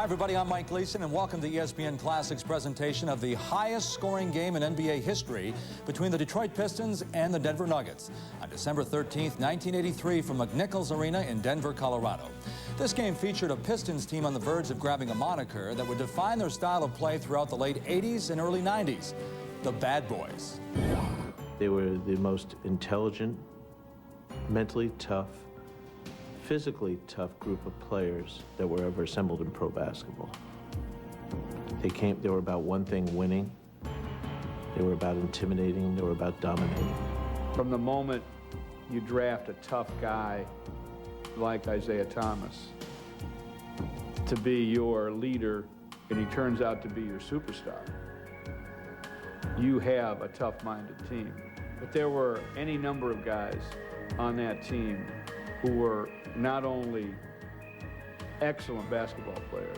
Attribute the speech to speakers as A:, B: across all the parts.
A: everybody, I'm Mike Gleason, and welcome to ESPN Classic's presentation of the highest scoring game in NBA history between the Detroit Pistons and the Denver Nuggets on December 13th, 1983 from McNichols Arena in Denver, Colorado. This game featured a Pistons team on the verge of grabbing a moniker that would define their style of play throughout the late 80s and early 90s, the Bad Boys.
B: They were the most intelligent, mentally tough, physically tough group of players that were ever assembled in pro basketball. They were about one thing, winning. They were about intimidating. They were about dominating.
C: From the moment you draft a tough guy like Isaiah Thomas to be your leader and he turns out to be your superstar, you have a tough-minded team. But there were any number of guys on that team who were not only excellent basketball players,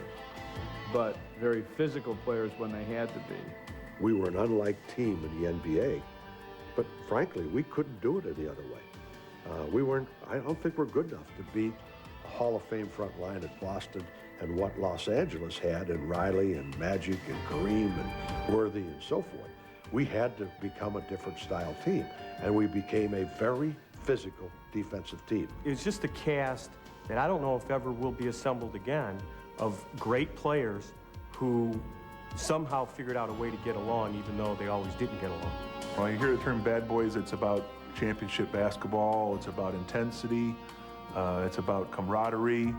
C: but very physical players when they had to be.
D: We were an unliked team in the NBA, but frankly, we couldn't do it any other way. I don't think we're good enough to beat a Hall of Fame front line at Boston and what Los Angeles had in Riley and Magic and Kareem and Worthy and so forth. We had to become a different style team, and we became a very physical defensive team.
E: It's just a cast that I don't know if ever will be assembled again of great players who somehow figured out a way to get along even though they always didn't get along.
F: When you hear the term Bad Boys, it's about championship basketball, it's about intensity, it's about camaraderie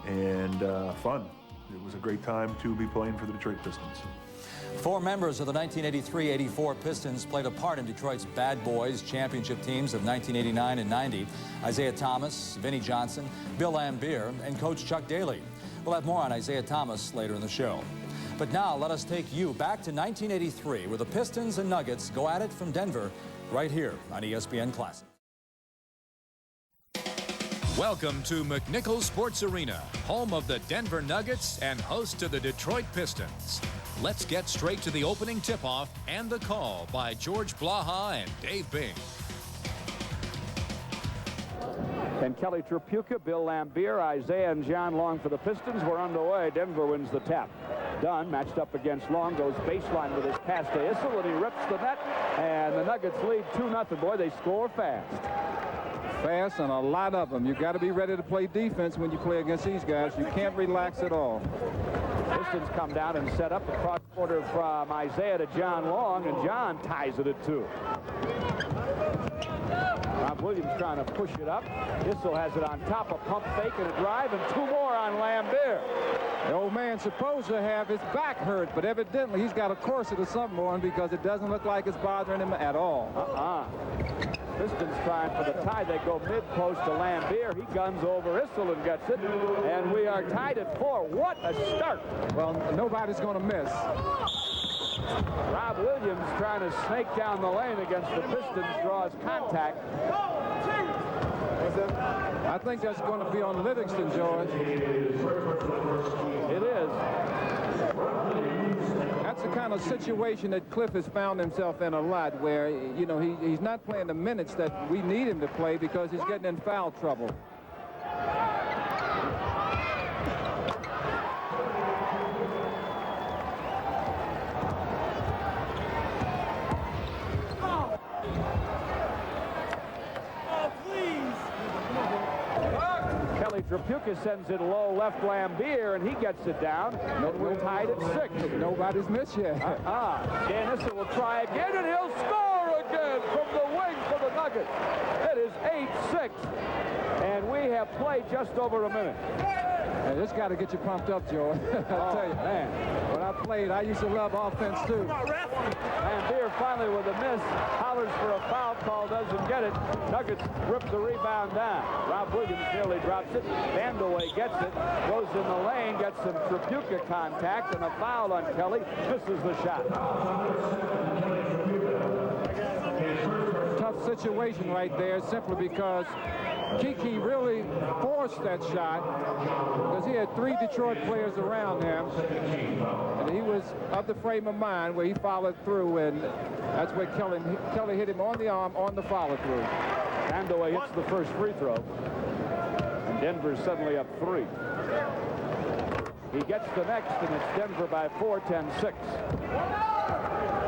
F: and fun. It was a great time to be playing for the Detroit Pistons.
A: 4 members of the 1983-84 Pistons played a part in Detroit's Bad Boys championship teams of 1989 and 90. Isaiah Thomas, Vinnie Johnson, Bill Laimbeer, and Coach Chuck Daly. We'll have more on Isaiah Thomas later in the show. But now let us take you back to 1983, where the Pistons and Nuggets go at it from Denver, right here on ESPN Classic.
G: Welcome to McNichols Sports Arena, home of the Denver Nuggets and host to the Detroit Pistons. Let's get straight to the opening tip-off and the call by George Blaha and Dave Bing.
C: And Kelly Tripucka, Bill Laimbeer, Isaiah and John Long for the Pistons. We're underway. Denver wins the tap. Dunn matched up against Long, goes baseline with his pass to Issel, and he rips the net. And the Nuggets lead 2-0. Boy, they score fast.
H: Fast and a lot of them. You've got to be ready to play defense when you play against these guys. You can't relax at all.
C: Pistons come down and set up the cross-quarter from Isaiah to John Long, and John ties it at 2. Rob Williams trying to push it up. Issel has it on top, a pump fake and a drive, and 2 more on Laimbeer.
H: The old man's supposed to have his back hurt, but evidently he's got a corset or something on because it doesn't look like it's bothering him at all.
C: Pistons trying for the tie. They go mid-post to Laimbeer. He guns over Issel and gets it. And we are tied at 4. What a start.
H: Well, nobody's going to miss.
C: Rob Williams trying to snake down the lane against the Pistons, draws contact.
H: I think that's going to be on Livingston, George.
C: It is.
H: That's the kind of situation that Cliff has found himself in a lot, where, you know, he's not playing the minutes that we need him to play because he's getting in foul trouble.
C: Kelly Tripucka sends it low left Laimbeer, and he gets it down. We're tied at 6.
H: Nobody's missed yet.
C: Dan Issel will try again, and he'll score again from the wing for the Nuggets. It is 8-6, and we have played just over a minute.
H: Hey, this got to get you pumped up, Joe. I'll tell you, man. When I played, I used to love offense, too.
C: Laimbeer finally with a miss. Hollers for a foul call, doesn't get it. Nuggets rip the rebound down. Rob Williams nearly drops it. Vandaway gets it. Goes in the lane, gets some Tripucka contact, and a foul on Kelly. Misses the shot.
H: Tough situation right there, simply because Kiki really forced that shot because he had 3 Detroit players around him, and he was of the frame of mind where he followed through, and that's where Kelly hit him on the arm on the follow-through.
C: Vandaway hits the first free throw, and Denver's suddenly up 3. He gets the next, and it's Denver by 4, 10-6.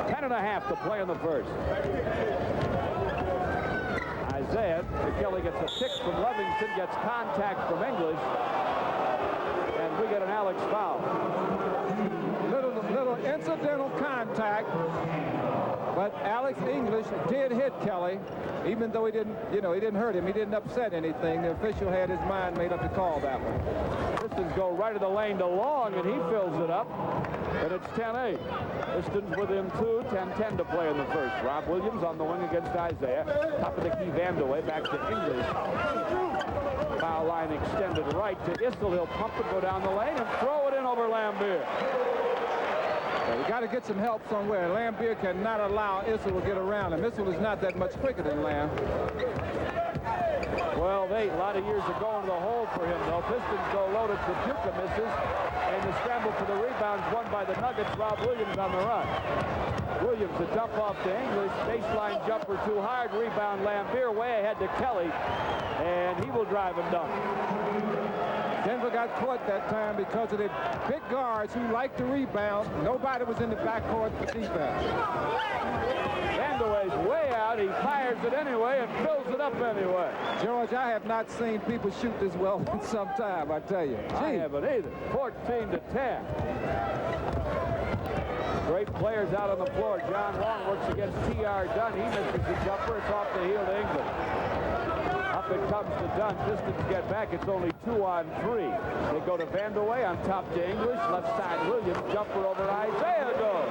C: 10.5 to play in the first. Isaiah, Kelly gets a kick from Livingston, gets contact from English, and we get an Alex foul.
H: Little incidental contact, but Alex English did hit Kelly, even though he didn't hurt him. He didn't upset anything. The official had his mind made up to call that one.
C: Pistons go right of the lane to Long, and he fills it up, and it's 10-8. Pistons within 2, 10-10 to play in the first. Rob Williams on the wing against Isaiah. Top of the key, Vandeweghe back to English. Foul line extended right to Issel. He'll pump it, go down the lane, and throw it in over Lambier.
H: Well, you got to get some help somewhere. Lambier cannot allow Issel to get around him. Issel is not that much quicker than Lamb.
C: 12-8, a lot of years of going to the hole for him, though. Pistons go low to Trapuka, misses, and the scramble for the rebounds won by the Nuggets. Rob Williams on the run. Williams, a dump off to English, baseline jumper too hard, rebound Lambier way ahead to Kelly, and he will drive and dunk.
H: Denver got caught that time because of the big guards who like to rebound. Nobody was in the backcourt for defense.
C: Vandeweghe's way out. He fires it anyway and fills it up anyway.
H: George, I have not seen people shoot this well in some time, I tell you. Gee.
C: I haven't either. 14-10. Great players out on the floor. John Long works against T.R. Dunn. He misses the jumper. It's off the heel to England. Up it comes to Dunn. Pistons get back. It's only 2-on-3. They go to Vandeweghe on top to English. Left side Williams. Jumper over Isaiah goes.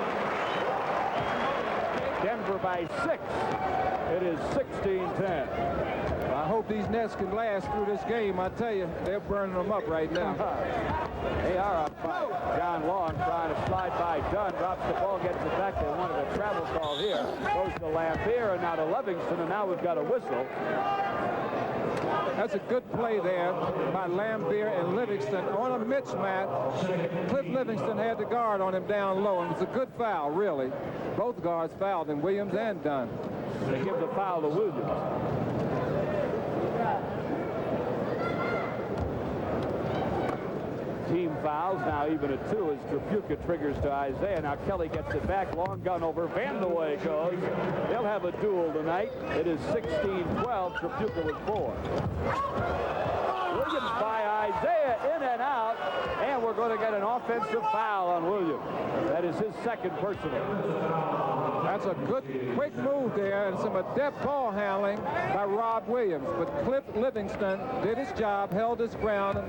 C: Denver by 6. It is 16-10.
H: I hope these Nets can last through this game. I tell you, they're burning them up right now.
C: They are on fire. John Long trying to slide by Dunn. Drops the ball, gets it back. They wanted a travel call here. Goes to Lambier and now to Livingston, and now we've got a whistle.
H: That's a good play there by Lambier and Livingston on a mismatch. Cliff Livingston had the guard on him down low, and it's a good foul, really. Both guards fouled him, Williams and Dunn.
C: They give the foul to Williams. Team fouls now even at 2 as Trapuka triggers to Isaiah. Now Kelly gets it back. Long gun over. Vandeweghe goes. They'll have a duel tonight. It is 16-12. Trapuka with 4. Williams by Isaiah in and out. And we're going to get an offensive foul on Williams. That is his second personal.
H: That's a good, quick move there, and some adept ball handling by Rob Williams. But Cliff Livingston did his job, held his ground, and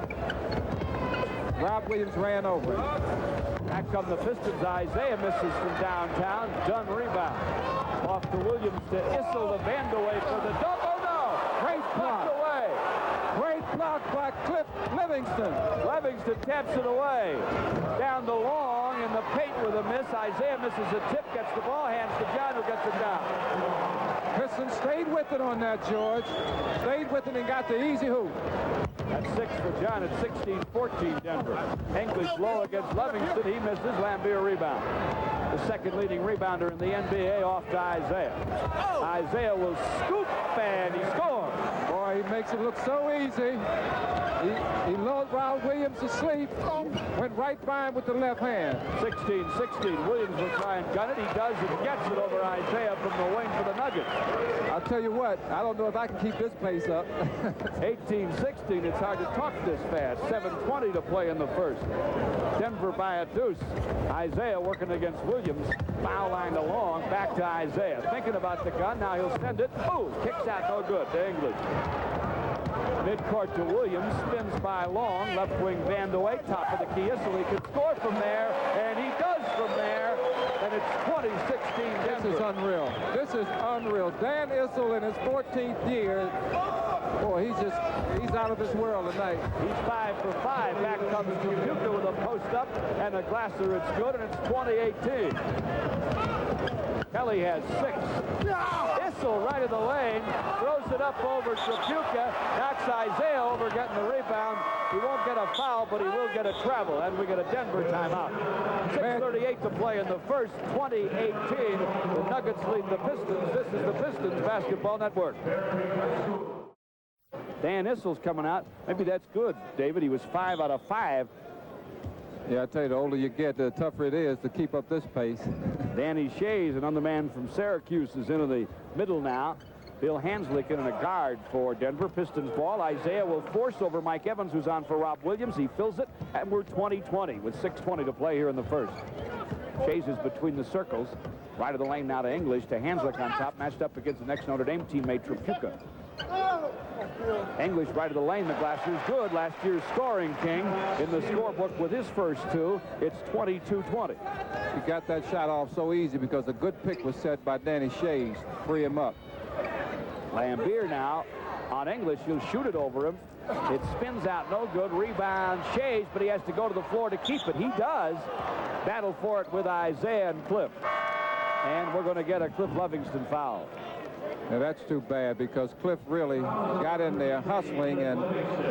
H: Rob Williams ran over it.
C: Back come the Pistons. Isaiah misses from downtown. Dunn rebound. Off to Williams to Issel to Vandeweghe for the dunk. Oh no!
H: Great block.
C: Away.
H: Great block by Cliff Livingston.
C: Livingston taps it away. Down to Long in the paint with a miss. Isaiah misses a tip, gets the ball, hands to John, who gets it down.
H: Pistons stayed with it on that, George. Stayed with it and got the easy hoop.
C: That's 6 for John at 16-14 Denver. English low against Livingston. He misses. Lambier rebound. The second leading rebounder in the NBA off to Isaiah. Isaiah will scoop and he scores.
H: Boy, he makes it look so easy. He lulled Rob Williams to sleep. Went right by him with the left hand.
C: 16-16. Williams will try and gun it. He does and gets it over Isaiah from the wing for the Nuggets.
H: I'll tell you what, I don't know if I can keep this pace up.
C: 18-16. It's hard to talk this fast. 7:20 to play in the first. Denver by a deuce. Isaiah working against Williams. Foul line to Long. Back to Isaiah. Thinking about the gun. Now he'll send it. Ooh, kicks out no good to English. Midcourt to Williams. Spins by Long. Left wing Vandeweghe. Top of the key. So he can score from there. And he does from there. And it's 20-16 Denver.
H: This is unreal. This is unreal. Dan Issel in his 14th year. Boy, he's out of this world tonight.
C: He's 5 for 5. Back comes Trapuka with a post up and a Glasser. It's good, and it's 20-18. Kelly has 6. Issel right of the lane, throws it up over Trapuka, knocks Isaiah over getting the rebound. He won't get a foul, but he will get a travel, and we get a Denver timeout. 6:38 to play in the first, 20-18. The Nuggets lead the Pistons. This is the Pistons Basketball Network. Dan Issel's coming out. Maybe that's good, David. He was 5 out of 5
H: Yeah, I tell you, the older you get, the tougher it is to keep up this pace.
I: Danny Shays, another man from Syracuse, is into the middle now. Bill Hanslick in a guard for Denver. Pistons ball. Isaiah will force over Mike Evans, who's on for Rob Williams. He fills it, and we're 20-20 with 6:20 to play here in the first. Shays is between the circles. Right of the lane now to English, to Hanslick on top, matched up against the next Notre Dame teammate, Trapuka. English right of the lane. The Glaciers good. Last year's scoring king in the scorebook with his first two. It's 22-20.
H: He got that shot off so easy because a good pick was set by Danny Shays. Free him up.
I: Lambier now on English. He'll shoot it over him. It spins out, no good. Rebound Shays, but he has to go to the floor to keep it. He does. Battle for it with Isaiah and Cliff. And we're going to get a Cliff Livingston foul.
H: Now that's too bad because Cliff really got in there hustling, and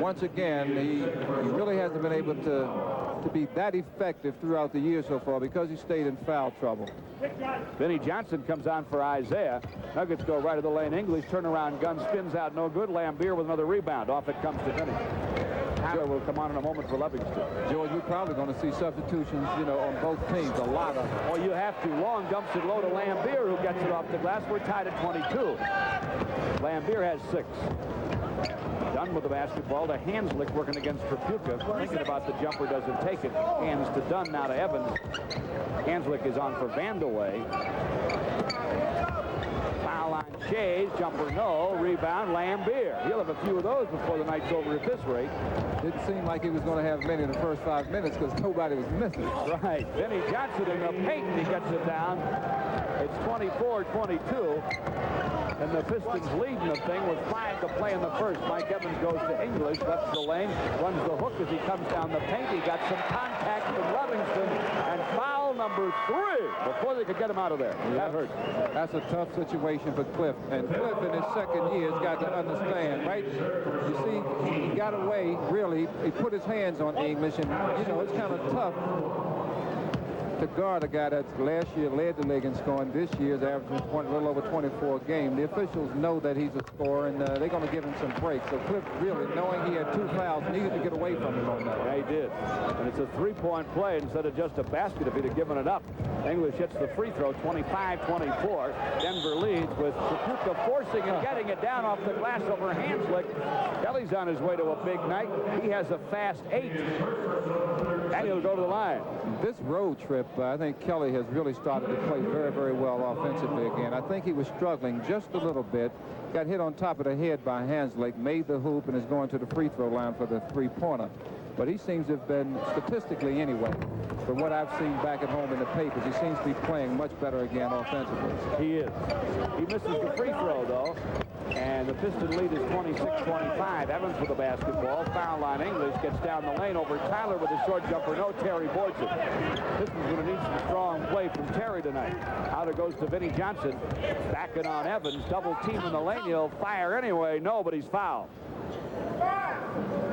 H: once again he really hasn't been able to be that effective throughout the year so far because he stayed in foul trouble.
I: Vinnie Johnson comes on for Isaiah. Nuggets go right of the lane. English turnaround gun spins out, no good. Lambier with another rebound. Off it comes to Vinnie. Tyler will come on in a moment for Livingston.
H: George, we're probably going to see substitutions, you know, on both teams. A lot of.
I: Oh, you have to. Long dumps it low to Lambier, who gets it off the glass. We're tied at 22. Lambier has 6. Dunn with the basketball to Hanslick working against Trapuka. Thinking about the jumper, doesn't take it. Hands to Dunn, now to Evans. Hanslick is on for Vandeweghe. Foul line Shays, jumper no, rebound Lambier. He'll have a few of those before the night's over at this rate.
H: Didn't seem like he was going to have many in the first 5 minutes because nobody was missing.
I: Right. Vinnie Johnson in the paint, and he gets it down. It's 24-22. And the Pistons leading the thing with 5 to play in the first. Mike Evans goes to English, left the lane, runs the hook as he comes down the paint. He got some contact from Livingston, and foul number 3 before they could get him out of there. That hurt.
H: That's a tough situation for Cliff. And Cliff in his second year has got to understand, right? You see, he got away, really. He put his hands on English, and, you know, it's kind of tough to guard a guy that last year led the league in scoring. This year's averaging a little over 24 a game. The officials know that he's a scorer, and they're going to give him some breaks. So Cliff, really, knowing he had 2 fouls, needed to get away from him on that.
I: Yeah, he did. And it's a 3-point play instead of just a basket if he'd have given it up. English hits the free throw, 25-24. Denver leads with Trapuka forcing and getting it down off the glass over Hanslick. Kelly's on his way to a big night. He has a fast 8. And he'll go to the line.
H: This road trip, I think Kelly has really started to play very, very well offensively again. I think he was struggling just a little bit. Got hit on top of the head by Hanslick, made the hoop, and is going to the free throw line for the 3-pointer. But he seems to have been, statistically anyway, from what I've seen back at home in the papers, he seems to be playing much better again offensively.
I: He is. He misses the free throw, though. And the Piston lead is 26-25. Evans with the basketball. Foul line English gets down the lane over Tyler with a short jumper. No, Terry voids it. Pistons going to need some strong play from Terry tonight. Out it goes to Vinnie Johnson. Backing on Evans. Double team in the lane. He'll fire anyway. No, but he's fouled.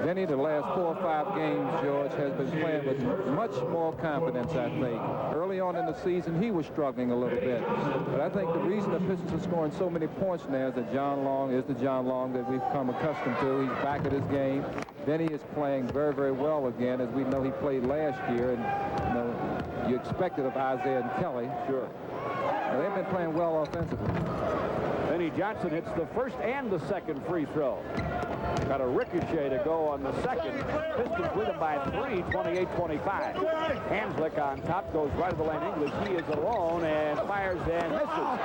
H: Vinnie, the last 4 or 5 games, George, has been playing with much more confidence, I think. Early on in the season, he was struggling a little bit. But I think the reason the Pistons are scoring so many points now is that John Long is the John Long that we've come accustomed to. He's back at his game. Vinnie is playing very, very well again, as we know he played last year. And, you know, you expected of Isaiah and Kelly.
I: Sure.
H: Now, they've been playing well offensively.
I: Vinnie Johnson hits the first and the second free throw. Got a ricochet to go on the second. Pistons lead him by 3, 28-25. Hanslick on top, goes right of the lane. English, he is alone and fires and misses.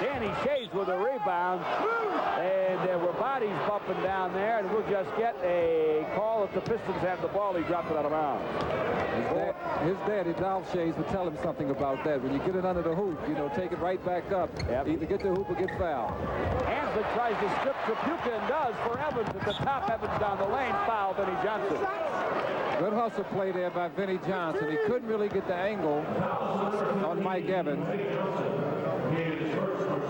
I: Danny Shays with a rebound. And there were bodies bumping down there, and we'll just get a call if the Pistons have the ball. He dropped it out of bounds.
H: His daddy, Dolph Shays, would tell him something about that. When you get it under the hoop, you know, take it right back up. Yep. Either get the hoop or get fouled.
I: Hanslick tries to strip Trapuka and does for Evans at the top. Evans down the lane. Foul, Vinnie Johnson.
H: Good hustle play there by Vinnie Johnson. He couldn't really get the angle on Mike Evans.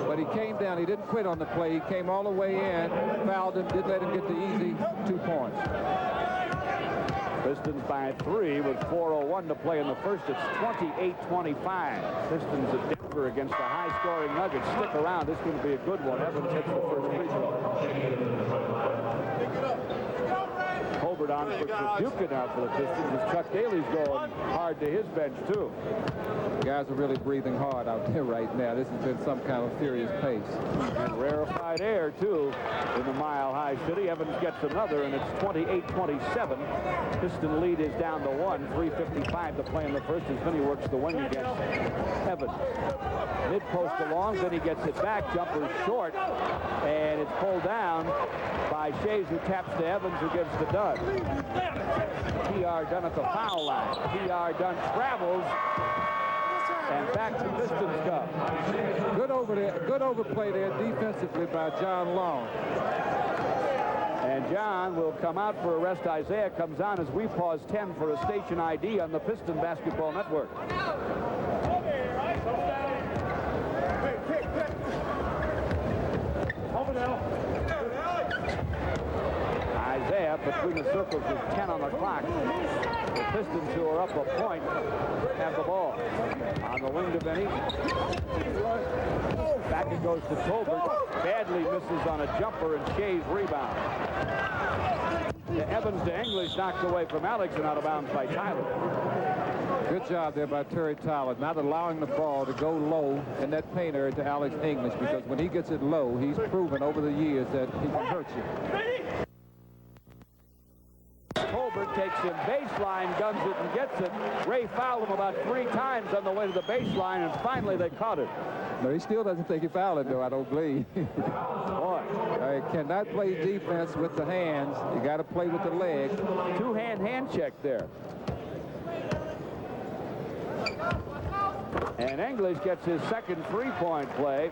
H: But he came down. He didn't quit on the play. He came all the way in, fouled him, didn't let him get the easy 2 points.
I: Pistons by 3 with 4:01 to play in the first. It's 28-25. Pistons at Denver against the high-scoring Nuggets. Stick around. This is going to be a good one. Evans hits the first free throw. Colbert on for Trabuca now for the Pistons, as Chuck Daly's going hard to his bench, too.
H: Guys are really breathing hard out there right now. This has been some kind of furious pace.
I: And rarefied air, too, in the Mile High City. Evans gets another, and it's 28-27. Piston lead is down to 1. 3:55 to play in the first as Vinny works the wing against Evans. Mid-post along, Vinny gets it back. Jumper short, and it's pulled down by Shays, who taps to Evans, who gives to Dunn. P.R. Dunn at the foul line. P.R. Dunn travels, and back to Pistons come.
H: Good overplay there defensively by John Long.
I: And John will come out for a rest. Isaiah comes on as we pause 10 for a station ID on the Piston Basketball Network. Isaiah between the circles with 10 on the clock. The Pistons, who are up a point, have the ball. On the wing to Vinny. Back it goes to Tolbert. Badly misses on a jumper, and Shay's rebound. To Evans to English, knocked away from Alex and out of bounds by Tyler.
H: Good job there by Terry Tyler, not allowing the ball to go low in that paint area to Alex English, because when he gets it low, he's proven over the years that he can hurt you.
I: Tolbert takes him baseline, guns it and gets it. Ray fouled him about 3 times on the way to the baseline, and finally they caught it.
H: No, he still doesn't think he fouled him, though, I don't believe.
I: Boy.
H: Cannot play defense with the hands. You got to play with the legs.
I: Two-hand check there. And English gets his second three-point play.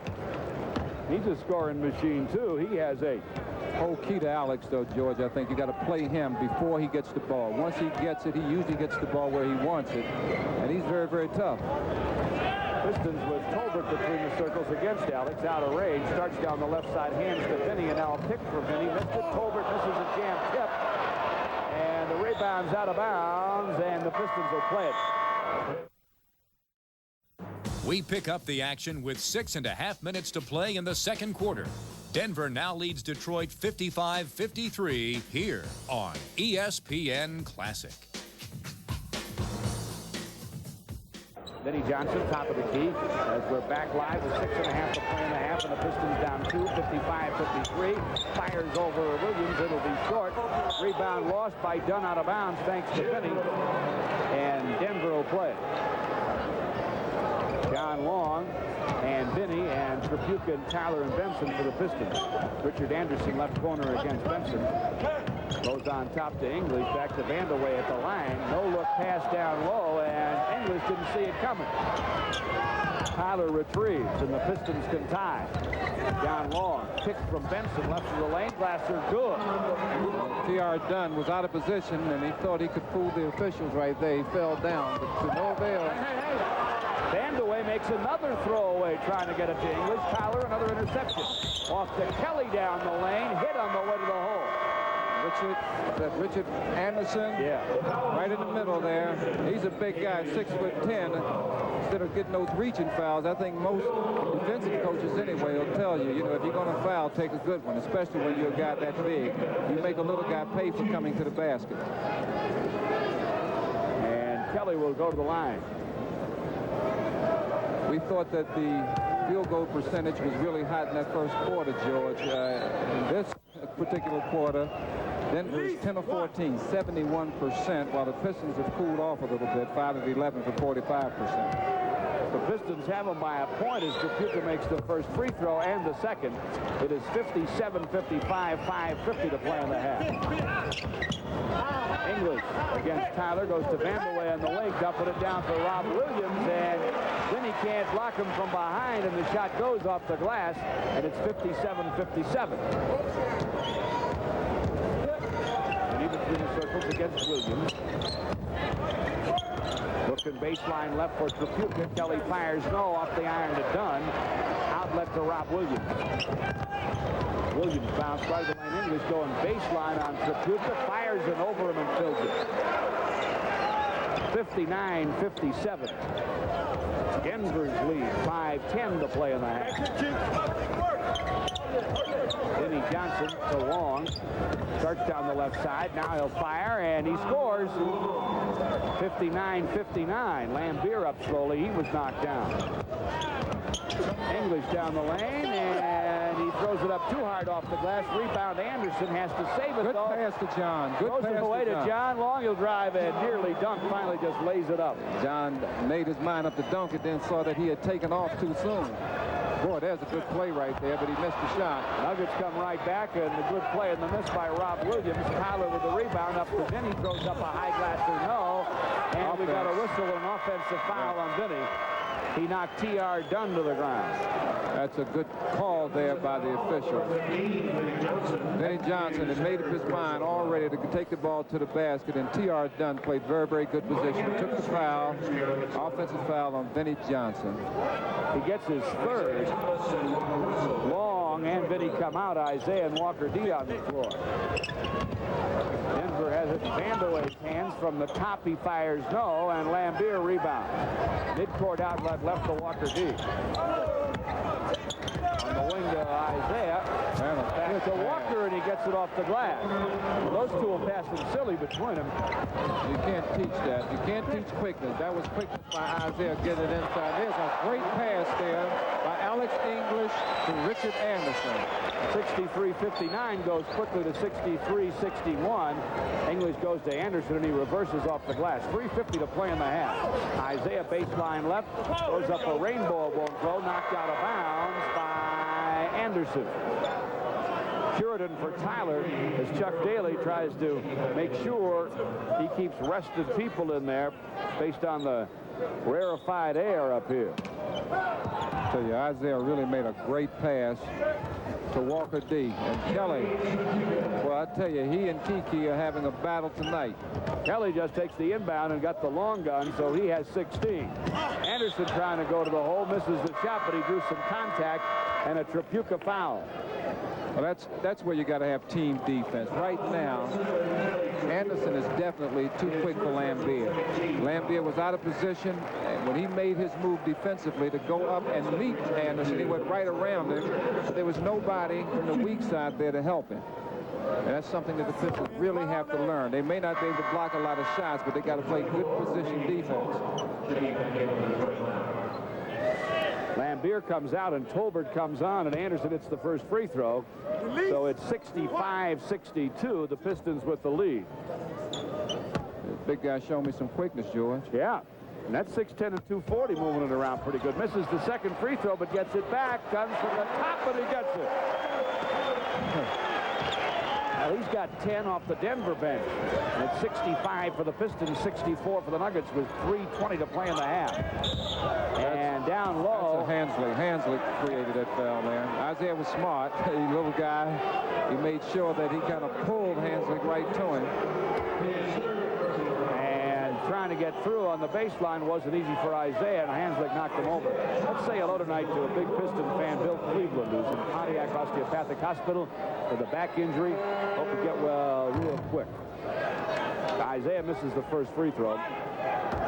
I: He's a scoring machine, too. He has 8.
H: Whole key to Alex, though, George, I think you got to play him before he gets the ball. Once he gets it, he usually gets the ball where he wants it. And he's very, very tough.
I: Pistons with Tolbert between the circles against Alex, out of range. Starts down the left side, hands to Vinny, and now a pick for Vinny. Missed it. Tolbert misses a jam tip. And the rebound's out of bounds, and the Pistons will play it.
G: We pick up the action with 6.5 minutes to play in the second quarter. Denver now leads Detroit 55-53 here on ESPN Classic.
I: Vinny Johnson, top of the key, as we're back live with 6.5 to play in the half, and the Pistons down 2, 55-53. Fires over Williams. It'll be short. Rebound lost by Dunn out of bounds, thanks to Vinny. And Denver will play it. John Long and Vinny and Trabuca and Tyler and Benson for the Pistons. Richard Anderson left corner against Benson. Goes on top to English, back to Vandeweghe at the line. No look pass down low, and English didn't see it coming. Tyler retrieves, and the Pistons can tie. John Long, kick from Benson, left of the lane. Glasser, good.
H: P.R. Dunn was out of position, and he thought he could fool the officials right there. He fell down, but to no avail.
I: Vandeweghe makes another throwaway, trying to get it to English. Tyler, another interception. Off to Kelly down the lane, hit on the way to the hole.
H: Richard Anderson,
I: yeah,
H: right in the middle there. He's a big guy, 6'10". Instead of getting those reaching fouls, I think most defensive coaches anyway will tell you, if you're going to foul, take a good one, especially when you're a guy that big. You make a little guy pay for coming to the basket.
I: And Kelly will go to the line.
H: We thought that the field goal percentage was really hot in that first quarter, George. In this particular quarter, Denver is 10 of 14, 71%, while the Pistons have cooled off a little bit, 5 of 11 for 45%.
I: The Pistons have them by a point as Trabuca makes the first free throw and the second. It is 57-55, 5:50 to play in the half. English against Tyler, goes to Vandeweghe on the wing, dumping it down for Rob Williams, and then he can't block him from behind, and the shot goes off the glass, and it's 57-57. And even between the circles against Williams. Looking baseline left for Trabuca. Kelly fires no, off the iron to Dunn. Outlet to Rob Williams. Williams bounced right of the lane. English going baseline on Trabuca. Fires it over him and fills it. 59-57. Denver's lead. 5:10 to play in the half. Vinny Johnson to Long. Starts down the left side. Now he'll fire, and he scores. 59-59. Lambier up slowly. He was knocked down. English down the lane, and he throws it up too hard off the glass. Rebound. Anderson has to save it,
H: Good
I: though.
H: pass to John. Good
I: Throws
H: pass
I: it away to John. Long, he'll drive and nearly dunk. Finally just lays it up.
H: John made his mind up to dunk it, then saw that he had taken off too soon. Boy, there's a good play right there, but he missed the shot.
I: Nuggets come right back, and the good play and the miss by Rob Williams. Tyler with the rebound up to Vinny, throws up a high glasser, no. And we got a whistle, an offensive foul on Vinny. He knocked T.R. Dunn to the ground.
H: That's a good call there by the official. Vinny Johnson had made up his mind already to take the ball to the basket, and T.R. Dunn played very, very good position. Took the foul, offensive foul on Vinny Johnson.
I: He gets his third. Long and Vinny come out. Isaiah and Walker D on the floor. Denver has it in Vandeweghe's hands. From the top, he fires no, and Lambier rebounds. Midcourt outlet left to Walker D. On the wing to Isaiah. Back to Walker, and he gets it off the glass. Those two will pass it silly between them.
H: You can't teach that. You can't teach quickness. That was quickness by Isaiah getting it inside. There's a great pass there by Alex English to Richard Anderson.
I: 63-59 goes quickly to 63-61. English goes to Anderson, and he reverses off the glass. 3:50 to play in the half. Isaiah baseline left, goes up a rainbow won't throw, knocked out of bounds by Anderson. Puritan for Tyler as Chuck Daly tries to make sure he keeps rested people in there based on the rarefied air up here.
H: I tell you, Isaiah really made a great pass to Walker D. And Kelly, well, I tell you, he and Kiki are having a battle tonight.
I: Kelly just takes the inbound and got the long gun, so he has 16. Anderson trying to go to the hole, misses the shot, but he drew some contact and a Tripucka foul.
H: Well, that's where you got to have team defense. Right now, Anderson is definitely too quick for Lambier. Lambier was out of position, and when he made his move defensively to go up and meet Anderson, he went right around him. There was nobody from the weak side there to help him. And that's something that the Pistons really have to learn. They may not be able to block a lot of shots, but they got to play good position defense.
I: Lambier comes out and Tolbert comes on, and Anderson hits the first free throw. So it's 65-62, the Pistons with the lead.
H: The big guy showing me some quickness, George.
I: Yeah, and that's 6'10" and 240 moving it around pretty good. Misses the second free throw, but gets it back. Guns from the top, and he gets it. Now he's got 10 off the Denver bench. And it's 65 for the Pistons, 64 for the Nuggets with 3:20 to play in the half. And down low.
H: Hansley created that foul there. Isaiah was smart. A little guy. He made sure that he kind of pulled Hansley right to him.
I: And trying to get through on the baseline wasn't easy for Isaiah, and Hanslick knocked him over. Let's say hello tonight to a big Piston fan, Bill Cleveland, who's in Pontiac Osteopathic Hospital with a back injury. Hope to get well real quick. Isaiah misses the first free throw.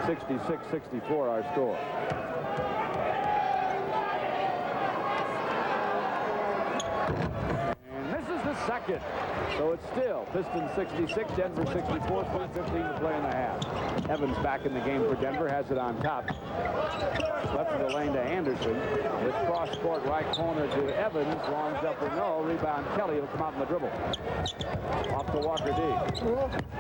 I: 66-64 our score. Second. So it's still Pistons 66, Denver 64, 3:15 to play in the half. Evans back in the game for Denver, has it on top. Left of the lane to Anderson. With cross court right corner to Evans. Long jumper no. Rebound Kelly. He'll come out in the dribble. Off to Walker D.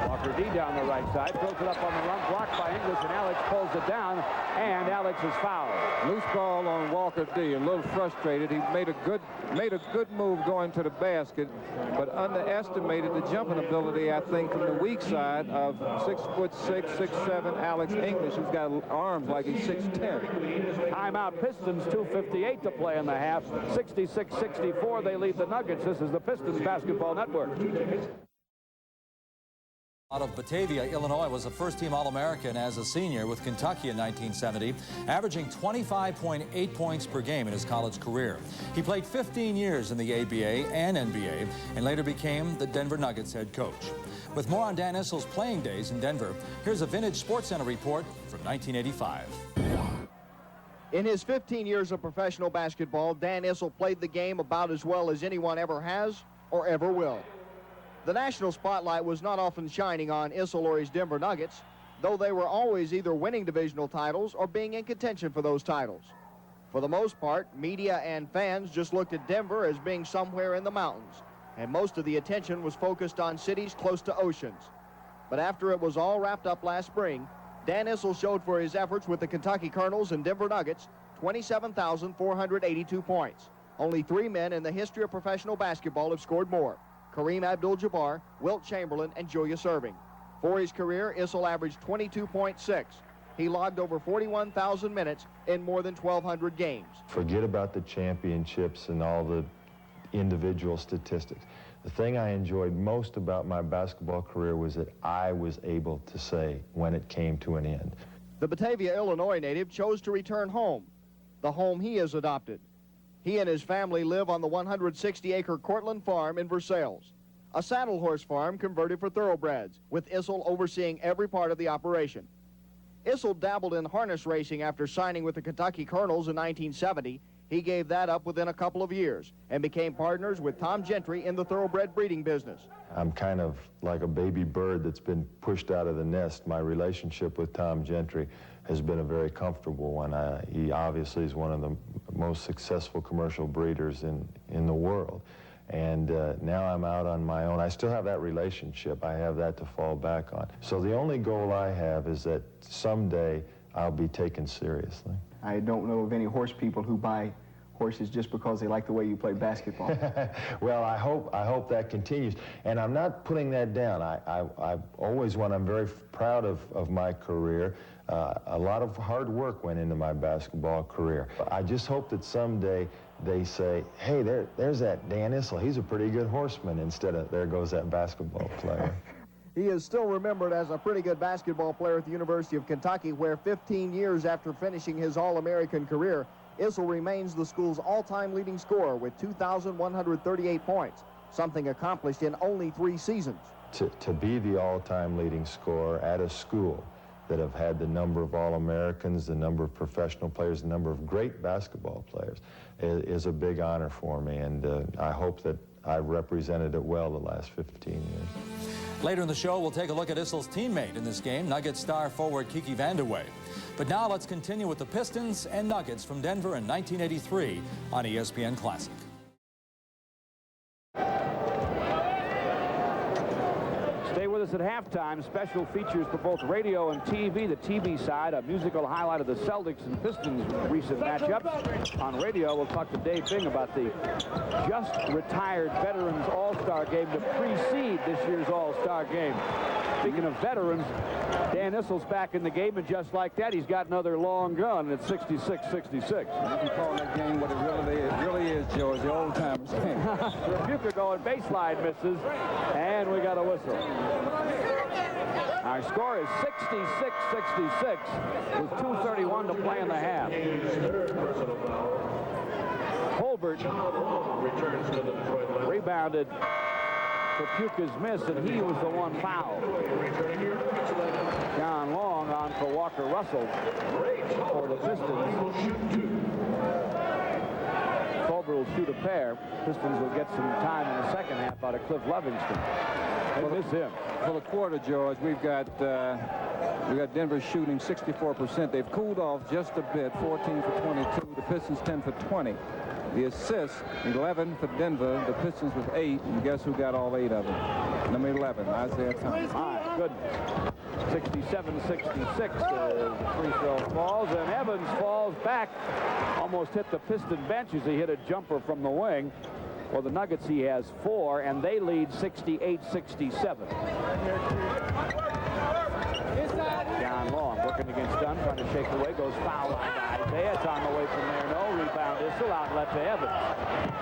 I: Walker D down the right side. Throws it up on the run. Blocked by English, and Alex pulls it down. And Alex is fouled.
H: Loose ball on Walker D. A little frustrated. He made a good move going to the basket, but underestimated the jumping ability, I think, from the weak side of 6'6", 6'7" Alex English, who's got arms like he's 6'10".
I: Timeout. Pistons 2:58 to play in the half. 66-64. They lead the Nuggets. This is the Pistons Basketball Network.
A: Out of Batavia, Illinois, was a first-team All-American as a senior with Kentucky in 1970, averaging 25.8 points per game in his college career. He played 15 years in the ABA and NBA and later became the Denver Nuggets head coach. With more on Dan Issel's playing days in Denver, here's a Vintage SportsCenter report from 1985.
J: In his 15 years of professional basketball, Dan Issel played the game about as well as anyone ever has, or ever will. The national spotlight was not often shining on Issel or his Denver Nuggets, though they were always either winning divisional titles or being in contention for those titles. For the most part, media and fans just looked at Denver as being somewhere in the mountains, and most of the attention was focused on cities close to oceans. But after it was all wrapped up last spring, Dan Issel showed for his efforts with the Kentucky Colonels and Denver Nuggets 27,482 points. Only 3 men in the history of professional basketball have scored more: Kareem Abdul-Jabbar, Wilt Chamberlain, and Julius Erving. For his career, Issel averaged 22.6. He logged over 41,000 minutes in more than 1,200 games.
K: Forget about the championships and all the individual statistics. The thing I enjoyed most about my basketball career was that I was able to say when it came to an end.
J: The Batavia, Illinois native chose to return home, the home he has adopted. He and his family live on the 160-acre Cortland farm in Versailles, a saddle horse farm converted for thoroughbreds, with Issel overseeing every part of the operation. Issel dabbled in harness racing after signing with the Kentucky Colonels in 1970. He gave that up within a couple of years and became partners with Tom Gentry in the thoroughbred breeding business.
K: I'm kind of like a baby bird that's been pushed out of the nest. My relationship with Tom Gentry has been a very comfortable one. He obviously is one of the most successful commercial breeders in the world. And now I'm out on my own. I still have that relationship. I have that to fall back on. So the only goal I have is that someday I'll be taken seriously.
L: I don't know of any horse people who buy horses just because they like the way you play basketball.
K: Well, I hope that continues. And I'm not putting that down. I always want, I'm very proud of my career. A lot of hard work went into my basketball career. I just hope that someday they say, hey, there's that Dan Issel. He's a pretty good horseman, instead of there goes that basketball player.
J: He is still remembered as a pretty good basketball player at the University of Kentucky, where 15 years after finishing his All-American career, Issel remains the school's all-time leading scorer with 2,138 points, something accomplished in only 3 seasons.
K: To be the all-time leading scorer at a school that have had the number of All-Americans, the number of professional players, the number of great basketball players is a big honor for me, and I hope that I've represented it well the last 15 years.
A: Later in the show, we'll take a look at Issel's teammate in this game, Nuggets star forward Kiki Vandeweghe. But now let's continue with the Pistons and Nuggets from Denver in 1983 on ESPN Classic.
I: Stay with us at halftime. Special features for both radio and TV. The TV side, a musical highlight of the Celtics and Pistons recent matchups. On radio, we'll talk to Dave Bing about the just retired Veterans All-Star Game to precede this year's All-Star Game. Speaking of veterans, Dan Issel's back in the game, and just like that, he's got another long gun at 66-66.
H: You can call that game what it really is, George, the old-timers game.
I: Rebuker going baseline, misses, and we got a whistle. Our score is 66-66 with 2:31 to play in the half. Holbert rebounded for Puka's miss, and he was the one fouled. John Long on for Walker Russell for the Pistons. Colbert will shoot a pair. Pistons will get some time in the second half out of Cliff Livingston. They miss him.
H: For the quarter, George, we've got Denver shooting 64%. They've cooled off just a bit, 14 for 22. The Pistons 10 for 20. The assists, 11 for Denver. The Pistons with 8. And guess who got all 8 of them? Number 11, Isaiah Thomas.
I: My goodness. 67-66 as free throw falls, and Evans falls back. Almost hit the Piston bench as he hit a jumper from the wing. For the Nuggets, he has 4, and they lead 68-67. John Long working against Dunn, trying to shake away, goes foul line to Isaiah. It's on the way from there. No rebound. Issel outlet to Evans.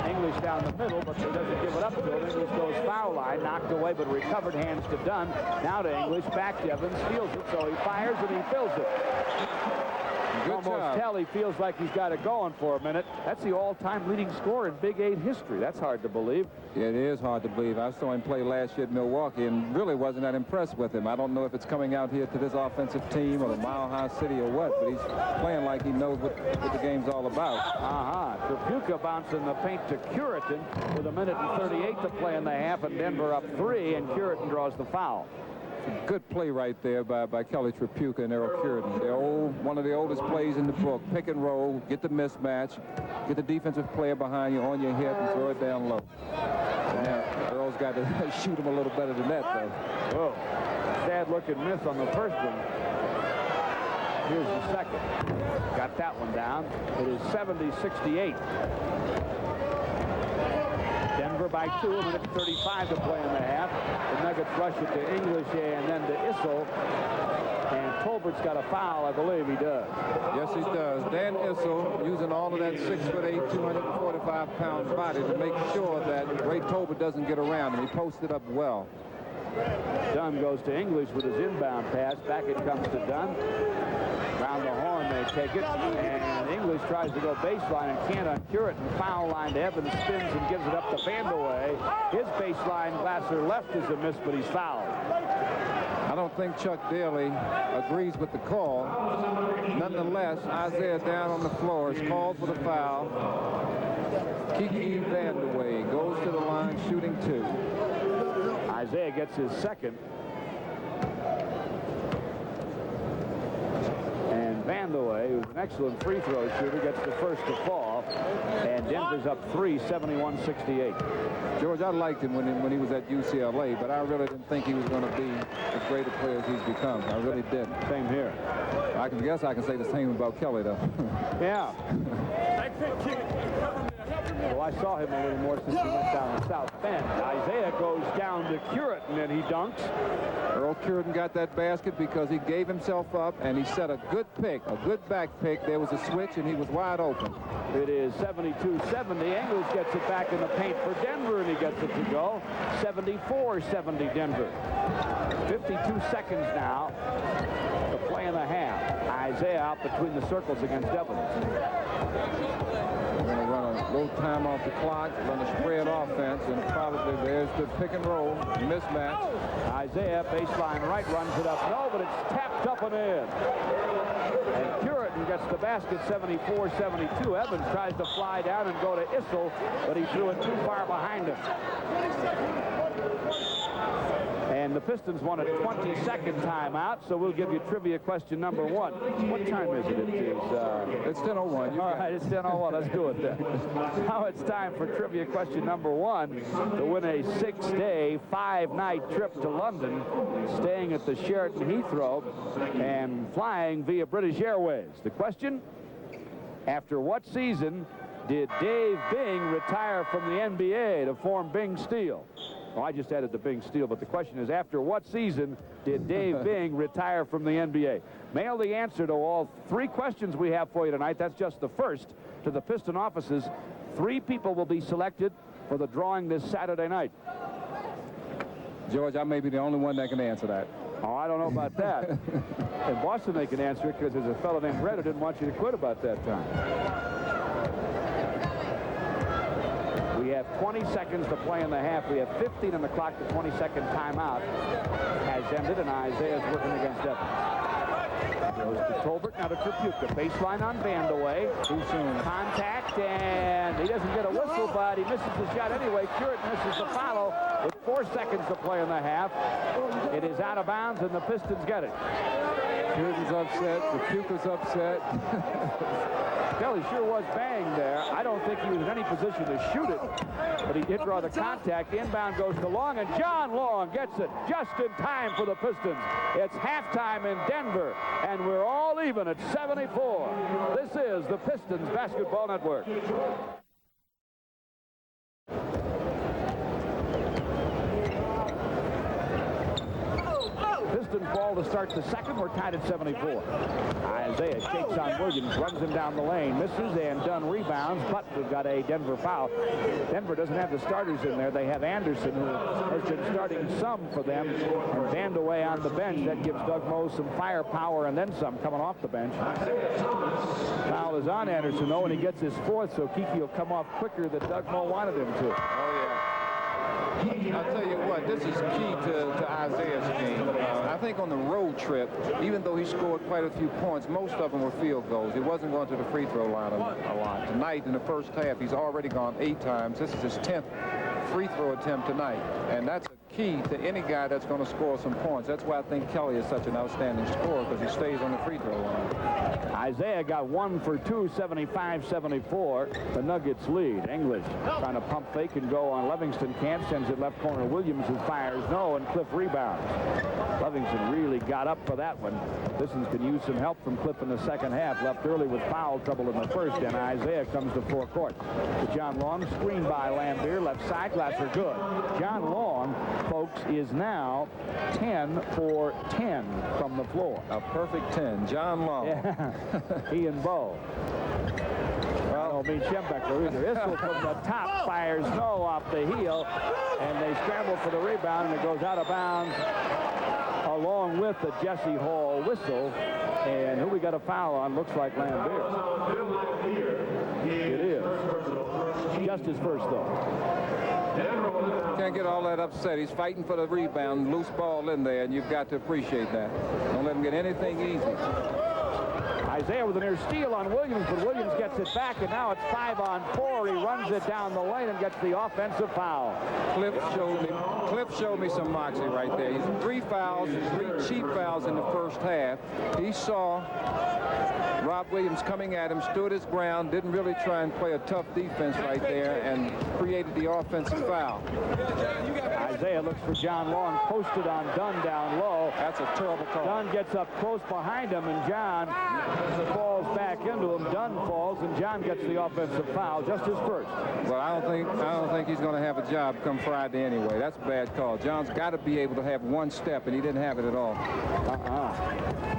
I: English down the middle, but he doesn't give it up to him. English goes foul line, knocked away, but recovered. Hands to Dunn. Now to English, back to Evans, steals it, so he fires and he fills it.
H: Good
I: almost
H: job.
I: tell he feels like he's got it going for a minute. That's the all-time leading scorer in Big 8 history. That's hard to believe.
H: Yeah, it is hard to believe. I saw him play last year at Milwaukee and really wasn't that impressed with him. I don't know if it's coming out here to this offensive team or the Mile High City or what, but he's playing like he knows what the game's all about.
I: Trapuka bouncing the paint to Curitin with 1:38 to play in the half, and Denver up 3, and Curitin draws the foul.
H: Good play right there by Kelly Trapuka and Errol Curitin. They're one of the oldest plays in the book. Pick and roll, get the mismatch, get the defensive player behind you on your hip and throw it down low. Now, Earl's got to shoot him a little better than that, though.
I: Whoa. Sad-looking miss on the first one. Here's the second. Got that one down. It is 70-68. Denver by 2, 1:35 to play in the half. The Nuggets rush it to English and then to Issel. And Tolbert's got a foul, I believe he does.
H: Yes, he does. Dan Issel using all of that 6'8", 245-pound body to make sure that Ray Tolbert doesn't get around him. He posted up well.
I: Dunn goes to English with his inbound pass. Back it comes to Dunn. Round the horn they take it, and English tries to go baseline and can't on Curitin. Foul line to Evans, spins and gives it up to Vandeweghe. His baseline Glasser left is a miss, but he's fouled.
H: I don't think Chuck Daly agrees with the call. Nonetheless, Isaiah down on the floor is called for the foul. Kiki Vandeweghe goes to the line shooting 2.
I: Isaiah gets his second. And Vandeweghe, who's an excellent free throw shooter, gets the first to fall. And Denver's up 3, 71-68.
H: George, I liked him when he was at UCLA, but I really didn't think he was going to be as great a player as he's become. I really didn't.
I: Same here.
H: I guess I can say the same about Kelly, though.
I: Yeah. Well, I saw him a little more since he went down the South Bend. Isaiah goes down to Curitin, and he dunks.
H: Earl Curitin got that basket because he gave himself up, and he set a good pick, a good back pick. There was a switch, and he was wide open.
I: It is 72-70. English gets it back in the paint for Denver, and he gets it to go. 74-70 Denver. 52 seconds now to play in the half. Isaiah out between the circles against Evans.
H: We're going to run a little time off the clock, run a spread offense, and probably there's the pick and roll mismatch.
I: Isaiah, baseline right, runs it up. No, but it's tapped up and in. And Curitin gets the basket, 74-72. Evans tries to fly down and go to Issel, but he threw it too far behind him. And the Pistons want a 20-second timeout, so we'll give you trivia question number 1. What time is it?
H: It's 10:01.
I: All right, it's 10:01. Let's do it then. Now it's time for trivia question number 1 to win a 6-day, 5-night trip to London, staying at the Sheraton Heathrow and flying via British Airways. The question, after what season did Dave Bing retire from the NBA to form Bing Steel? Well, I just added the Bing Steel, but the question is, after what season did Dave Bing retire from the NBA? Mail the answer to all 3 questions we have for you tonight. That's just the first to the Piston offices. 3 people will be selected for the drawing this Saturday night.
H: George, I may be the only one that can answer that.
I: Oh, I don't know about that. In Boston, they can answer it because there's a fellow named Red who didn't want you to quit about that time. We have 20 seconds to play in the half. We have 15 on the clock. The 20-second timeout has ended, and Isaiah's working against Evans. Goes to Tolbert, now to Trapuka. Baseline on Vandeweghe. Too soon. Contact, and he doesn't get a whistle, but he misses the shot anyway. Curitin misses the follow with 4 seconds to play in the half. It is out of bounds, and the Pistons get it.
H: Curitin's upset. Trapuka's upset.
I: Kelly sure was banged there. I don't think he was in any position to shoot it, but he did draw the contact. Inbound goes to Long, and John Long gets it just in time for the Pistons. It's halftime in Denver, and we're all even at 74. This is the Pistons Basketball Network. Pistons ball to start the second. We're tied at 74. Isaiah shakes on Williams, runs him down the lane, misses, and Dunn rebounds, but we've got a Denver foul. Denver doesn't have the starters in there. They have Anderson, who has been starting some for them, and Vandeweghe on the bench. That gives Doug Moe some firepower and then some coming off the bench. Foul is on Anderson, though, and he gets his fourth, so Kiki will come off quicker than Doug Moe wanted him to.
H: I'll tell you what, this is key to Isaiah's game. I think on the road trip, even though he scored quite a few points, most of them were field goals. He wasn't going to the free throw line a lot. Tonight, in the first half, he's already gone 8 times. This is his 10th free throw attempt tonight, and that's a key to any guy that's going to score some points. That's why I think Kelly is such an outstanding scorer, because he stays on the free throw line.
I: Isaiah got 1 for 2, 75-74. The Nuggets lead. English trying to pump fake and go on Livingston. Can't, sends it left corner. Williams, who fires no, and Cliff rebounds. Livingston really got up for that one. Pistons can use some help from Cliff in the second half. Left early with foul trouble in the first, and Isaiah comes to forecourt. To John Long, screen by Lambier. Left side, Glasser good. John Long, folks, is now 10 for 10 from the floor.
H: A perfect 10. John Long.
I: Yeah. He and Bo. Well, I don't mean Schembeckler either. Issel from the top fires no off the heel, and they scramble for the rebound, and it goes out of bounds along with the Jesse Hall whistle. And who we got a foul on looks like Lambier. It is. Just his first, though.
H: Can't get all that upset. He's fighting for the rebound, loose ball in there, and you've got to appreciate that. Don't let him get anything easy.
I: Isaiah with a near steal on Williams, but Williams gets it back, and now it's 5-on-4. He runs it down the lane and gets the offensive foul.
H: Cliff showed me some moxie right there. He's 3 fouls, 3 cheap fouls in the first half. He saw Rob Williams coming at him, stood his ground, didn't really try and play a tough defense right there, and created the offensive foul.
I: Isaiah looks for John Long, posted on Dunn down low.
H: That's a terrible call.
I: Dunn gets up close behind him, and John falls back into him. Dunn falls, and John gets the offensive foul, just his first.
H: Well, I don't think he's going to have a job come Friday anyway. That's a bad call. John's got to be able to have one step, and he didn't have it at all.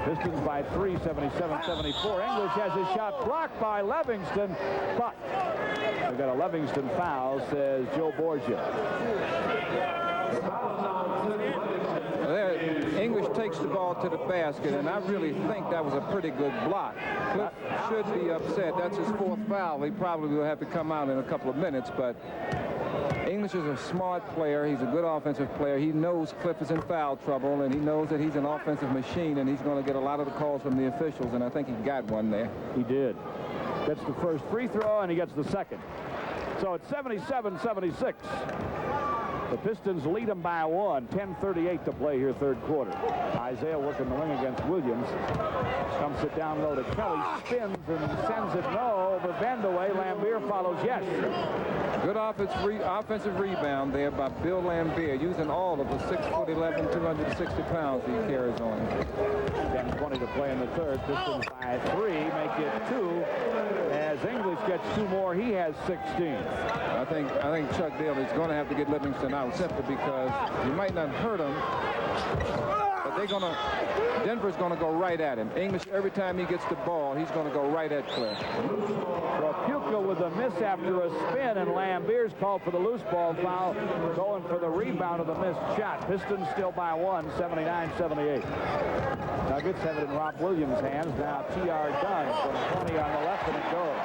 I: Pistons by 3, 77-74. English has his shot blocked by Livingston, but we've got a Livingston foul, says Joe Borgia.
H: English takes the ball to the basket, and I really think that was a pretty good block. Cliff should be upset. That's his 4th foul. He probably will have to come out in a couple of minutes, but English is a smart player. He's a good offensive player. He knows Cliff is in foul trouble, and he knows that he's an offensive machine, and he's going to get a lot of the calls from the officials, and I think he got one there.
I: He did. Gets the first free throw, and he gets the second. So it's 77-76. The Pistons lead them by 1. 10:38 to play here, third quarter. Isaiah working the wing against Williams. Dumps it down low to Kelly. Spins and sends it no over Vandeweghe. Lambier follows yes.
H: Good offensive rebound there by Bill Lambier, using all of the 6'11", 260 pounds he carries on him.
I: 10:20 to play in the third. Pistons by 3, make it 2. As English gets 2 more, he has 16.
H: I think Chuck Daly's going to have to get Livingston out simply because he might not hurt him, but Denver's going to go right at him. English, every time he gets the ball, he's going to go right at Cliff.
I: Rapuka with a miss after a spin, and Lambier's called for the loose ball foul, going for the rebound of the missed shot. Pistons still by 1, 79-78. Nuggets have it in Rob Williams' hands. Now T.R. Dunn from 20 on the left, and it goes.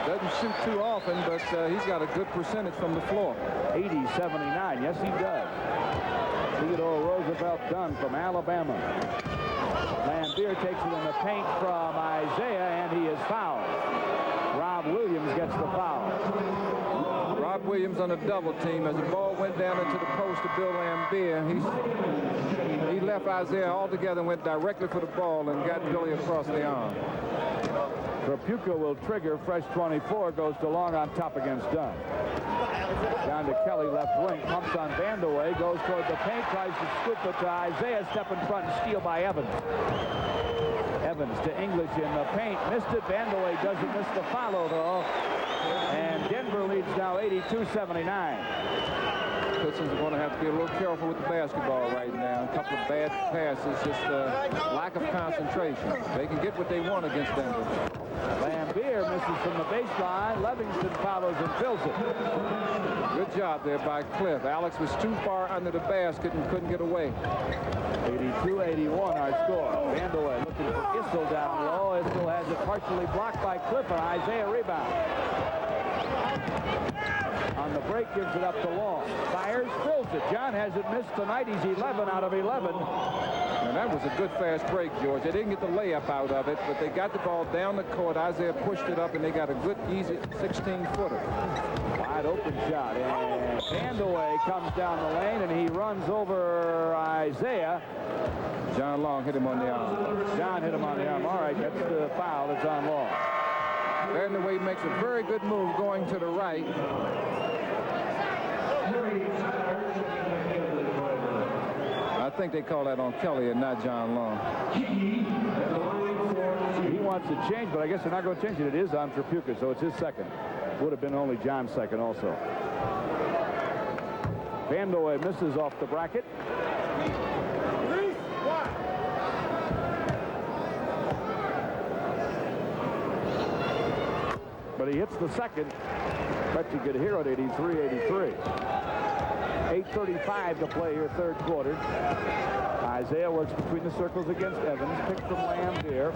H: Doesn't shoot too often, but he's got a good percentage from the floor.
I: 80-79. Yes, he does. Theodore Roosevelt Dunn from Alabama. Lambier takes it in the paint from Isaiah, and he is fouled. Rob Williams gets the foul.
H: Rob Williams on a double team. As the ball went down into the post to Bill Lambier, he left Isaiah altogether and went directly for the ball and got Billy across the arm.
I: Rapuka will trigger. Fresh 24 goes to Long on top against Dunn. Down to Kelly, left wing, pumps on Vandeweghe, goes toward the paint, tries to scoop it to Isaiah, step in front and steal by Evans. Evans to English in the paint, missed it. Vandeweghe doesn't miss the follow though, and Denver leads now 82-79.
H: Pistons are going to have to be a little careful with the basketball right now. A couple of bad passes, just lack of concentration. They can get what they want against Denver.
I: Lambier misses from the baseline. Livingston follows and fills it.
H: Good job there by Cliff. Alex was too far under the basket and couldn't get away.
I: 82-81 our score. Vandeweghe looking for Issel down low. Issel has it partially blocked by Cliff, and Isaiah rebound. On the break, gives it up to Long. Fires, fills it. John hasn't missed tonight. He's 11 out of 11.
H: And that was a good fast break, George. They didn't get the layup out of it, but they got the ball down the court. Isaiah pushed it up, and they got a good, easy 16-footer.
I: Wide open shot, and Vandeweghe comes down the lane, and he runs over Isaiah.
H: John Long hit him on the arm.
I: John hit him on the arm. All right, that's the foul. It's on Long.
H: Vandeweghe makes a very good move going to the right. I think they call that on Kelly and not John Long.
I: He wants to change, but I guess they're not going to change it. It is on Tripucka, so it's his second. Would have been only John's second also. Vandeweghe misses off the bracket. But he hits the second. Bet you could hear it, 83-83. 8:35 to play here, third quarter. Isaiah works between the circles against Evans. Pick from Lambier.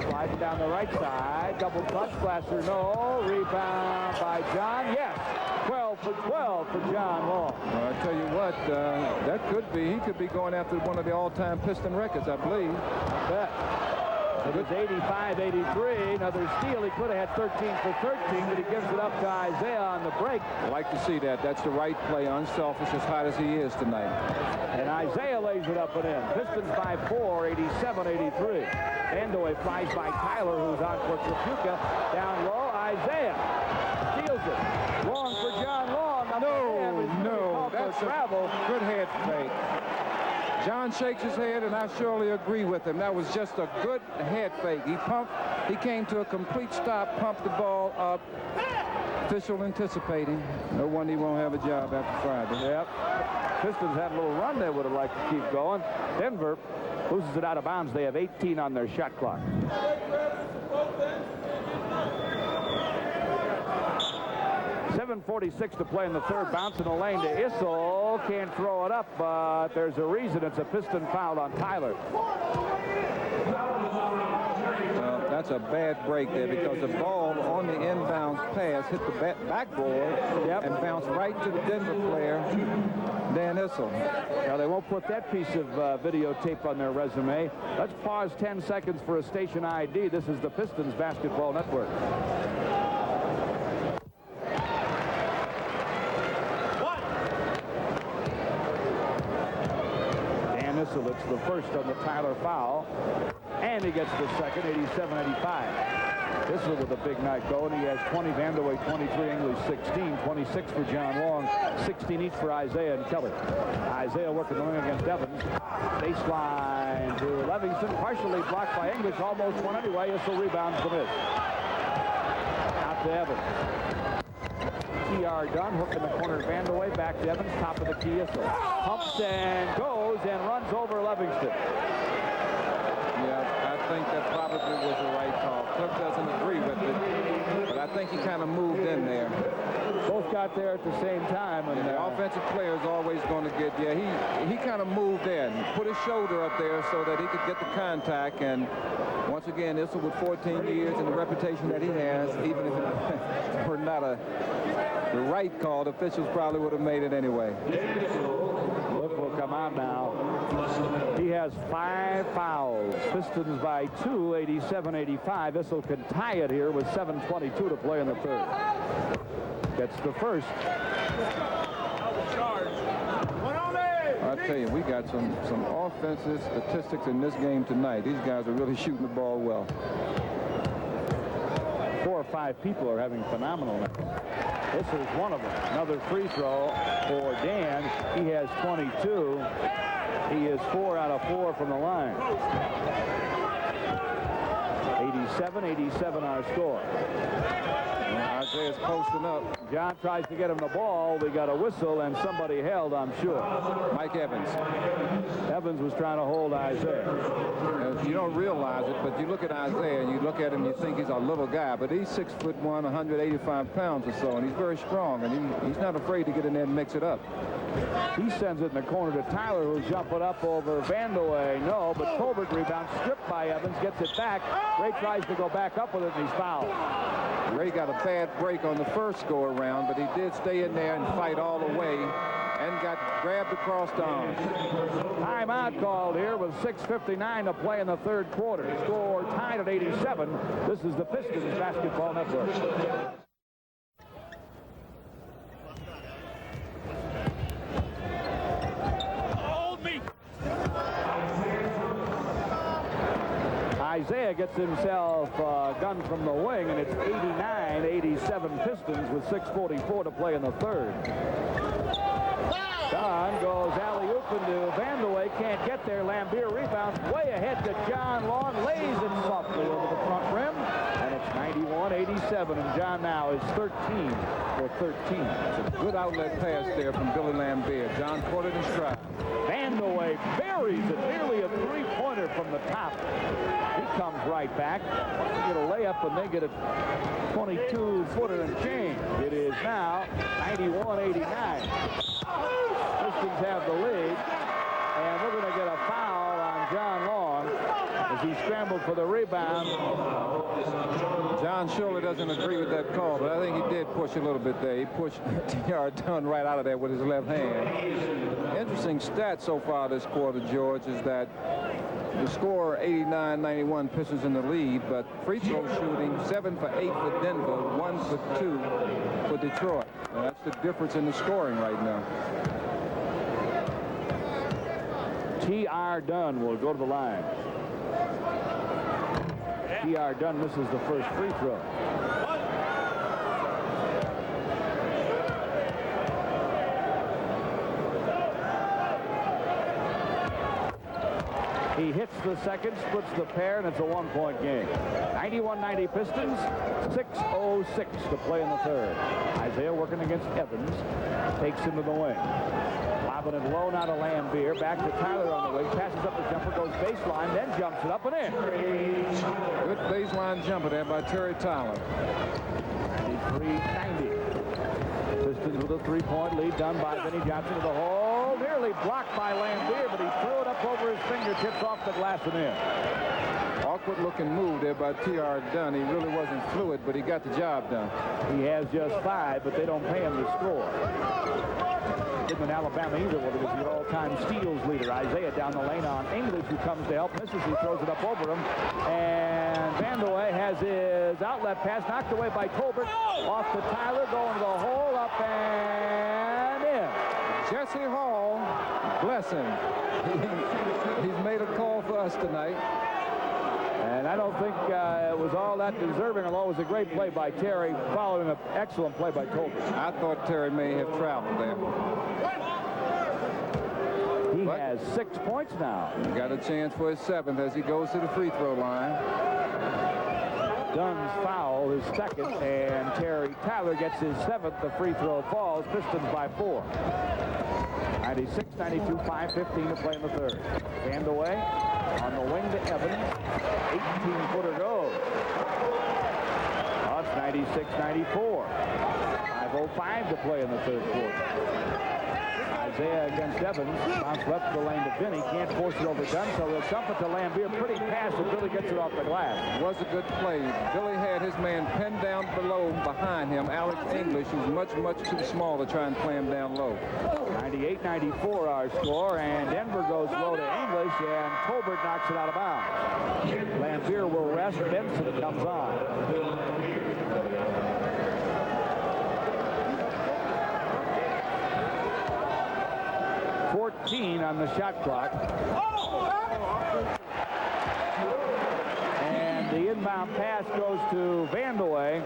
I: Slides down the right side. Double touch. Glasser, no. Rebound by John. Yes. 12 for 12 for John Long.
H: Well, I tell you what, that could be. He could be going after one of the all-time Piston records, I believe.
I: I bet. It was 85-83. Another steal. He could have had 13 for 13, but he gives it up to Isaiah on the break.
H: I like to see that. That's the right play, unselfish, as hot as he is tonight.
I: And Isaiah lays it up and in. Pistons by 4, 87-83. Vandeweghe flies by Tyler, who's on for Tripucka. Down low, Isaiah steals it. Long for John Long.
H: No, that's travel. Good head fake. John shakes his head, and I surely agree with him. That was just a good head fake. He pumped. He came to a complete stop, pumped the ball up. Official anticipating. No wonder he won't have a job after Friday.
I: Yep. Pistons had a little run they would have liked to keep going. Denver loses it out of bounds. They have 18 on their shot clock. 7:46 to play in the third. Bouncing the lane to Issel. Can't throw it up, but there's a reason. It's a Piston foul on Tyler.
H: That's a bad break there because the ball on the inbound pass hit the backboard and bounced right to the Denver player, Dan Issel.
I: Now, they won't put that piece of videotape on their resume. Let's pause 10 seconds for a station ID. This is the Pistons Basketball Network. Issel, it's the first on the Tyler foul, and he gets the second, 87-85. Issel with a big night going. He has 20, Vandeweghe 23, English 16, 26 for John Long, 16 each for Isaiah and Kelly. Isaiah working the wing against Evans. Baseline to Livingston, partially blocked by English, almost one anyway. Issel rebounds the miss. Out to Evans. TR done, hook in the corner of Vandeweghe, back to Evans, top of the key. Issel pumps and goes and runs over Livingston.
H: Yeah, I think that probably was the right call. Cliff doesn't agree with it, but I think he kind of moved in there.
I: Both got there at the same time.
H: And the offensive player is always going to get, he kind of moved in, put his shoulder up there so that he could get the contact. And once again, Issel with 14 years and the reputation that he has, even if it were not the right call, the officials probably would have made it anyway.
I: Look will come out now. He has 5 fouls. Pistons by 2, 87-85. Issel can tie it here with 7:22 to play in the third. Gets the first.
H: I tell you, we got some offensive statistics in this game tonight. These guys are really shooting the ball well.
I: 4 or 5 people are having phenomenal nights. This is one of them. Another free throw for Dan. He has 22. He is 4 out of 4 from the line. 87 our score.
H: Isaiah's posting up.
I: John tries to get him the ball. We got a whistle, and somebody held, I'm sure.
H: Mike Evans.
I: Evans was trying to hold Isaiah.
H: You don't realize it, but you look at Isaiah, and you look at him, you think he's a little guy, but he's 6'1", 185 pounds or so, and he's very strong, and he's not afraid to get in there and mix it up.
I: He sends it in the corner to Tyler, who's jumping up over Vandeweghe. No, but Tolbert rebounds, stripped by Evans, gets it back. Ray tries to go back up with it, and he's fouled.
H: Ray got a bad break on the first go-around, but he did stay in there and fight all the way and got grabbed across the arm.
I: Timeout called here with 6:59 to play in the third quarter. Score tied at 87. This is the Pistons Basketball Network. Isaiah gets himself a gun from the wing, and it's 89-87 Pistons with 6:44 to play in the third. Don goes alley-oop into Vandeweghe, can't get there. Lambier rebounds way ahead to John Long, lays it softly over the front rim, and it's 91-87, and John now is 13 for 13.
H: It's a good outlet pass there from Billy Lambier. John caught it in stride.
I: Vandeweghe buries it, nearly a three-pointer from the top. He comes right back. Get a layup, and they get a 22-footer and change. It is now 91-89. Pistons have the lead, and we're going to get a foul on John Long as he scrambled for the rebound.
H: John surely doesn't agree with that call, but I think he did push a little bit there. He pushed T.R. Dunn right out of there with his left hand. Interesting stat so far this quarter, George, is that the score 89-91 Pistons in the lead, but free throw shooting 7 for 8 for Denver, 1 for 2 for Detroit. And that's the difference in the scoring right now.
I: T.R. Dunn will go to the line. T.R. Dunn misses the first free throw. He hits the second, splits the pair, and it's a one-point game. 91-90 Pistons, 6:06 to play in the third. Isaiah working against Evans, takes him to the wing. Lobbing it low now to Lambier, back to Tyler on the wing, passes up the jumper, goes baseline, then jumps it up and in.
H: Good baseline jumper there by Terry Tyler.
I: 93-90. Pistons with a three-point lead done by Vinnie Johnson to the hole. Nearly blocked by Lambier, but he threw it up over his fingertips off the glass and in.
H: Awkward looking move there by T.R. Dunn. He really wasn't fluid, but he got the job done.
I: He has just 5, but they don't pay him to score. Didn't in Alabama either, where he was the all-time steals leader. Isaiah down the lane on English, who comes to help, misses, he throws it up over him. And Vandeweghe has his outlet pass knocked away by Tolbert. Off to Tyler, going to the hole, up and in.
H: Jesse Hall, bless him. He's made a call for us tonight.
I: And I don't think it was all that deserving, although it was a great play by Terry, following an excellent play by Tolbert.
H: I thought Terry may have traveled there.
I: He has 6 points now.
H: He got a chance for his 7th as he goes to the free throw line.
I: Dunn's foul, his second, and Terry Tyler gets his 7th. The free throw falls. Pistons by 4. 96-92, 5:15 to play in the third. Vandeweghe on the wing to Evans. 18-footer goes. Oh, it's 96-94. 5:05 to play in the third quarter. Isaiah against Evans. Bounce left to the lane to Vinny. Can't force it over Dunn, so they'll dump it to Lambier. Pretty pass, and Billy gets it off the glass.
H: It was a good play. Billy had his man pinned down below behind him, Alex English, who's much too small to try and play him down low.
I: 98-94 our score, and Denver goes low to English, and Tolbert knocks it out of bounds. Lambier will rest. Benson comes on. 14 on the shot clock. And The inbound pass goes to Vandeweghe,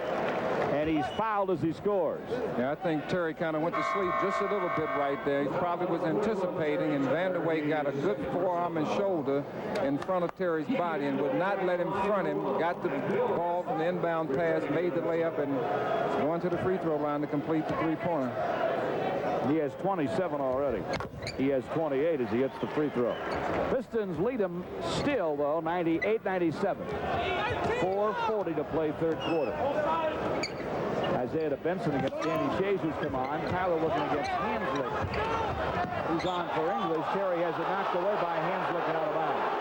I: and he's fouled as he scores.
H: Yeah, I think Terry kind of went to sleep just a little bit right there. He probably was anticipating, and Vandeweghe got a good forearm and shoulder in front of Terry's body and would not let him front him. Got the ball from the inbound pass, made the layup, and going to the free throw line to complete the three-pointer.
I: He has 27 already. He has 28 as he hits the free throw. Pistons lead him still, though, 98-97. 4:40 to play third quarter. Isaiah to Benson against Danny Shays, who's come on. Tyler looking against Hanslick, who's on for English. Terry has it knocked away by Hanslick and out of bounds.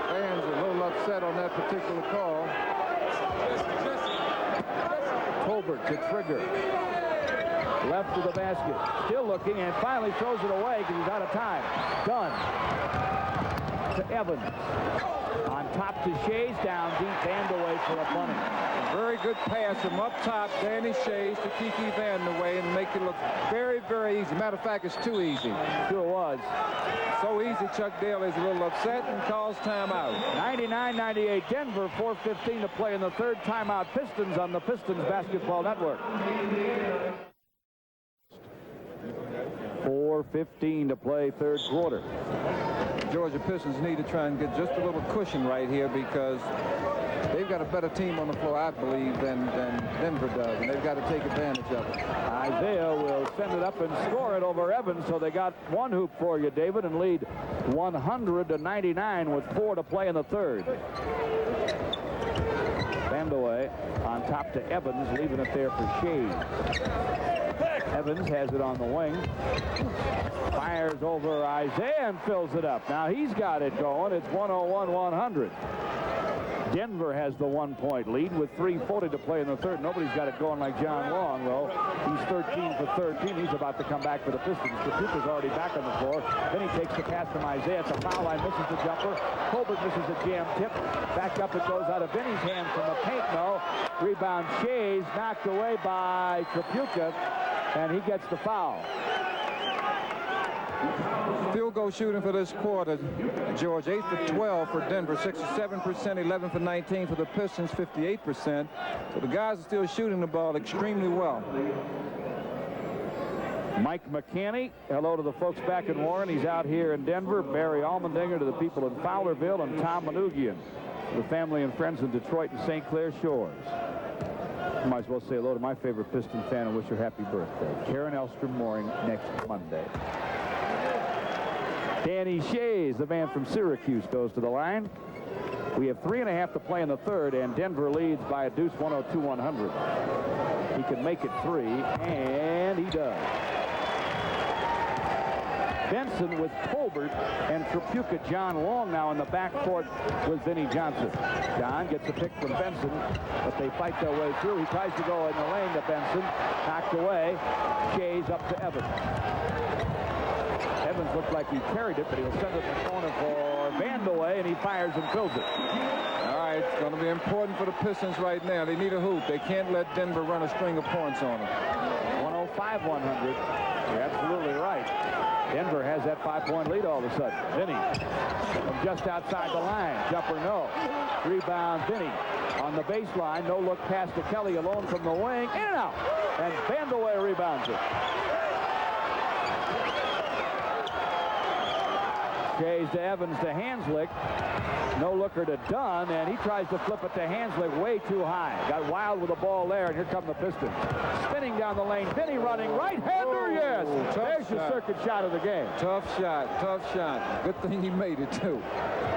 H: Fans are a little upset on that particular call.
I: Colbert to Trigger. Left to the basket. Still looking and finally throws it away because he's out of time. Dunn to Evans. On top to Shays, down deep, Vandeweghe for a bunny.
H: Very good pass from up top, Danny Shays to Kiki Vandeweghe, and make it look very, very easy. Matter of fact, it's too easy.
I: Sure was.
H: So easy, Chuck Daly's a little upset and calls timeout.
I: 99-98 Denver, 4:15 to play in the third. Timeout Pistons on the Pistons Basketball Network. 4:15 to play third quarter.
H: Georgia Pistons need to try and get just a little cushion right here because they've got a better team on the floor, I believe, than Denver does, and they've got to take advantage of it.
I: Isaiah will send it up and score it over Evans, so they got one hoop for you, David, and lead 100-99 with 4 to play in the third. Vandeweghe on top to Evans, leaving it there for Shays. Evans has it on the wing. Fires over Isaiah and fills it up. Now he's got it going. It's 101-100. Denver has the 1-point lead with 3:40 to play in the third. Nobody's got it going like John Long, though. He's 13 for 13. He's about to come back for the Pistons. Kapuka's already back on the floor. Then he takes the pass from Isaiah at the foul line, misses the jumper. Colbert misses a jam tip. Back up it goes out of Vinny's hand from the paint. No. Rebound Shays, knocked away by Kapuka, and he gets the foul.
H: Field goal shooting for this quarter, George, 8 for 12 for Denver, 67%, 11 for 19 for the Pistons, 58%. So the guys are still shooting the ball extremely well.
I: Mike McCanny, hello to the folks back in Warren. He's out here in Denver. Barry Almendinger to the people in Fowlerville, and Tom Manoogian, the family and friends in Detroit and St. Clair Shores. Might as well say hello to my favorite Piston fan and wish her happy birthday. Karen Elstrom Mooring next Monday. Danny Shays, the man from Syracuse, goes to the line. We have 3.5 to play in the third, and Denver leads by a deuce, 102-100. He can make it 3, and he does. Benson with Colbert and Kapuka. John Long now in the backcourt with Vinnie Johnson. John gets a pick from Benson, but they fight their way through. He tries to go in the lane to Benson. Knocked away. Shays up to Evans. Evans looked like he carried it, but he'll send it in the corner for Vandeweghe, and he fires and fills it.
H: All right, it's going to be important for the Pistons right now. They need a hoop. They can't let Denver run a string of points on them.
I: 105-100. You're absolutely right. Denver has that 5-point lead all of a sudden. Vinny from just outside the line. Jumper no. Rebound Vinny on the baseline. No look pass to Kelly alone from the wing. In and out. And Vandeweghe rebounds it. Shays to Evans to Hanslick. No looker to Dunn, and he tries to flip it to Hanslick way too high. Got wild with the ball there, and here come the Pistons. Spinning down the lane. Vinny running right-hander, yes. There's your circuit shot of the game.
H: Tough shot, tough shot. Good thing he made it, too.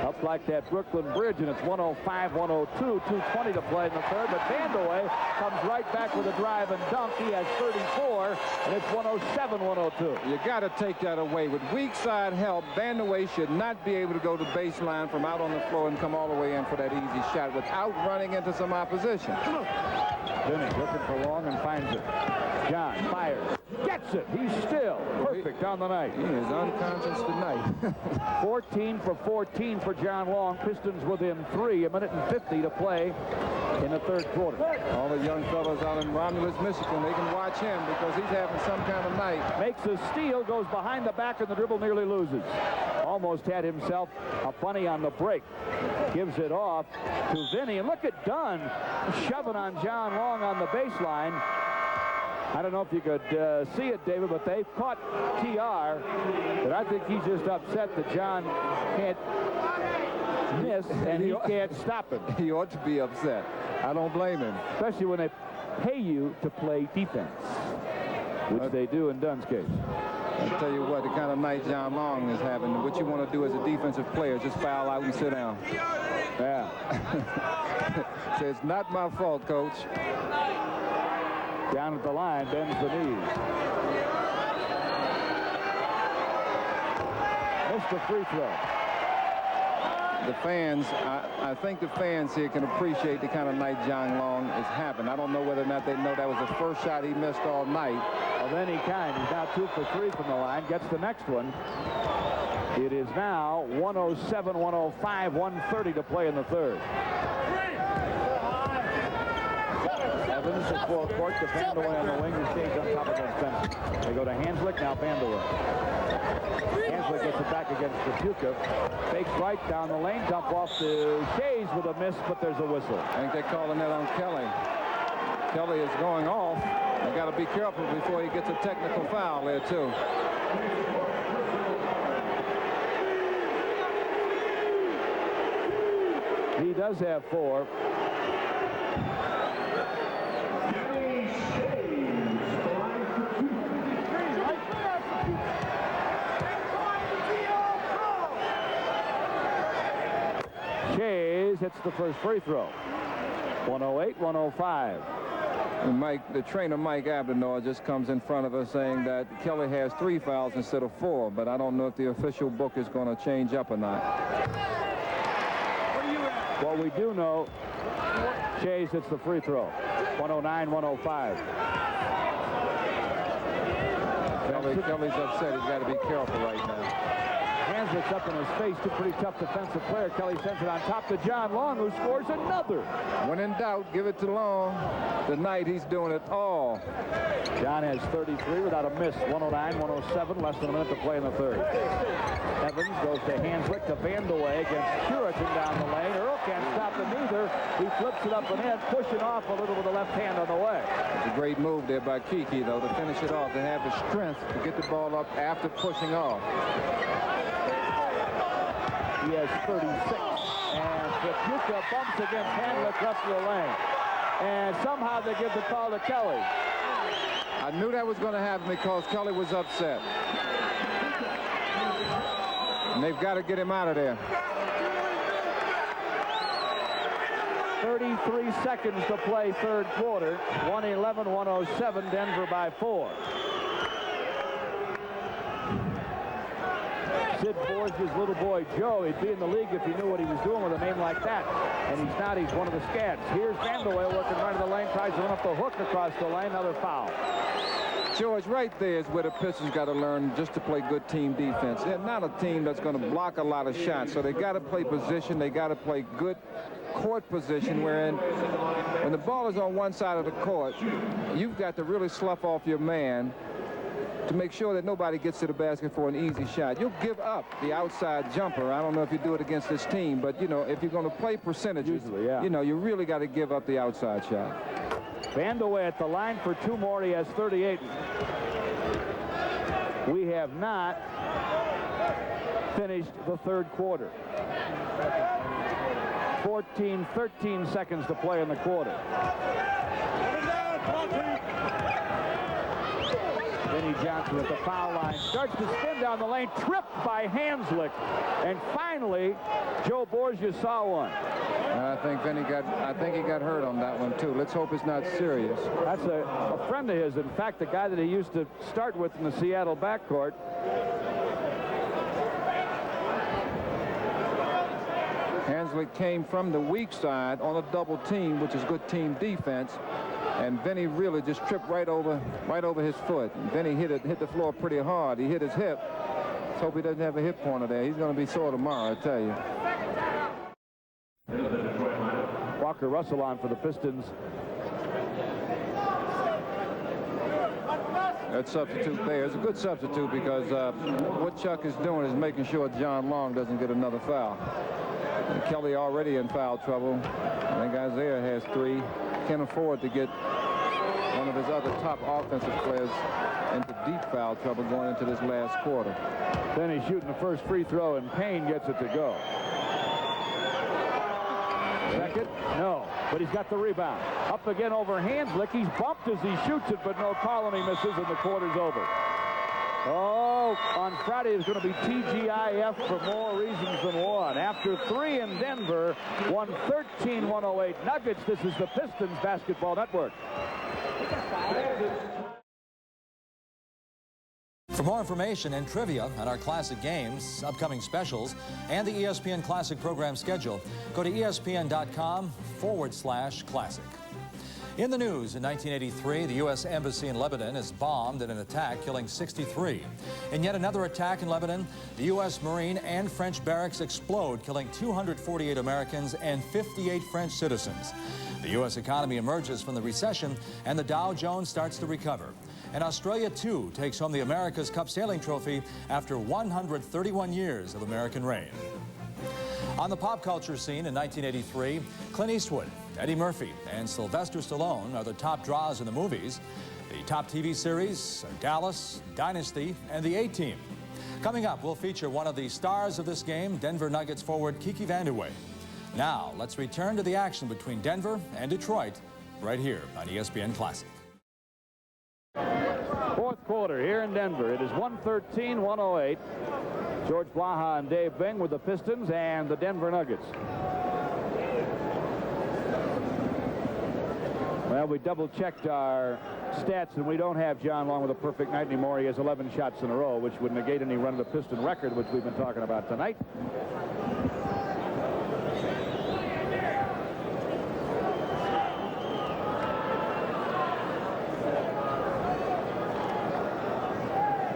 I: Up like that Brooklyn Bridge, and it's 105-102. 2:20 to play in the third, but Vandeweghe comes right back with a drive and dunk. He has 34, and it's 107-102.
H: You got to take that away. With weak side help, Vandeweghe should not be able to go to baseline from out on the floor and come all the way in for that easy shot without running into some opposition.
I: Vinny looking for Long and finds it. John fires. Gets it. He's still perfect on the night.
H: He is unconscious tonight.
I: 14 for 14 for John Long. Pistons within 3. 1:50 to play in the third quarter.
H: All the young fellas out in Romulus, Michigan, they can watch him because he's having some kind of night.
I: Makes a steal, goes behind the back, and the dribble nearly loses. almost had himself a bunny on the break. Gives it off to Vinny. And look at Dunn shoving on John Long on the baseline. I don't know if you could see it, David, but they caught TR. But I think he's just upset that John can't miss and he can't stop him.
H: He ought to be upset. I don't blame him.
I: Especially when they pay you to play defense, which they do in Dunn's case.
H: I'll tell you what, the kind of night John Long is having, what you want to do as a defensive player is just foul out and sit down.
I: Yeah.
H: So it's not my fault, Coach.
I: Down at the line, bends the knees. Missed the free throw.
H: The fans, I think the fans here can appreciate the kind of night John Long is having. I don't know whether or not they know that was the first shot he missed all night.
I: Well, then he can. He's now 2 for 3 from the line. Gets the next one. It is now 107, 105, 130 to play in the third. Evans is full court to Vandeweghe on the wing, who stays on top of Spencer. They go to Hanslick, now Vandeweghe. Hanslick gets it back against Trapuka. Fakes right down the lane, dump off to Shays with a miss, but there's a whistle.
H: I think they're calling that on Kelly. Kelly is going off. They got to be careful before he gets a technical foul there, too.
I: He does have 4. Shays hits the first free throw. 108, 105.
H: And Mike, the trainer Mike Abdenor just comes in front of us saying that Kelly has 3 fouls instead of 4, but I don't know if the official book is going to change up or not.
I: Well, we do know Shays hits the free throw. 109, 105.
H: Kelly's upset. He's got to be careful right now.
I: Hanslick's up in his face. 2 pretty tough defensive player. Kelly sends it on top to John Long, who scores another.
H: When in doubt, give it to Long. Tonight he's doing it all.
I: John has 33 without a miss. 109, 107, less than a minute to play in the third. Evans goes to Hanslick to Vandeweghe against Puritan down the lane. Earl can't stop him either. He flips it up and in, pushing off a little with the left hand on the way.
H: It's a great move there by Kiki, though, to finish it off, to have the strength to get the ball up after pushing off.
I: He has 36. And Trapuka bumps against Hanslick left of the lane. And somehow they give the call to Kelly.
H: I knew that was going to happen because Kelly was upset. And they've got to get him out of there.
I: 33 seconds to play third quarter. 111-107, Denver by 4. Sid Borges' little boy Joe, he'd be in the league if he knew what he was doing with a name like that. And he's not. He's one of the scads. Here's Vandeweghe working right of the lane, tries to run up the hook across the lane. Another foul.
H: George, right there is where the Pistons got to learn just to play good team defense. They're not a team that's going to block a lot of shots, so they got to play position. They got to play good court position, wherein when the ball is on one side of the court, you've got to really slough off your man to make sure that nobody gets to the basket for an easy shot. You'll give up the outside jumper. I don't know if you do it against this team, but, you know, if you're going to play percentages,
I: usually, yeah,
H: you know, you really got to give up the outside shot.
I: Vandeweghe at the line for 2 more. He has 38. We have not finished the third quarter. 13 seconds to play in the quarter. Vinny Johnson at the foul line starts to spin down the lane, tripped by Hanslick, and finally Joe Borges saw one.
H: And I think he got hurt on that one too. Let's hope it's not serious.
I: That's a friend of his. In fact, the guy that he used to start with in the Seattle backcourt.
H: Hanslick came from the weak side on a double team, which is good team defense. And Vinny really just tripped right over his foot. And Vinny hit the floor pretty hard. He hit his hip. Let's hope he doesn't have a hip pointer there. He's going to be sore tomorrow, I tell you.
I: Walker Russell on for the Pistons.
H: That substitute there is a good substitute because what Chuck is doing is making sure John Long doesn't get another foul. And Kelly already in foul trouble. I think Isaiah has 3. Can't afford to get one of his other top offensive players into deep foul trouble going into this last quarter.
I: Then he's shooting the first free throw, and Payne gets it to go. Second, no, but he's got the rebound. Up again over Hanslick. He's bumped as he shoots it, but no call, and he misses, and the quarter's over. Oh, on Friday it's going to be TGIF for more reasons than one. After 3 in Denver, 113-108 Nuggets. This is the Pistons Basketball Network.
A: For more information and trivia on our classic games, upcoming specials, and the ESPN Classic program schedule, go to ESPN.com/classic. In the news, in 1983, the U.S. Embassy in Lebanon is bombed in an attack, killing 63. In yet another attack in Lebanon, the U.S. Marine and French barracks explode, killing 248 Americans and 58 French citizens. The U.S. economy emerges from the recession, and the Dow Jones starts to recover. And Australia, too, takes home the America's Cup sailing trophy after 131 years of American reign. On the pop culture scene in 1983, Clint Eastwood, Eddie Murphy, and Sylvester Stallone are the top draws in the movies. The top TV series are Dallas, Dynasty, and The A-Team. Coming up, we'll feature one of the stars of this game, Denver Nuggets forward Kiki Vandeweghe. Now, let's return to the action between Denver and Detroit right here on ESPN Classic.
I: Fourth quarter here in Denver. It is 113-108. George Blaha and Dave Bing with the Pistons and the Denver Nuggets. Well, we double-checked our stats, and we don't have John Long with a perfect night anymore. He has 11 shots in a row, which would negate any run of the Piston record, which we've been talking about tonight.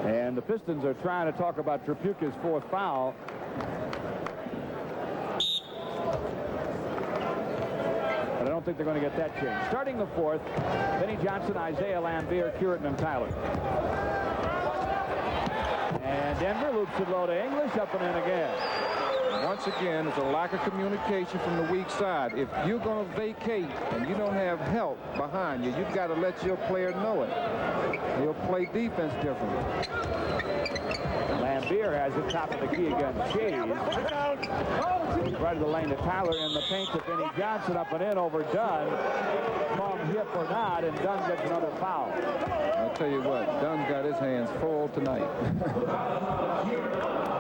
I: And the Pistons are trying to talk about Tripucka's 4th foul. But I don't think they're going to get that changed. Starting the 4th, Vinnie Johnson, Isaiah Lambier, Curitin, and Tyler. And Denver loops it low to English, up and in again.
H: Once again, it's a lack of communication from the weak side. If you're going to vacate and you don't have help behind you, you've got to let your player know it. He'll play defense differently.
I: Lambier has it top of the key against Chase. Right of the lane to Tyler in the paint to Vinnie Johnson, up and in over Dunn. Come hip or not, and Dunn gets another foul.
H: I'll tell you what, Dunn's got his hands full tonight.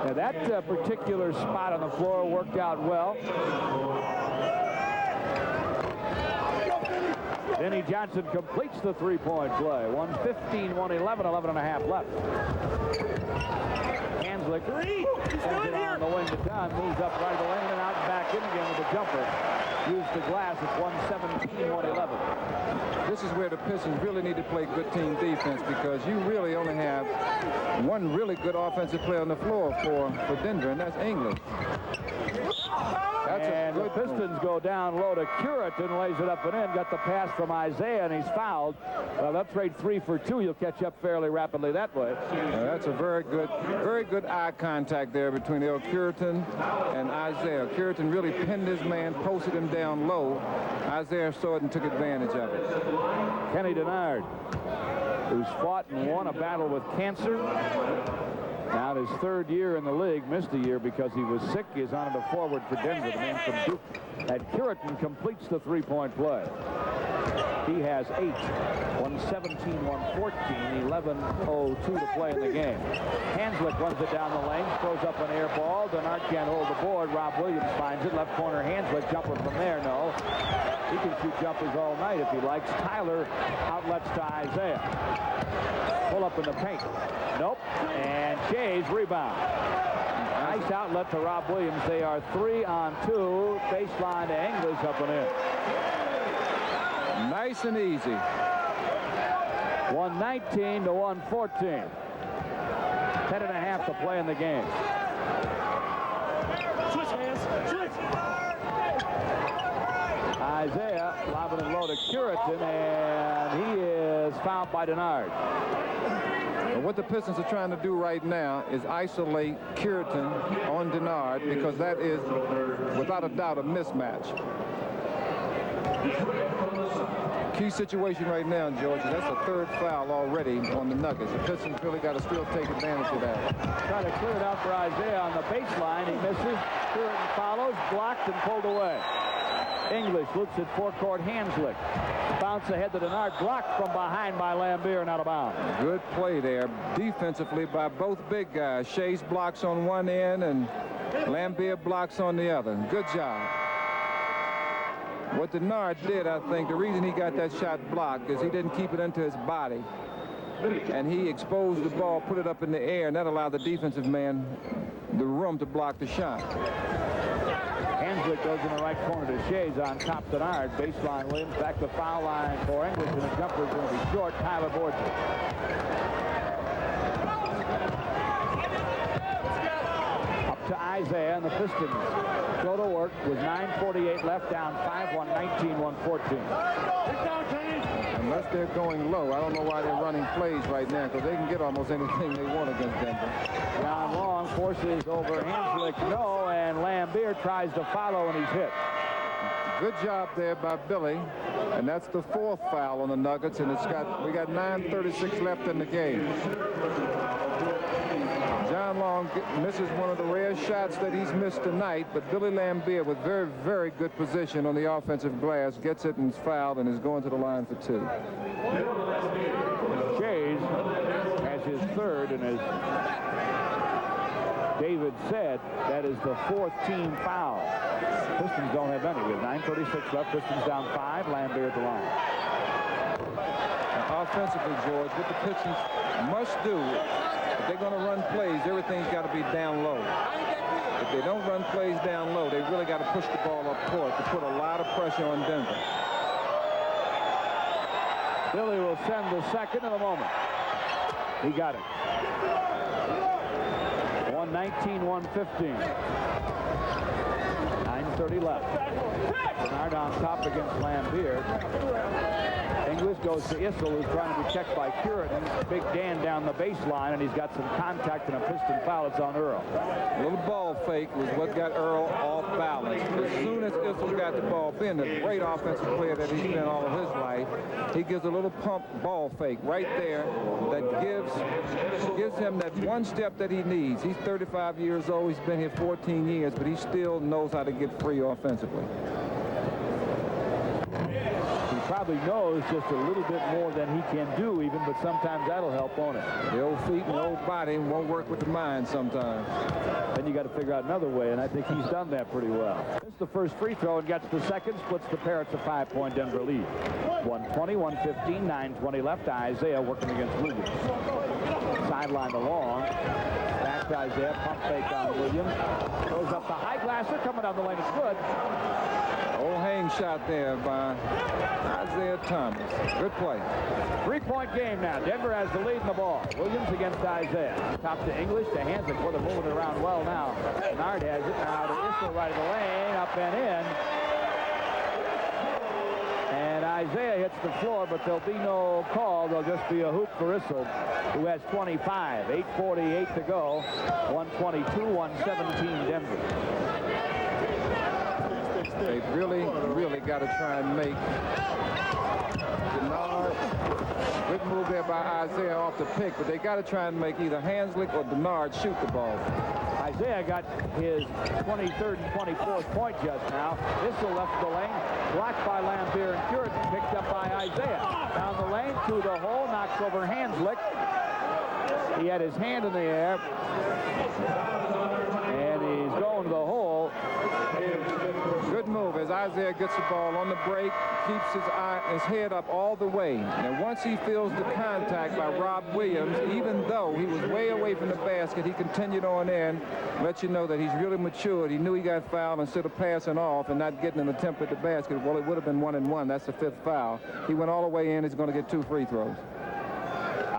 I: Now that particular spot on the floor worked out well. Vinnie Johnson completes the three-point play. 115-111, 11 and a half left. Hanslick sends it on the wing to Dunn, moves up right of the lane and out and back in again with a jumper. Use the glass. It's 117-111.
H: This is where the Pistons really need to play good team defense, because you really only have one really good offensive player on the floor for Denver, and that's English.
I: And the Pistons go down low to Curitin, lays it up and in, got the pass from Isaiah, and he's fouled. Well, they'll trade 3 for 2. You'll catch up fairly rapidly that way.
H: That's a very good eye contact there between El Curitin and Isaiah. Curitin really pinned his man, posted him down low. Isaiah saw it and took advantage of it.
I: Kenny Denard, who's fought and won a battle with cancer. Now his 3rd year in the league, missed a year because he was sick. He is on to forward for Denver, the man from Duke. And Curitin completes the three-point play. He has 8. 117-114, 11:02 to play in the game. Hanslick runs it down the lane, throws up an air ball. Denard can't hold the board. Rob Williams finds it. Left corner, Hanslick, jumper from there. No. He can shoot jumpers all night if he likes. Tyler outlets to Isaiah. Pull up in the paint. Nope. And Shays rebound. Nice outlet to Rob Williams. They are 3 on 2. Baseline to English, up and in.
H: Nice and easy.
I: 119-114. 10.5 to play in the game. Isaiah lobbing it low to Curitin, and he is fouled by Denard.
H: Well, what the Pistons are trying to do right now is isolate Curitin on Denard, because that is, without a doubt, a mismatch. Key situation right now, George, that's the third foul already on the Nuggets. The Pistons really got to still take advantage of that.
I: Try to clear it out for Isaiah on the baseline. He misses. Curitin follows, blocked, and pulled away. English looks at forecourt. Hanslick. Bounce ahead to Denard. Blocked from behind by Lambier and out of bounds.
H: Good play there defensively by both big guys. Shea's blocks on one end and Lambier blocks on the other. Good job. What Denard did, I think, the reason he got that shot blocked is he didn't keep it into his body. And he exposed the ball, put it up in the air, and that allowed the defensive man the room to block the shot.
I: Hanslick goes in the right corner to Shays on top Denard. Baseline Williams back to foul line for English, and the jumper is going to be short. Tyler boards it. Up to Isaiah, and the Pistons go to work with 9:48 left, down 5-1, 19-1-14.
H: Unless they're going low, I don't know why they're running plays right now, because they can get almost anything they want against Denver.
I: John Long forces over Hanslick, no, and Lambier tries to follow, and he's hit.
H: Good job there by Billy, and that's the fourth foul on the Nuggets, and we got 9:36 left in the game. John Long misses one of the rare shots that he's missed tonight, but Billy Lambier, with very, very good position on the offensive glass, gets it and is fouled and is going to the line for two.
I: Shays has his third, and as David said, that is the fourth team foul. Pistons don't have any. We have 9:36 left. Pistons down 5. Lambier at the line.
H: Now, offensively, George, what the Pistons must do, if they're going to run plays, everything's got to be down low. If they don't run plays down low, they really got to push the ball up court to put a lot of pressure on Denver.
I: Billy will send the second in a moment. He got it. 1:19-1:15. 9:30 left. Denard on top against Lambier. English goes to Issel, who's trying to be checked by Curitin. Big Dan down the baseline, and he's got some contact and a Piston foul. It's on Earl.
H: A little ball fake was what got Earl off balance. As soon as Issel got the ball, being a great offensive player that he's been all of his life, he gives a little pump ball fake right there that gives him that one step that he needs. He's 35 years old. He's been here 14 years, but he still knows how to get free offensively.
I: Probably knows just a little bit more than he can do even, but sometimes that'll help on it.
H: The old feet and the old body won't work with the mind sometimes.
I: Then you got to figure out another way, and I think he's done that pretty well. It's the first free throw and gets the second, splits the Parrots a 5-point Denver lead. 1:20-1:15, 9:20 left. Isaiah working against Williams. Sideline to Long. Back to Isaiah, pump fake on Williams. Goes up the high glasser, coming down the lane, it's good.
H: Old hang shot there by Isaiah Thomas. Good play.
I: 3-point game now. Denver has the lead in the ball. Williams against Isaiah. Top to English, to Hanslick. Well, they're moving it around well now. Denard has it now to Issel, right of the lane, up and in. And Isaiah hits the floor, but there'll be no call. There'll just be a hoop for Issel, who has 25. 8:48 to go. 122-117 Denver.
H: They've really got to try and make Denard. Good move there by Isaiah off the pick, but they got to try and make either Hanslick or Denard shoot the ball.
I: Isaiah got his 23rd and 24th point just now. Issel left the lane, blocked by Lambier and Curitin, picked up by Isaiah. Down the lane to the hole, knocks over Hanslick. He had his hand in the air, and he's going to the hole.
H: Good move as Isaiah gets the ball on the break, keeps his head up all the way. And once he feels the contact by Rob Williams, even though he was way away from the basket, he continued on in, let you know that he's really matured. He knew he got fouled instead of passing off and not getting an attempt at the basket. Well, it would have been 1-1. That's the 5th foul. He went all the way in. He's going to get 2 free throws.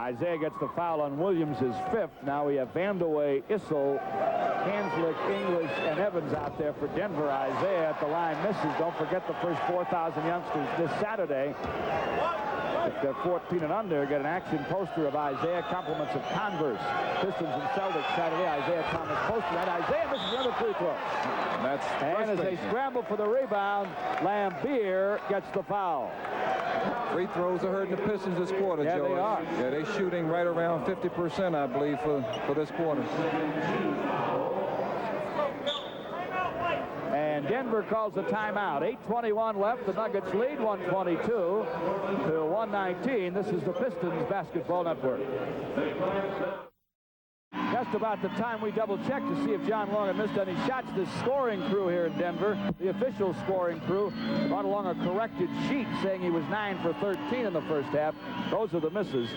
I: Isaiah gets the foul on Williams, his 5th. Now we have Vandeweghe, Issel, Hanslick, English, and Evans out there for Denver. Isaiah at the line misses. Don't forget the first 4,000 youngsters this Saturday. If they're 14 and under, get an action poster of Isaiah, compliments of Converse. Pistons and Celtics Saturday. Isaiah Thomas poster. And Isaiah misses another free throw. And as they scramble for the rebound, Lambier gets the foul.
H: Free throws are hurting the Pistons this quarter,
I: Yeah,
H: George.
I: they are.
H: Yeah, they're shooting right around 50%, I believe, for this quarter.
I: And Denver calls a timeout. 8:21 left. The Nuggets lead 122 to 119. This is the Pistons Basketball Network. Just about the time we double-checked to see if John Long had missed any shots. The scoring crew here in Denver, the official scoring crew, brought along a corrected sheet saying he was 9 for 13 in the first half. Those are the misses.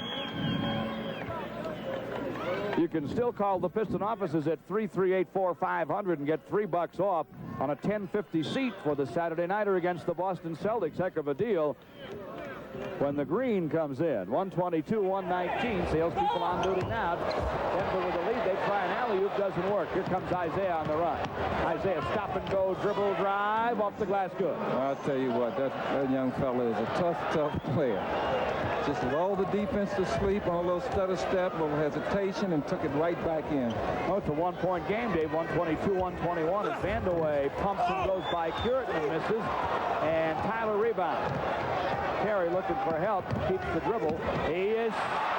I: You can still call the Piston offices at 338-4500 and get $3 off on a 1050 seat for the Saturday nighter against the Boston Celtics. Heck of a deal when the green comes in. 122-119. Salespeople on duty now. Denver with the lead. They try an alley-oop. Doesn't work. Here comes Isaiah on the run. Isaiah stop and go, dribble, drive, off the glass, good.
H: I'll tell you what, that young fella is a tough player. Just lulled the defense to sleep on a little stutter step, a little hesitation, and took it right back in.
I: Oh, it's a one-point game, Dave. 122-121 as Vandeweghe pumps and goes by Curtin and misses. And Tyler rebounds. Terry looking for help, keeps the dribble. He is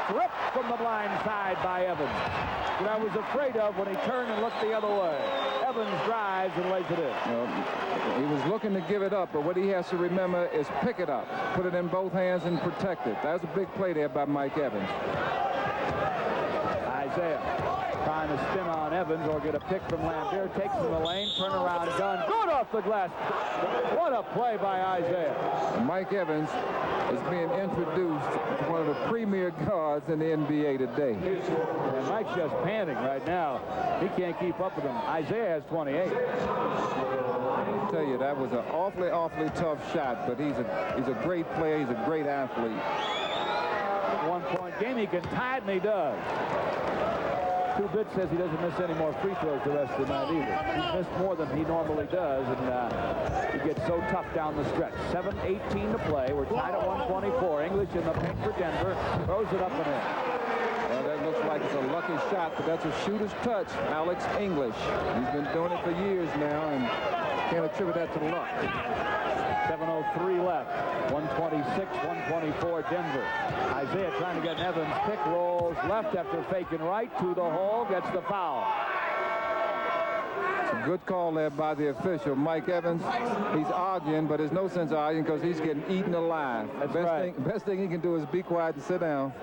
I: stripped from the blind side by Evans. What I was afraid of when he turned and looked the other way. Evans drives and lays it in.
H: He was looking to give it up, but what he has to remember is pick it up, put it in both hands, and protect it. That was a big play there by Mike Evans.
I: Isaiah trying to spin on Evans or get a pick from Lambier. Takes in the lane, turn around, done. Good off the glass. What a play by Isaiah.
H: Mike Evans is being introduced to one of the premier guards in the NBA today.
I: And Mike's just panting right now. He can't keep up with him. Isaiah has 28.
H: I tell you, that was an awfully tough shot, but he's a great player. He's a great athlete.
I: 1-point game. He can tie it, and he does. Two Bit says he doesn't miss any more free throws the rest of the night either. He's missed more than he normally does, and he gets so tough down the stretch. 7:18 to play. We're tied at 124. English in the paint for Denver. Throws it up and in.
H: Well, that looks like it's a lucky shot, but that's a shooter's touch. Alex English. He's been doing it for years now, and can't attribute that to luck.
I: 7:03 left. 126-124 Denver. Isaiah trying to get Evans. Pick rolls left after faking right to the hole. Gets the foul.
H: It's a good call there by the official. Mike Evans, he's arguing, but there's no sense of arguing because he's getting eaten alive.
I: That's
H: Best thing he can do is be quiet and sit down.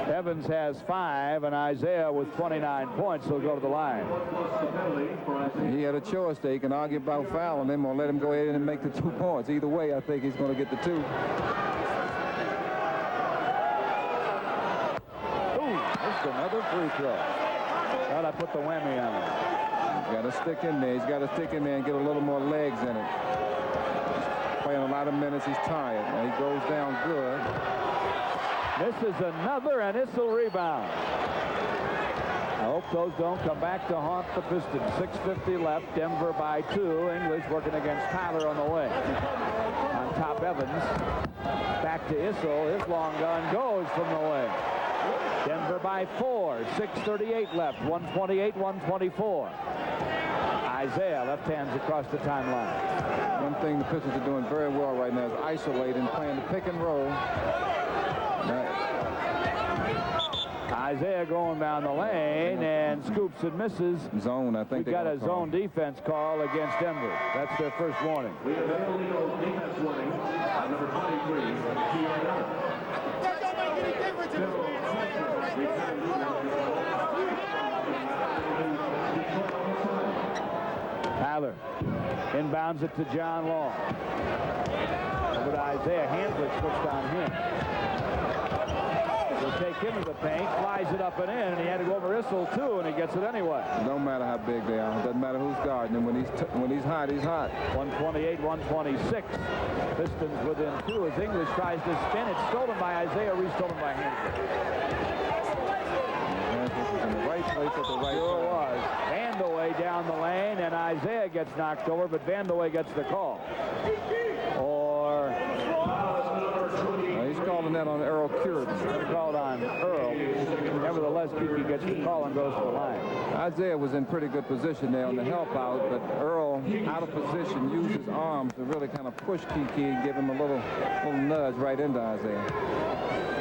I: Evans has 5, and Isaiah with 29 points will go to the line.
H: He had a choice. He can argue about fouling him or let him go ahead and make the 2 points. Either way, I think he's going to get the 2.
I: Ooh, that's another free throw. Thought I put the whammy on him.
H: He's got to stick in there. He's got to stick in there and get a little more legs in it. He's playing a lot of minutes. He's tired. Now he goes down good.
I: Misses another, and Issel rebound. I hope those don't come back to haunt the Pistons. 6:50 left. Denver by 2. English working against Tyler on the wing. On top, Evans. Back to Issel. His long gun goes from the wing. Denver by 4. 6:38 left. 128-124. Isaiah left hands across the timeline.
H: One thing the Pistons are doing very well right now is isolating, playing the pick and roll.
I: Isaiah going down the lane and scoops and misses.
H: Zone, I think.
I: We got a zone defense call against Denver. That's their first warning.
M: We have an illegal defense warning on number 23.
N: That don't make any difference in this
I: Tyler inbounds it to John Long. Over to Isaiah. Hanslick switched on him. The They take him to the paint, flies it up and in, and he had to go over Issel too, and he gets it anyway.
O: No matter how big they are, it doesn't matter who's guarding him. When he's hot, he's hot.
I: 128-126. Pistons within 2 as English tries to spin. It's stolen by Isaiah, restolen by Hanslick.
O: Hanslick was in the right place at the right
I: Sure
O: time.
I: was. Vandeweghe down the lane, and Isaiah gets knocked over, but Vandeweghe gets the call. Or
O: he's calling that on Earl Curtin.
I: Called on Earl. Nevertheless, Kiki gets the call and goes to the line.
O: Isaiah was in pretty good position there on the help out, but Earl, out of position, used his arms to really kind of push Kiki and give him a little nudge right into Isaiah.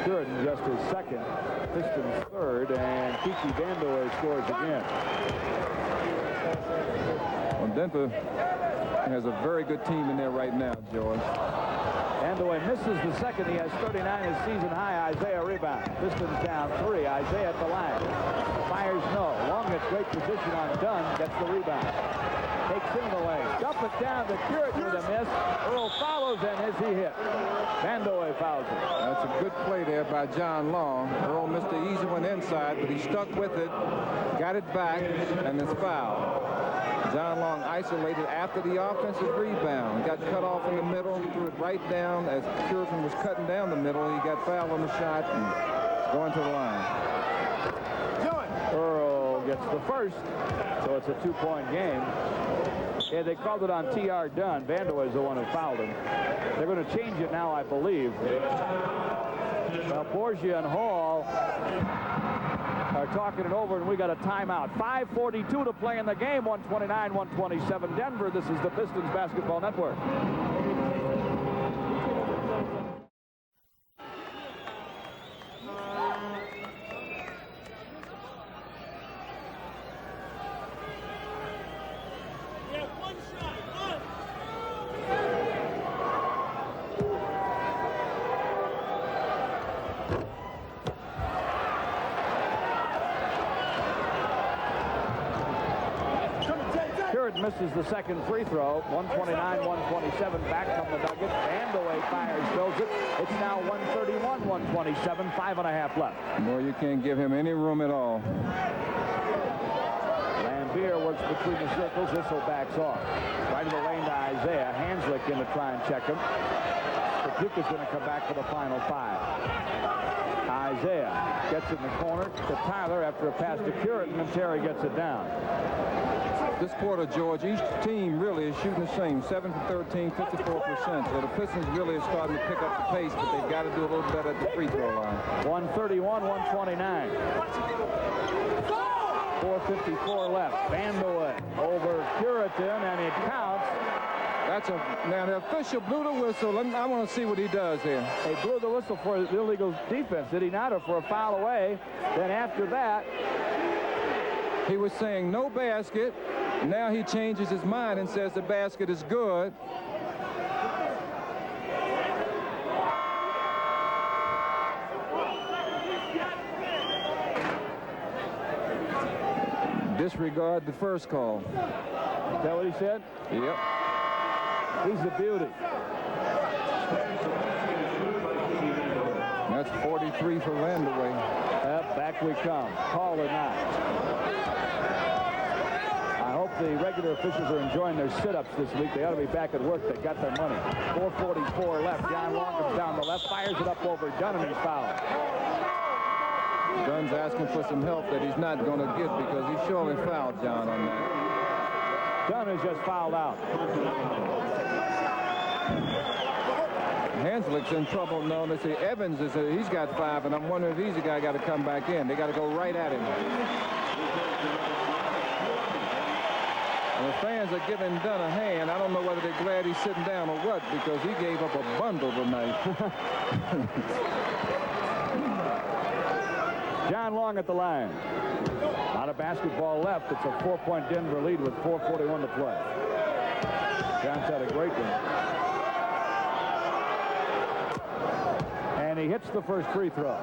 I: Curtin just his second, Pistons third, and Kiki Vandeweghe scores again.
O: Well, Denver has a very good team in there right now, George.
I: Vandeweghe misses the second. He has 39 his season high. Isaiah rebound. Pistons down 3. Isaiah at the line. Fires no. Long gets great position on Dunn. Gets the rebound. Takes him in the lane. Dump it down to Curtin with a miss. Earl follows, and is he hit? Vandeweghe fouls it.
O: That's a good play there by John Long. Earl missed the easy one inside, but he stuck with it, got it back, and it's fouled. John Long isolated after the offensive rebound. Got cut off in the middle, threw it right down. As Curtin was cutting down the middle, he got fouled on the shot and going to the line.
I: Earl gets the first, so it's a 2-point game. Yeah, they called it on T.R. Dunn. Vandeweghe's the one who fouled him. They're going to change it now, I believe. Well, Borgia and Hall are talking it over, and we got a timeout. 5:42 to play in the game. 129-127 Denver. This is the Pistons Basketball Network. Misses the second free throw. 129-127 back from the Nuggets. Vandeweghe fires, fills it. It's now 131-127. 5.5 left.
O: Boy, you can't give him any room at all.
I: Lambier works between the circles. Issel backs off. Right in the lane to Isaiah. Hanslick in to try and check him. But Duke is going to come back for the final 5. Isaiah gets it in the corner to Tyler after a pass to Curtin, and Terry gets it down.
O: This quarter, George, each team really is shooting the same, 7 for 13, 54%. So the Pistons really are starting to pick up the pace, but they've got to do a little better at the free throw line.
I: 131-129. 4:54 left. Vandeweghe over Curtin, and it counts.
O: Now the official blew the whistle. I want to see what he does here.
I: They blew the whistle for illegal defense, did he not, or for a foul away? Then after that,
O: he was saying no basket. Now he changes his mind and says the basket is good. Disregard the first call.
I: Is that what he said?
O: Yep.
I: He's a beauty.
O: That's 43 for Vandeweghe.
I: Back we come. Call or not. I hope the regular officials are enjoying their sit-ups this week. They ought to be back at work. They got their money. 4:44 left. John Long comes down the left, fires it up over Dunn, and he's fouled.
O: Dunn's asking for some help that he's not going to get because he surely fouled John on that.
I: Dunn is just fouled out.
O: Hanslick's in trouble. No, they say Evans he's got 5, and I'm wondering if he's the guy got to come back in. They got to go right at him. And the fans are giving Dunn a hand. I don't know whether they're glad he's sitting down or what, because he gave up a bundle tonight.
I: John Long at the line. Not a basketball left. It's a 4-point Denver lead with 4:41 to play. John's had a great one. And he hits the first free throw.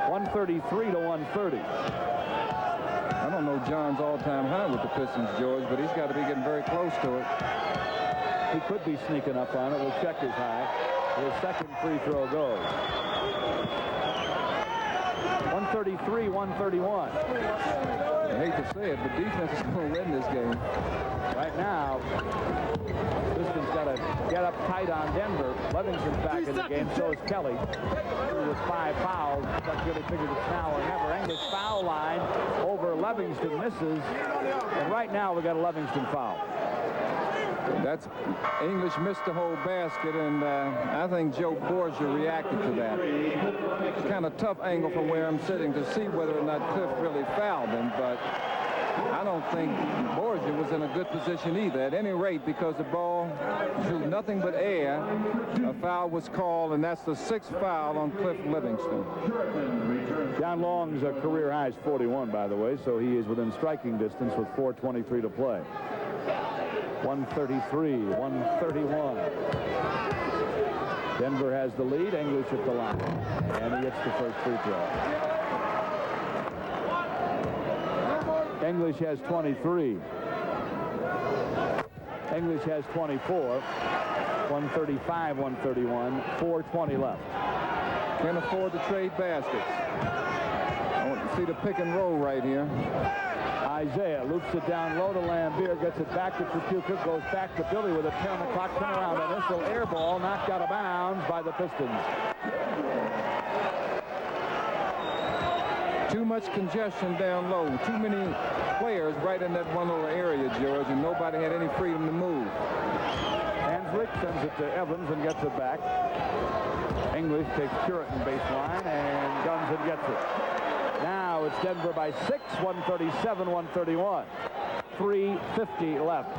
I: 133 to 130.
O: I don't know John's all-time high with the Pistons, George, but he's got to be getting very close to it.
I: He could be sneaking up on it. We'll check his high. His second free throw goes. 133-131.
O: I hate to say it, but defense is going to win this game.
I: Right now, Pistons got to get up tight on Denver. Livingston's back in the game, so is Kelly. With 5 fouls, but really figured it's now or never. English foul line over Livingston, misses. And right now we got a Livingston foul.
O: That's English missed the whole basket, and I think Joe Borgia reacted to that. It's kind of tough angle from where I'm sitting to see whether or not Cliff really fouled him, but I don't think Borgia was in a good position either. At any rate, because the ball drew nothing but air, a foul was called, and that's the 6th foul on Cliff Livingston.
I: John Long's career high is 41, by the way, so he is within striking distance with 4:23 to play. 133, 131. Denver has the lead. English at the line, and he hits the first free throw. English has 23. English has 24. 135, 131. 4:20 left.
O: Can't afford to trade baskets. I want to see the pick and roll right here.
I: Isaiah loops it down low to Lambier, gets it back to Trapuka, goes back to Billy with a 10 on the clock, turnaround initial air ball, knocked out of bounds by the Pistons.
O: Too much congestion down low. Too many players right in that one little area, George, and nobody had any freedom to move.
I: Hanslick sends it to Evans and gets it back. English takes Puritan baseline and guns and gets it. Now it's Denver by 6, 137, 131. 3:50 left.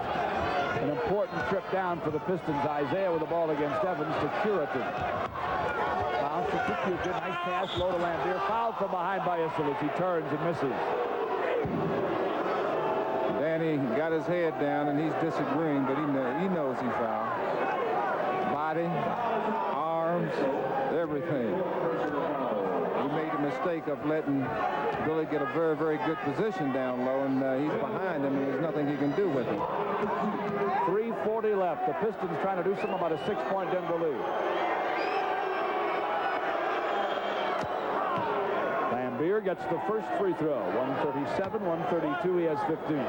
I: An important trip down for the Pistons. Isaiah with the ball against Evans to Puritan. Bounce to Trapuka. Nice pass, low to Lambier. Fouled from behind by Issel. He turns and misses.
O: Danny got his head down and he's disagreeing, but he knows he fouled. Body, arms, everything. He made the mistake of letting Billy get a very, very good position down low, and he's behind him, and there's nothing he can do with it.
I: 3:40 left. The Pistons trying to do something about a 6-point Denver lead. Lambier gets the first free throw. 137, 132. He has 15.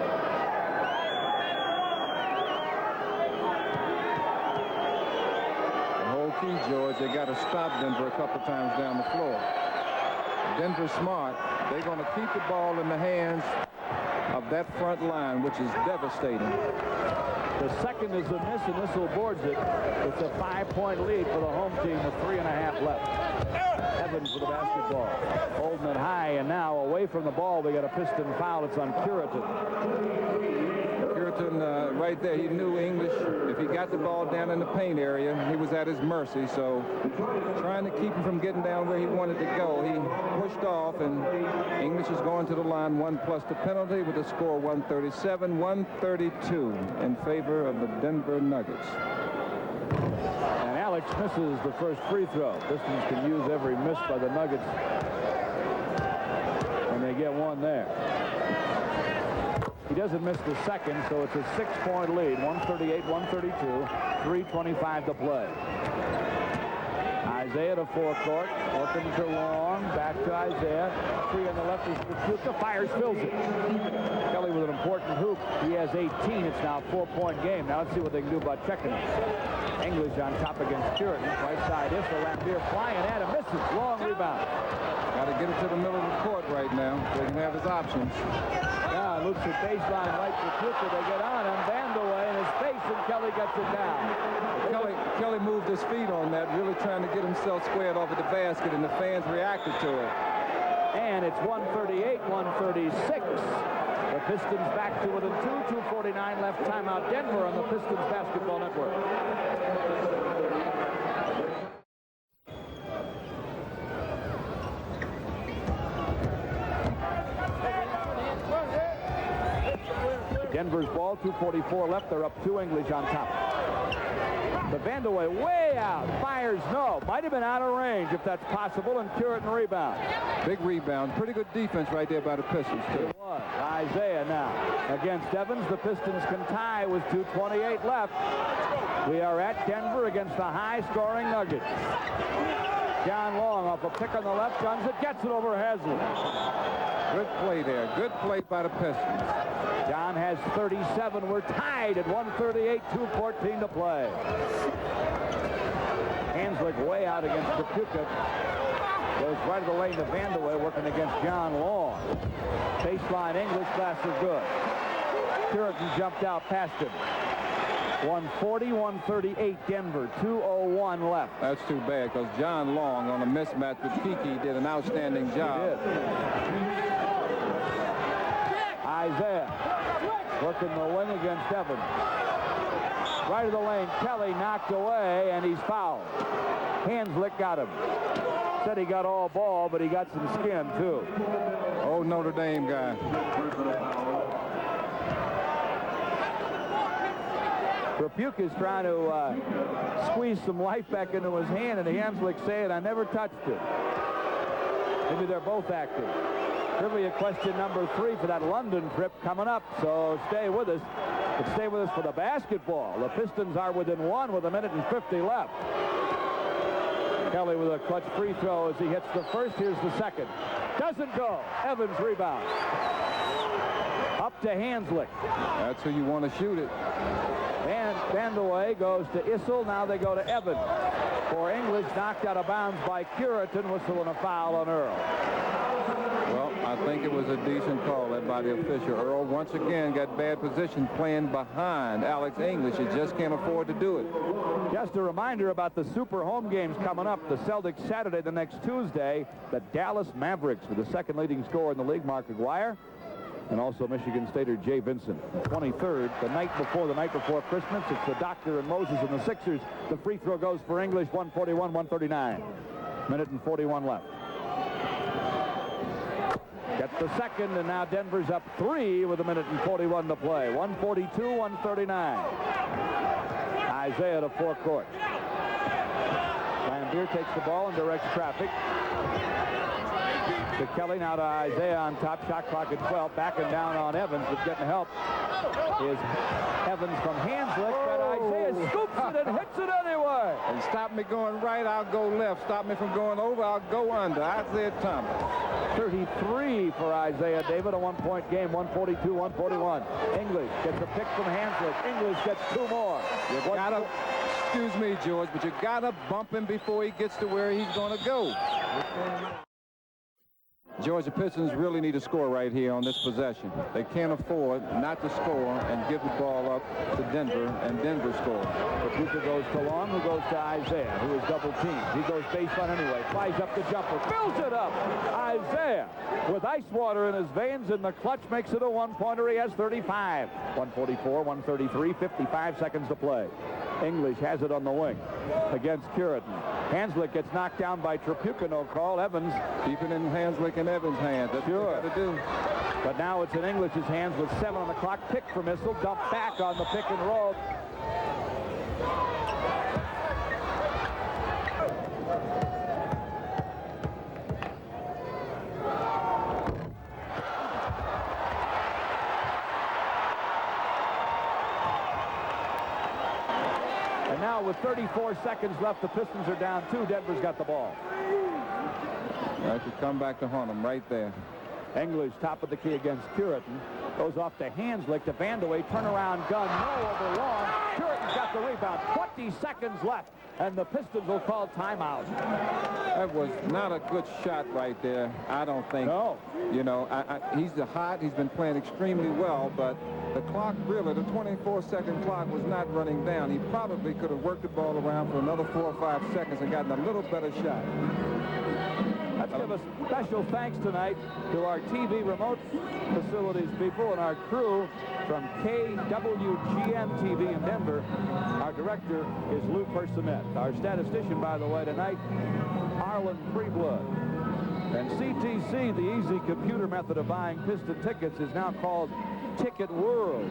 O: The whole key, George, they got to stop Denver a couple times down the floor. Denver's smart. They're going to keep the ball in the hands of that front line, which is devastating.
I: The second is a miss, and Issel boards it. It's a 5-point lead for the home team with 3.5 left. Evans with the basketball. Holding it high, and now away from the ball, they got a Piston foul. It's on Puritan.
O: Puritan, right there, he knew English. If he got the ball down in the paint area, he was at his mercy. So trying to keep him from getting down where he wanted to go, he pushed off, and English is going to the line, 1+ the penalty, with a score 137-132 in favor of the Denver Nuggets.
I: And Alex misses the first free throw. Pistons can use every miss by the Nuggets, and they get one there. He doesn't miss the second, so it's a 6-point lead. 138-132. 3:25 to play. Isaiah to forecourt, working to Long, back to Isaiah. 3 on the left is Trapuka, fires, fills it. Kelly with an important hoop. He has 18. It's now a 4-point game. Now let's see what they can do about checking it. English on top against Puritan. Right side is the Lambier flying at him, misses. Long rebound.
O: Got to get it to the middle of the court right now so he can have his options.
I: Now looks at baseline right to Trapuka. They get on him. Vandaway in his face, and Kelly gets it down.
O: Kelly moved his feet on that, really trying to get himself squared off at the basket, and the fans reacted to it.
I: And it's 138-136. The Pistons back to within 2:49 left. Timeout. Denver on the Pistons Basketball Network. Denver's ball, 2:44 left. They're up 2. English on top. The Vandaway way out. Fires no. Might have been out of range if that's possible, and Puritan rebound.
O: Big rebound. Pretty good defense right there by the Pistons, too.
I: It was. Isaiah now against Evans. The Pistons can tie with 2:28 left. We are at Denver against the high-scoring Nuggets. John Long off a pick on the left, guns it, gets it over Hazlitt.
O: Good play there. Good play by the Pistons.
I: John has 37. We're tied at 138, 2:14 to play. Hanslick way out against Trapuka. Goes right of the lane to Vandeweghe, working against John Long. Baseline English, glass is good. Curitin jumped out past him. 140, 138 Denver, 2:01 left.
O: That's too bad, because John Long on a mismatch with Kiki did an outstanding job.
I: He did. Isaiah working the wing against Evans. Right of the lane, Kelly knocked away, and he's fouled. Hanslick got him. Said he got all ball, but he got some skin, too.
O: Oh, Notre Dame guy.
I: Trapuka's trying to squeeze some life back into his hand, and Hanslick saying, I never touched it. Maybe they're both active. Trivia question number 3 for that London trip coming up, so stay with us. But stay with us for the basketball. The Pistons are within 1 with 1:50 left. Kelly with a clutch free throw as he hits the first. Here's the second. Doesn't go. Evans rebound. Up to Hanslick.
O: That's who you want to shoot it.
I: Vandeweghe goes to Issel. Now they go to Evans. For English, knocked out of bounds by Curitin, whistling a foul on Earl.
O: Well, I think it was a decent call led by the official. Earl once again got bad position playing behind Alex English. He just can't afford to do it.
I: Just a reminder about the super home games coming up. The Celtics Saturday, the next Tuesday. The Dallas Mavericks with the second leading scorer in the league, Mark Aguirre. And also Michigan Stater Jay Vincent. 23rd, the night before Christmas. It's the Doctor and Moses and the Sixers. The free throw goes for English, 141, 139. Minute and 41 left. Gets the second, and now Denver's up 3 with 1:41 to play. 142, 139. Isaiah to forecourt. Lambier takes the ball and directs traffic. To Kelly, now to Isaiah on top. Shot clock at 12. Backing down on Evans, but getting help is Evans from Hanslick, but Isaiah scoops it and hits it anyway.
O: And stop me going right, I'll go left. Stop me from going over, I'll go under. Isaiah Thomas.
I: 33 for Isaiah David, a 1-point game, 142, 141. English gets a pick from Hanslick. English gets 2 more.
O: You gotta, excuse me, George, but you gotta bump him before he gets to where he's gonna go. Georgia Pistons really need to score right here on this possession. They can't afford not to score and give the ball up to Denver, and Denver scores.
I: Trapuka goes to Long, who goes to Isaiah, who is double teamed. He goes baseline anyway, flies up the jumper, fills it up. Isaiah, with ice water in his veins in the clutch, makes it a 1-pointer. He has 35. 144, 133, 55 seconds to play. English has it on the wing against Curitin. Hanslick gets knocked down by Trapuka, no call. Evans.
O: Keep it in Hanslick and Evans' hands. That's
I: sure.
O: what they got to do.
I: But now it's in English's hands with 7 on the clock. Pick for Issel. Dump back on the pick and roll. And now with 34 seconds left, the Pistons are down 2. Denver's got the ball.
O: That should come back to haunt them right there.
I: English top of the key against Curitin. Goes off to Hanslick to Vandeweghe. Turnaround gun. No over Long. Curitin's got the rebound. 20 seconds left. And the Pistons will call timeout.
O: That was not a good shot right there, I don't think.
I: No.
O: You know, he's hot. He's been playing extremely well, but the clock really, the 24-second clock was not running down. He probably could have worked the ball around for another 4 or 5 seconds and gotten a little better shot.
I: Let's give a special thanks tonight to our TV remote facilities people and our crew from KWGN TV in Denver. Our director is Lou Personette. Our statistician, by the way, tonight, Arlen Freeblood. And CTC, the easy computer method of buying Piston tickets, is now called Ticket World.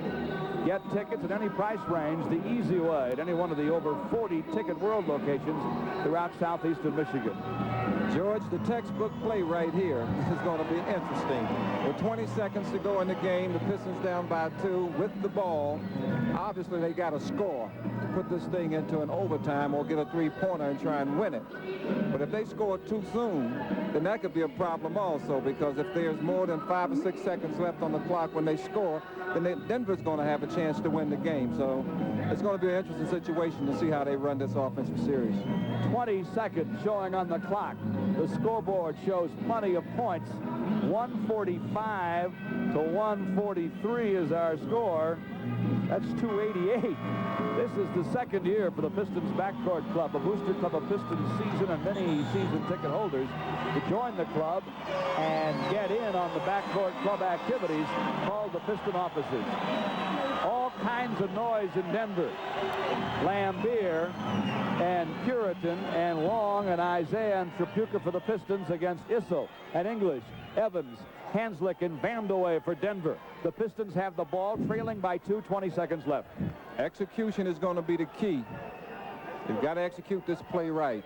I: Get tickets at any price range the easy way at any one of the over 40 Ticket World locations throughout southeastern Michigan.
O: George, the textbook play right here is going to be interesting. With 20 seconds to go in the game, the Pistons down by 2 with the ball. Obviously, they got to score to put this thing into an overtime or get a three-pointer and try and win it. But if they score too soon, then that could be a problem also, because if there's more than 5 or 6 seconds left on the clock when they score, then Denver's going to have a chance to win the game. So it's going to be an interesting situation to see how they run this offensive series.
I: 20 seconds showing on the clock. The scoreboard shows plenty of points. 145 to 143 is our score. That's 288. This is the second year for the Pistons Backcourt Club, a booster club of Pistons season and many season ticket holders to join the club and get in on the Backcourt Club activities called the Piston Offices. All kinds of noise in Denver. Lambier and Puritan and Long and Isaiah and Tripucka for the Pistons against Issel and English, Evans, Hanslick, and Vandeweghe for Denver. The Pistons have the ball, trailing by 2, 20 seconds left.
O: Execution is going to be the key. You've got to execute this play right.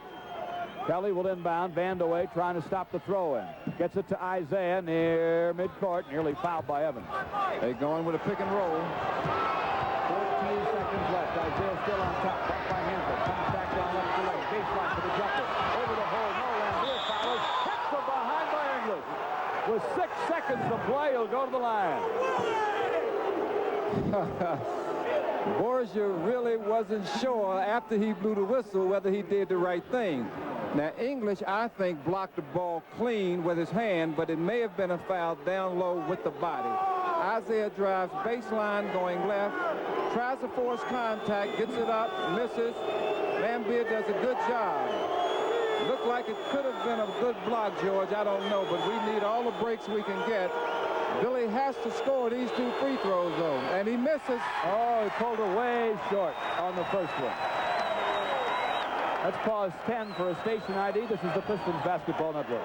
I: Kelly will inbound. Vandeweghe trying to stop the throw-in. Gets it to Isaiah near midcourt. Nearly fouled by Evans.
O: They're going with a pick and roll.
I: 14 seconds left. Isaiah still on top. Back by Hanslick. Comes back down left to lane. Baseline for the jumper. Over the hole. No Lambier follows. Hits from behind by English. With 6 seconds to play, he'll go to the line.
O: Borgia really wasn't sure after he blew the whistle whether he did the right thing. Now, English, I think, blocked the ball clean with his hand, but it may have been a foul down low with the body. Isaiah drives baseline going left, tries to force contact, gets it up, misses. Lambier does a good job. Looked like it could have been a good block, George. I don't know, but we need all the breaks we can get. Billy has to score these 2 free throws, though, and he misses.
I: Oh, he pulled it way short on the first one. Let's pause 10 for a station ID. This is the Pistons Basketball Network.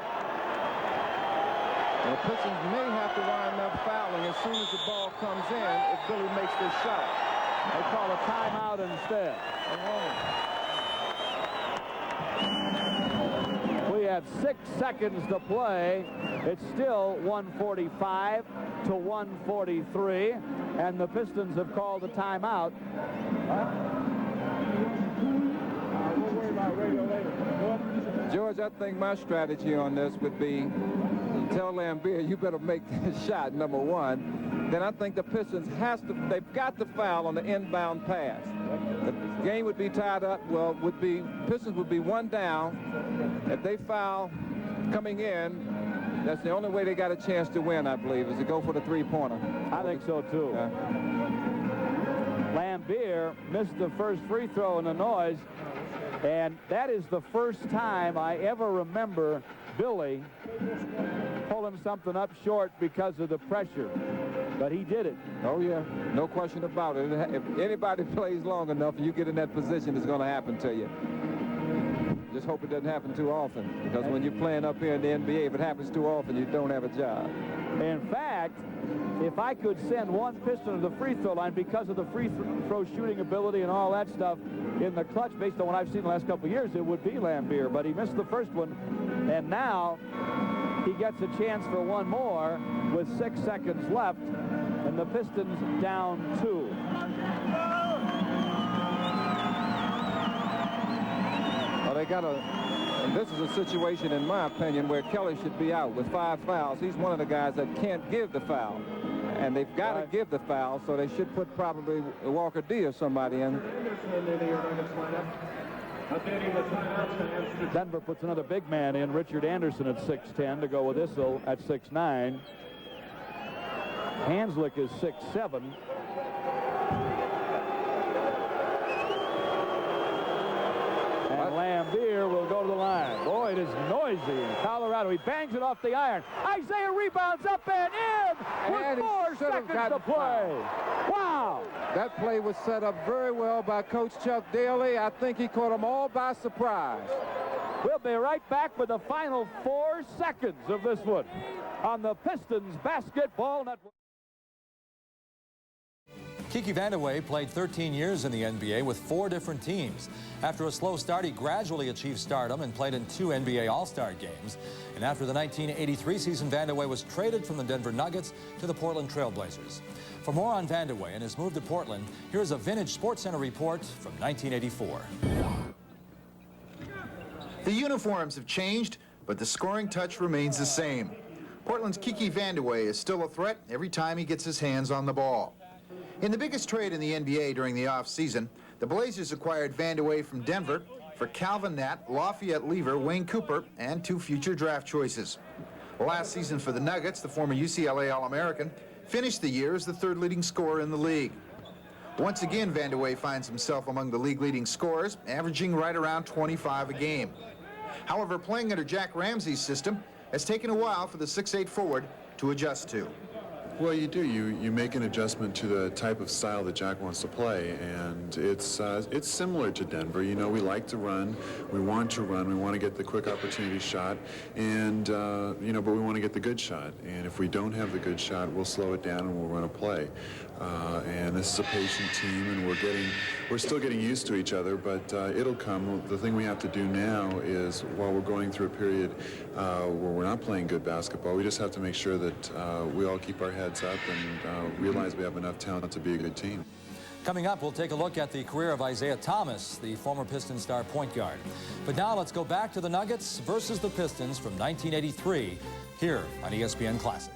O: And the Pistons may have to wind up fouling as soon as the ball comes in if Billy makes this shot.
I: They call a timeout instead. We have 6 seconds to play. It's still 145 to 143, and the Pistons have called a timeout.
N: We'll worry about radio later.
O: George, I think my strategy on this would be tell Lambier, you better make this shot, number one. Then I think the Pistons they've got to foul on the inbound pass. The game would be tied up. Well, Pistons would be 1 down. If they foul coming in, that's the only way they got a chance to win, I believe, is to go for the three-pointer.
I: I think so, too.
O: Yeah.
I: Lambier missed the first free throw in the noise, and that is the first time I ever remember Billy pulling something up short because of the pressure. But he did it.
O: Oh, yeah. No question about it. If anybody plays long enough and you get in that position, it's going to happen to you. Just hope it doesn't happen too often, because when you're playing up here in the NBA, if it happens too often, you don't have a job.
I: In fact, if I could send one Piston to the free throw line because of the free throw shooting ability and all that stuff in the clutch, based on what I've seen the last couple of years, it would be Lambier. But he missed the first one, and now he gets a chance for one more with 6 seconds left, and the Pistons down 2.
O: Well, they got and this is a situation, in my opinion, where Kelly should be out with 5 fouls. He's one of the guys that can't give the foul. And they've got to give the foul, so they should put probably Walker D or somebody in.
I: Denver puts another big man in, Richard Anderson at 6'10", to go with Issel at 6'9". Hanslick is 6'7". And Lambier will go to the line. Boy, it is noisy in Colorado. He bangs it off the iron. Isaiah rebounds up and in with 4 seconds to play. Wow.
O: That play was set up very well by Coach Chuck Daly. I think he caught them all by surprise.
I: We'll be right back with the final 4 seconds of this one on the Pistons Basketball Network.
A: Kiki Vandeweghe played 13 years in the NBA with 4 different teams. After a slow start, he gradually achieved stardom and played in 2 NBA All-Star games. And after the 1983 season, Vandeweghe was traded from the Denver Nuggets to the Portland Trail Blazers. For more on Vandeweghe and his move to Portland, here's a vintage SportsCenter report from 1984.
P: The uniforms have changed, but the scoring touch remains the same. Portland's Kiki Vandeweghe is still a threat every time he gets his hands on the ball. In the biggest trade in the NBA during the offseason, the Blazers acquired Vandeweghe from Denver for Calvin Nat, Lafayette Lever, Wayne Cooper, and 2 future draft choices. Last season for the Nuggets, the former UCLA All-American finished the year as the 3rd leading scorer in the league. Once again, Vandeweghe finds himself among the league-leading scorers, averaging right around 25 a game. However, playing under Jack Ramsey's system has taken a while for the 6'8" forward to adjust to.
Q: Well, you do. You make an adjustment to the type of style that Jack wants to play, and it's similar to Denver. You know, we like to run, we want to get the quick opportunity shot, and you know, but we want to get the good shot. And if we don't have the good shot, we'll slow it down and we'll run a play. And this is a patient team, and we're still getting used to each other, but it'll come. The thing we have to do now is, while we're going through a period where we're not playing good basketball, we just have to make sure that we all keep our heads up and realize we have enough talent to be a good team.
A: Coming up, we'll take a look at the career of Isaiah Thomas, the former Pistons star point guard. But now let's go back to the Nuggets versus the Pistons from 1983 here on ESPN Classic.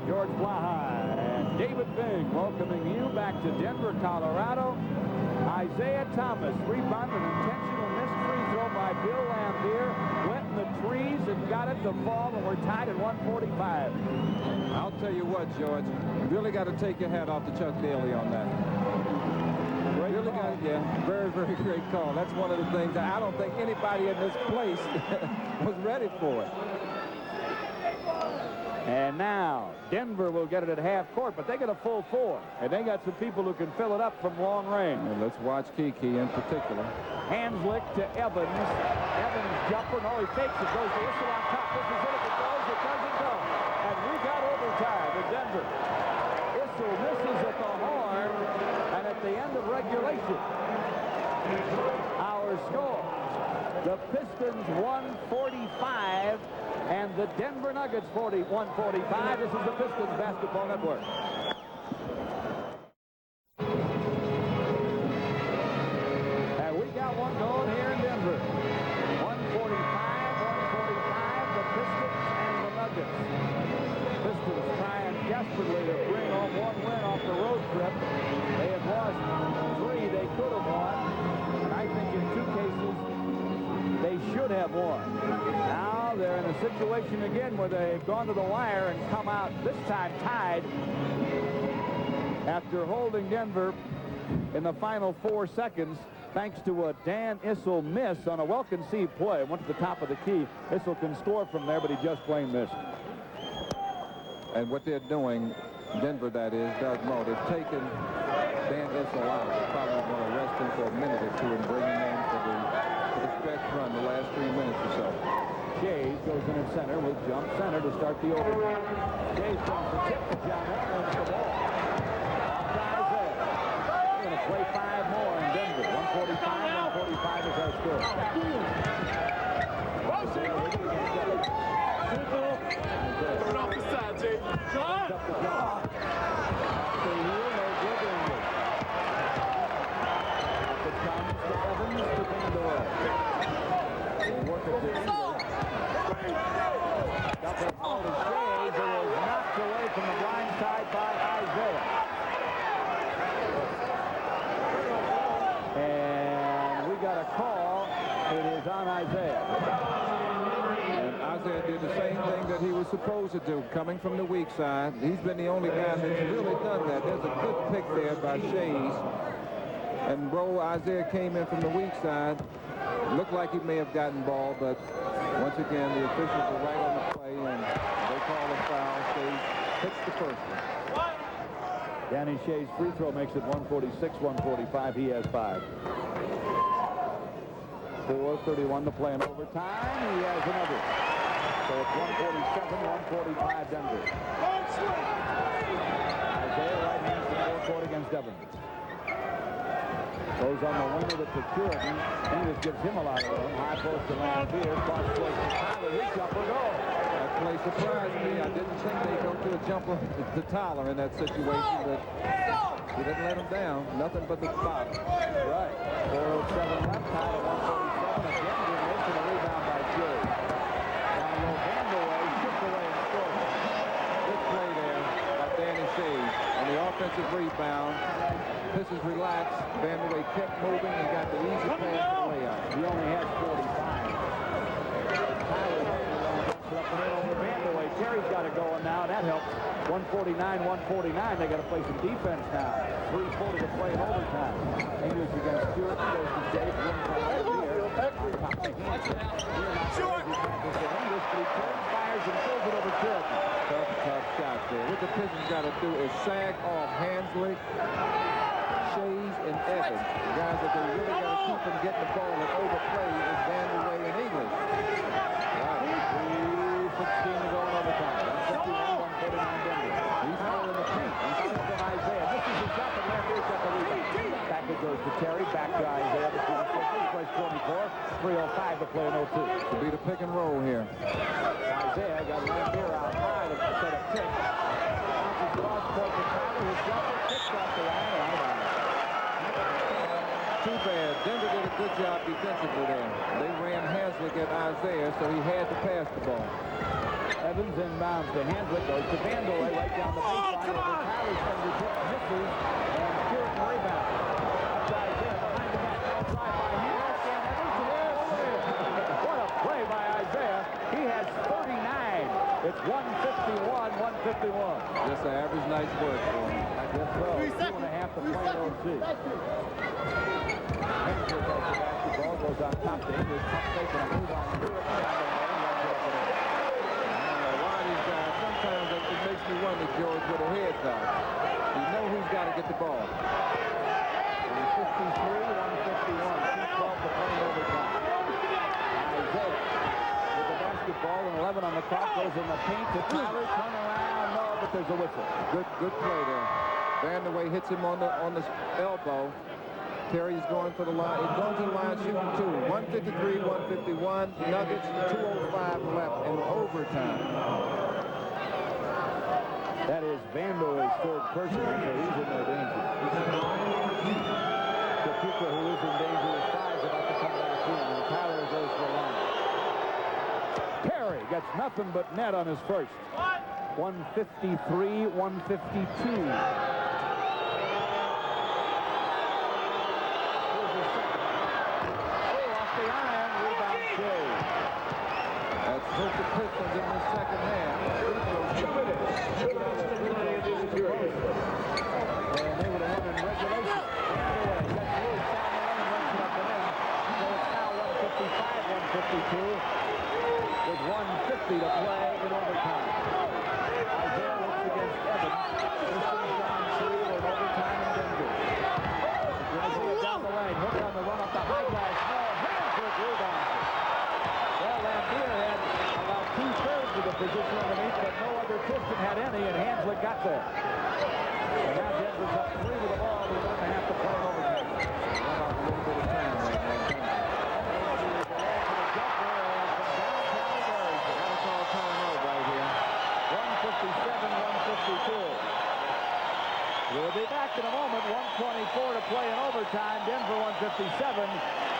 I: George Blaha and David Bing welcoming you back to Denver, Colorado. Isaiah Thomas rebounded an intentional missed free throw by Bill Lambier. Went in the trees and got it to fall, and we're tied at 145.
O: I'll tell you what, George, you really got to take your hat off to Chuck Daly on that. Really got, yeah, very, very great call. That's one of the things that I don't think anybody in this place was ready for it.
I: And now Denver will get it at half court, but they get a full 4, and they got some people who can fill it up from long range.
O: And let's watch Kiki in particular.
I: Hanslick to Evans. Evans jumper. No, he fakes it. Goes to Issel on top. This is it. If it goes, it doesn't go. And we got overtime in Denver. Issel misses at the horn, and at the end of regulation, our score: the Pistons 145. And the Denver Nuggets 145. This is the Pistons Basketball Network. And we got one going here in Denver. 145, the Pistons and the Nuggets. Pistons trying desperately to bring home 1 win off the road trip. They have lost 3 they could have won. And I think in 2 cases, they should have won. Now they're in a situation again where they've gone to the wire and come out, this time tied, after holding Denver in the final 4 seconds, thanks to a Dan Issel miss on a well-conceived play. Went to the top of the key. Issel can score from there, but he just plain missed.
O: And what they're doing, Denver that is, Doug Moe, they've taken Dan Issel out. They're probably going to rest him for a minute or 2 and bring him in for the stretch run, the last 3 minutes or so.
I: Shays goes in at center with jump center to start the overtime. Shays brings the tip to John Wall, wins the ball. Guys there. We're going to play 5 more in Denver. 145 is our score.
N: Put it off the side, Jay. John!
I: Knocked away from the blind side by Isaiah. And we got a call. It is on Isaiah.
O: And Isaiah did the same thing that he was supposed to do, coming from the weak side. He's been the only guy that's really done that. There's a good pick there by Shays. And Isaiah came in from the weak side. Looked like he may have gotten ball, but once again, the officials are right on the play, and they call a foul. Shays hits the first one.
I: Danny Shays' free throw makes it 146-145. He has 5. 4:31 to play in overtime. He has another. So it's 147-145 Denver. court against Evans. Goes on the wing of it to Puritan. English gives him a lot of room. High post to Lambier. Cross court to Tyler. His jumper goes.
O: That play surprised me. I didn't think they'd go to a jumper to Tyler in that situation, but he didn't let him down. Nothing but the bottom.
I: Right. 4:07 left. Tyler 147. Again, the miss and a rebound by Jay. Down low, Vandeway chipped away and scored.
O: Good play there by Danny Shades. On the offensive rebound, Pistons relaxed. Vandeway kept moving and got the easy pass to layup.
I: He only has 45. Tyler up and in over Vandeway. Terry's got it going now. That helps. 149. They got to play some defense now. 3:40 to play in overtime. English against Stewart. Goes to Jake. English, but he turns, fires, and pulls it over Puritan.
O: Tough shot there. What the Pistons got to do is sag off Hansley, Shays, and Evans. The guys that they really got to keep from getting the ball and overplay is Vandeway and English.
I: Right. 3:16 to go in overtime. 151, 149 Denver. He's still in the paint. He's still from Isaiah. This is his shot, but Lambier's got the rebound. Back it goes to Terry. Back to Isaiah. Between the sixes. Plays 24. 3:05 to play in 02.
O: To be the pick and roll here.
I: Isaiah got Lambier out high to set a pick. Bounces cross court to Tyler. His jumper kicks off the line.
O: Too bad. Denver did a good job defensively there. They ran Hanslick at Isaiah, so he had to pass the ball.
I: Evans inbounds to Hanslick. Goes to Vandeway right down the baseline. Over Tyler's fingertip. Misses. And Puritan rebound. Up to Isaiah behind the back. Drive by Hanslick. And Evans. What a play by Isaiah. He has 39. It's 151, 151.
O: Just an average night's work for him.
I: I guess so. 2.5 to play in OC. Hanslick has the basketball. Goes on top to English. Pump fake and a move on Puritan.
O: Sometimes it makes me wonder, George, where the heads are. You know who's got to get the ball.
I: 53, 151. 2:12 to play in overtime. Isaiah with the basketball and 11 on the clock. Goes in the paint to Tyler. Turn around. No, but there's a whistle.
O: Good play there. Vandeway hits him on the elbow. Terry's going for the line. He's going to the line shooting two. 153, 151. Nuggets, 2:05 left in overtime.
I: That is Vandeway's third person, so he's in no danger. Kapuka, who is in danger, is 5 about to come back in. And Tyler goes for the line. Terry gets nothing but net on his first. 153, 152.
O: That's hurt the Pistons in the second half.
I: And they would have won in regulation. Gets loose down the lane, runs it up and in. So it's now 155, 152 with 150 to play in overtime. Isaiah looks against Evans. Pistons down 3 in overtime in Denver. Isaiah down the lane, hook on the run up the high glass. No, Hanslick rebounds it. Well, Lambier had about 2/3 of the position underneath, but no other Piston had any, and Hanslick got there. And now Denver's up 3 with the ball. They're going to have to play in overtime.
O: Run off a little bit of time right now. That's all timeout right here.
I: 157, 152. We'll be back in a moment. 1:24 to play in overtime. Denver 157.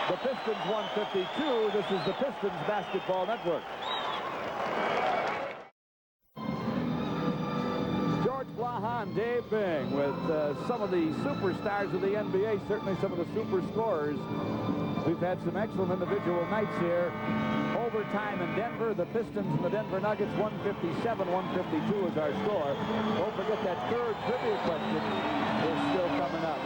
I: The Pistons 152. This is the Pistons Basketball Network. George Blaha and Dave Bing with some of the superstars of the NBA, certainly some of the super scorers. We've had some excellent individual nights here. Overtime in Denver, the Pistons and the Denver Nuggets, 157, 152 is our score. Don't forget that third trivia question is still coming up.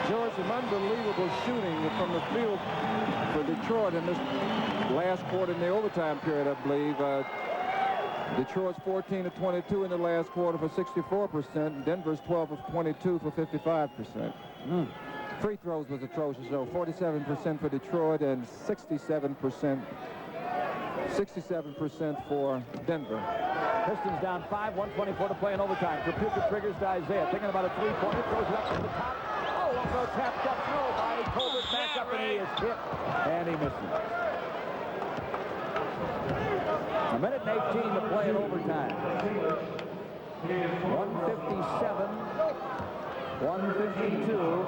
O: George, some unbelievable shooting from the field for Detroit in this last quarter in the overtime period, I believe. Detroit's 14 of 22 in the last quarter for 64%. Denver's 12 of 22 for 55%. Free throws was atrocious, though. 47% for Detroit and 67% for Denver.
I: Pistons down 5, 124 to play in overtime. Trapuka triggers to Isaiah, thinking about a three-pointer, throws it up to the top. Oh, won't go tapped up, no, by Colbert, back up, and he is hit, and he misses. A minute and 18 to play in overtime. 157, 152.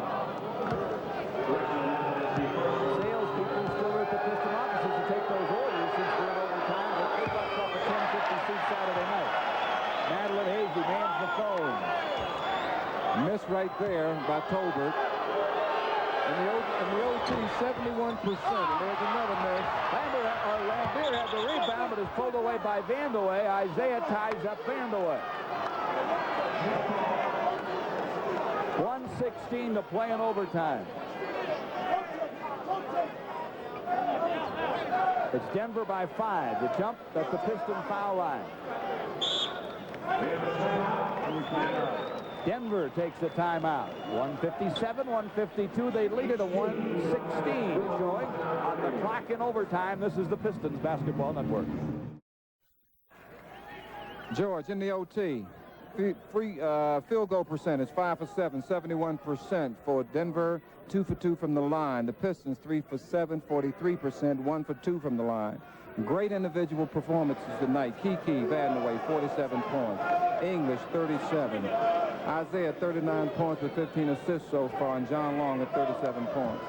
I: Salespeople still at the Piston offices to take those orders since we're in overtime. But they got off a 10:50 seat Saturday night. Madeline Hazy mans the phone.
O: Miss right there by Tolbert. In the OT, 71%. And there's another miss.
I: Lambier had the rebound, but is pulled away by Vandeweghe. Isaiah ties up Vandeweghe. 1:16 to play in overtime. It's Denver by 5. The jump at the Piston foul line. Denver takes the timeout. 1:57, 1:52. They lead it to 1:16. Showing on the clock in overtime. This is the Pistons Basketball Network.
O: George, in the OT, field goal percentage, 5 for 7, 71% for Denver, 2 for 2 from the line. The Pistons, 3 for 7, 43%, 1 for 2 from the line. Great individual performances tonight. Kiki Vandeweghe, 47 points. English, 37. Isaiah, 39 points with 15 assists so far, and John Long at 37 points.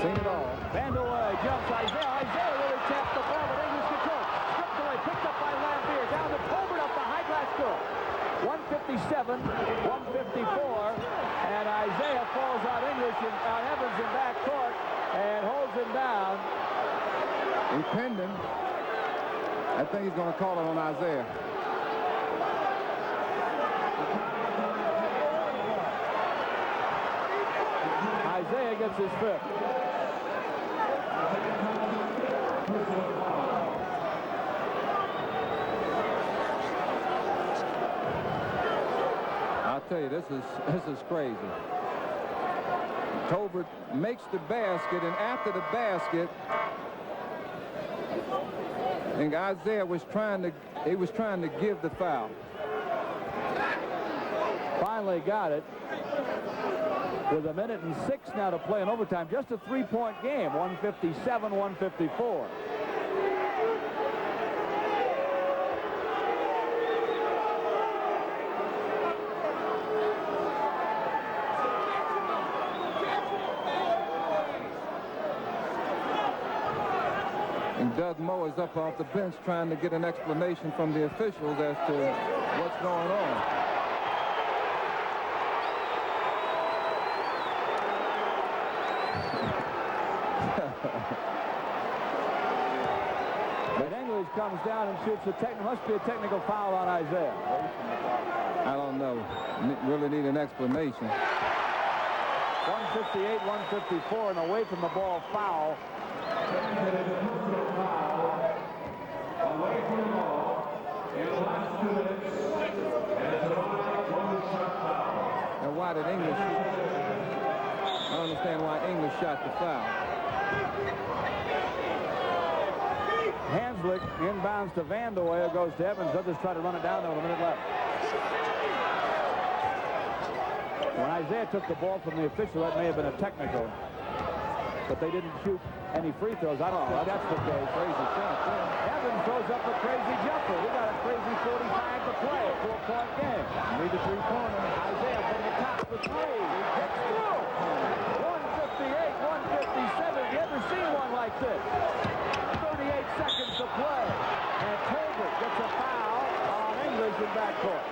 O: Seen it all.
I: Vandeweghe jumps Isaiah. Isaiah really tapped the ball, but English control. Stripped away, picked up by Lambier. Down to Colbert up the high glass door. 1:57, 1:54, and Isaiah falls on English and on Evans in back court and holds him down.
O: He's pinned him. I think he's going to call it on Isaiah.
I: Isaiah gets his fifth.
O: I'll tell you, this is crazy. Tolbert makes the basket, and after the basket, and Isaiah was trying to give the foul.
I: Finally got it. With a minute and 6 now to play in overtime. Just a three-point game. 157, 154.
O: And Doug Moe is up off the bench trying to get an explanation from the officials as to what's going on.
I: But English comes down and shoots must be a technical foul on Isaiah.
O: I don't know. Really need an explanation.
I: 158, 154, and away from the ball foul.
M: Away from the ball in the last 2 minutes, and it's one shot foul.
O: And why did English? I don't understand why English shot the foul.
I: Hanslick inbounds to Vandeweghe, goes to Evans. They'll just try to run it down there with a minute left. When Isaiah took the ball from the official, that may have been a technical, but they didn't shoot any free throws. I don't think that's the case. Crazy shot. Evans throws up a crazy jumper. We got a crazy 45 to play. 4-point game.
O: Need the three-pointer.
I: Isaiah from the top for 3. He gets through. 158, 157. You ever seen one like this? 38 seconds to play. And Colbert gets a foul on English in backcourt.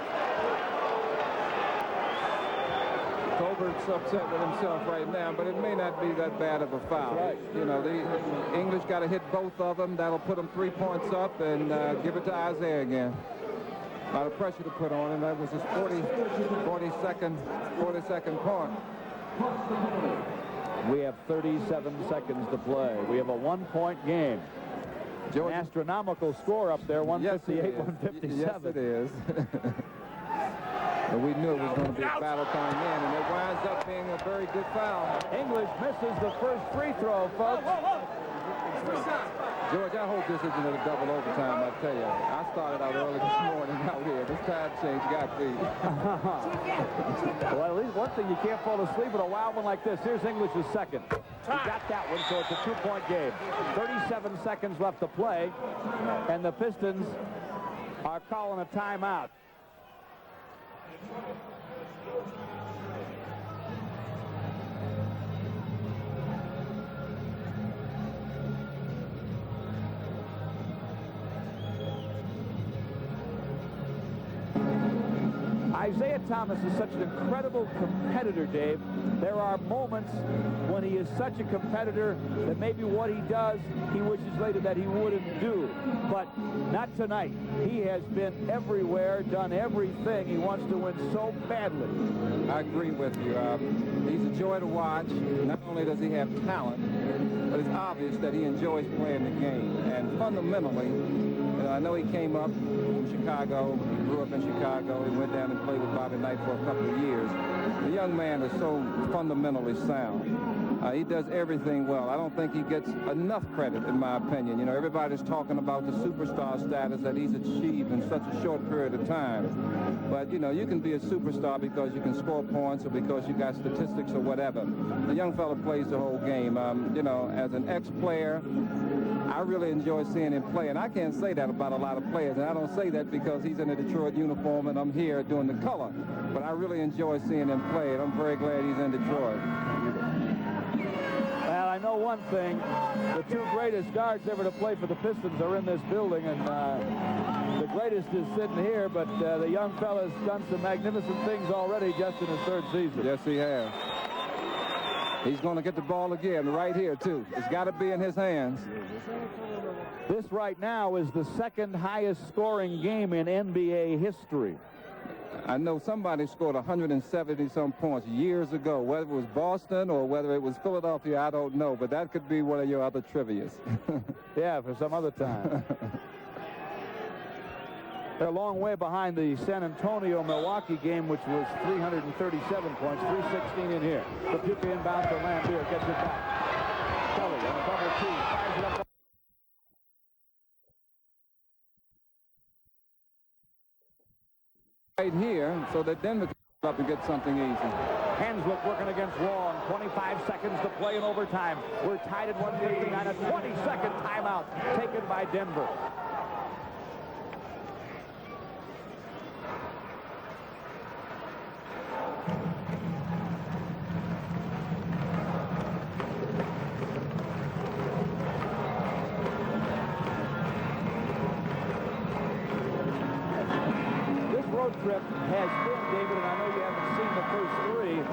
O: Colbert's upset with himself right now, but it may not be that bad of a foul.
I: Right.
O: You know, the English got to hit both of them. That'll put them 3 points up and give it to Isaiah again. A lot of pressure to put on him. That was his 42nd point.
I: We have 37 seconds to play. We have a 1-point game. An astronomical score up there, 158, 157.
O: Yes, it is. But we knew it was going to be a battle coming in, and it winds up being a very good foul.
I: English misses the first free throw, folks.
O: George, I hope this isn't a double overtime, I tell you. I started out early this morning out here. This time change got me.
I: Well, at least one thing, you can't fall asleep with a wild one like this. Here's English's second. He got that one, so it's a 2-point game. 37 seconds left to play, and the Pistons are calling a timeout. Isaiah Thomas is such an incredible competitor, Dave. There are moments when he is such a competitor that maybe what he does, he wishes later that he wouldn't do. But not tonight. He has been everywhere, done everything. He wants to win so badly.
O: I agree with you. He's a joy to watch. Not only does he have talent, but it's obvious that he enjoys playing the game. And fundamentally, I know he came up from Chicago. He grew up in Chicago. He went down and played with Bobby Knight for a couple of years. The young man is so fundamentally sound. He does everything well. I don't think he gets enough credit, in my opinion. You know, everybody's talking about the superstar status that he's achieved in such a short period of time. But, you know, you can be a superstar because you can score points or because you got statistics or whatever. The young fella plays the whole game. You know, as an ex-player, I really enjoy seeing him play, and I can't say that about a lot of players, and I don't say that because he's in a Detroit uniform and I'm here doing the color, but I really enjoy seeing him play, and I'm very glad he's in Detroit.
I: Well, I know one thing. The two greatest guards ever to play for the Pistons are in this building, and the greatest is sitting here, but the young fella's done some magnificent things already just in his third season.
O: Yes, he has. He's going to get the ball again right here, too. It's got to be in his hands.
I: This right now is the second highest scoring game in NBA history.
O: I know somebody scored 170-some points years ago. Whether it was Boston or whether it was Philadelphia, I don't know. But that could be one of your other trivias.
I: Yeah, for some other time. They're a long way behind the San Antonio-Milwaukee game, which was 337 points, 316 in here. The Duke inbound for Lambier, gets it back. Kelly on a double team, fires it up.
O: Right here, so that Denver can up and get something easy.
I: Hanslick working against Long. 25 seconds to play in overtime. We're tied at 159. A 20-second timeout taken by Denver. Road trip has been, David, and I know you haven't seen the first three,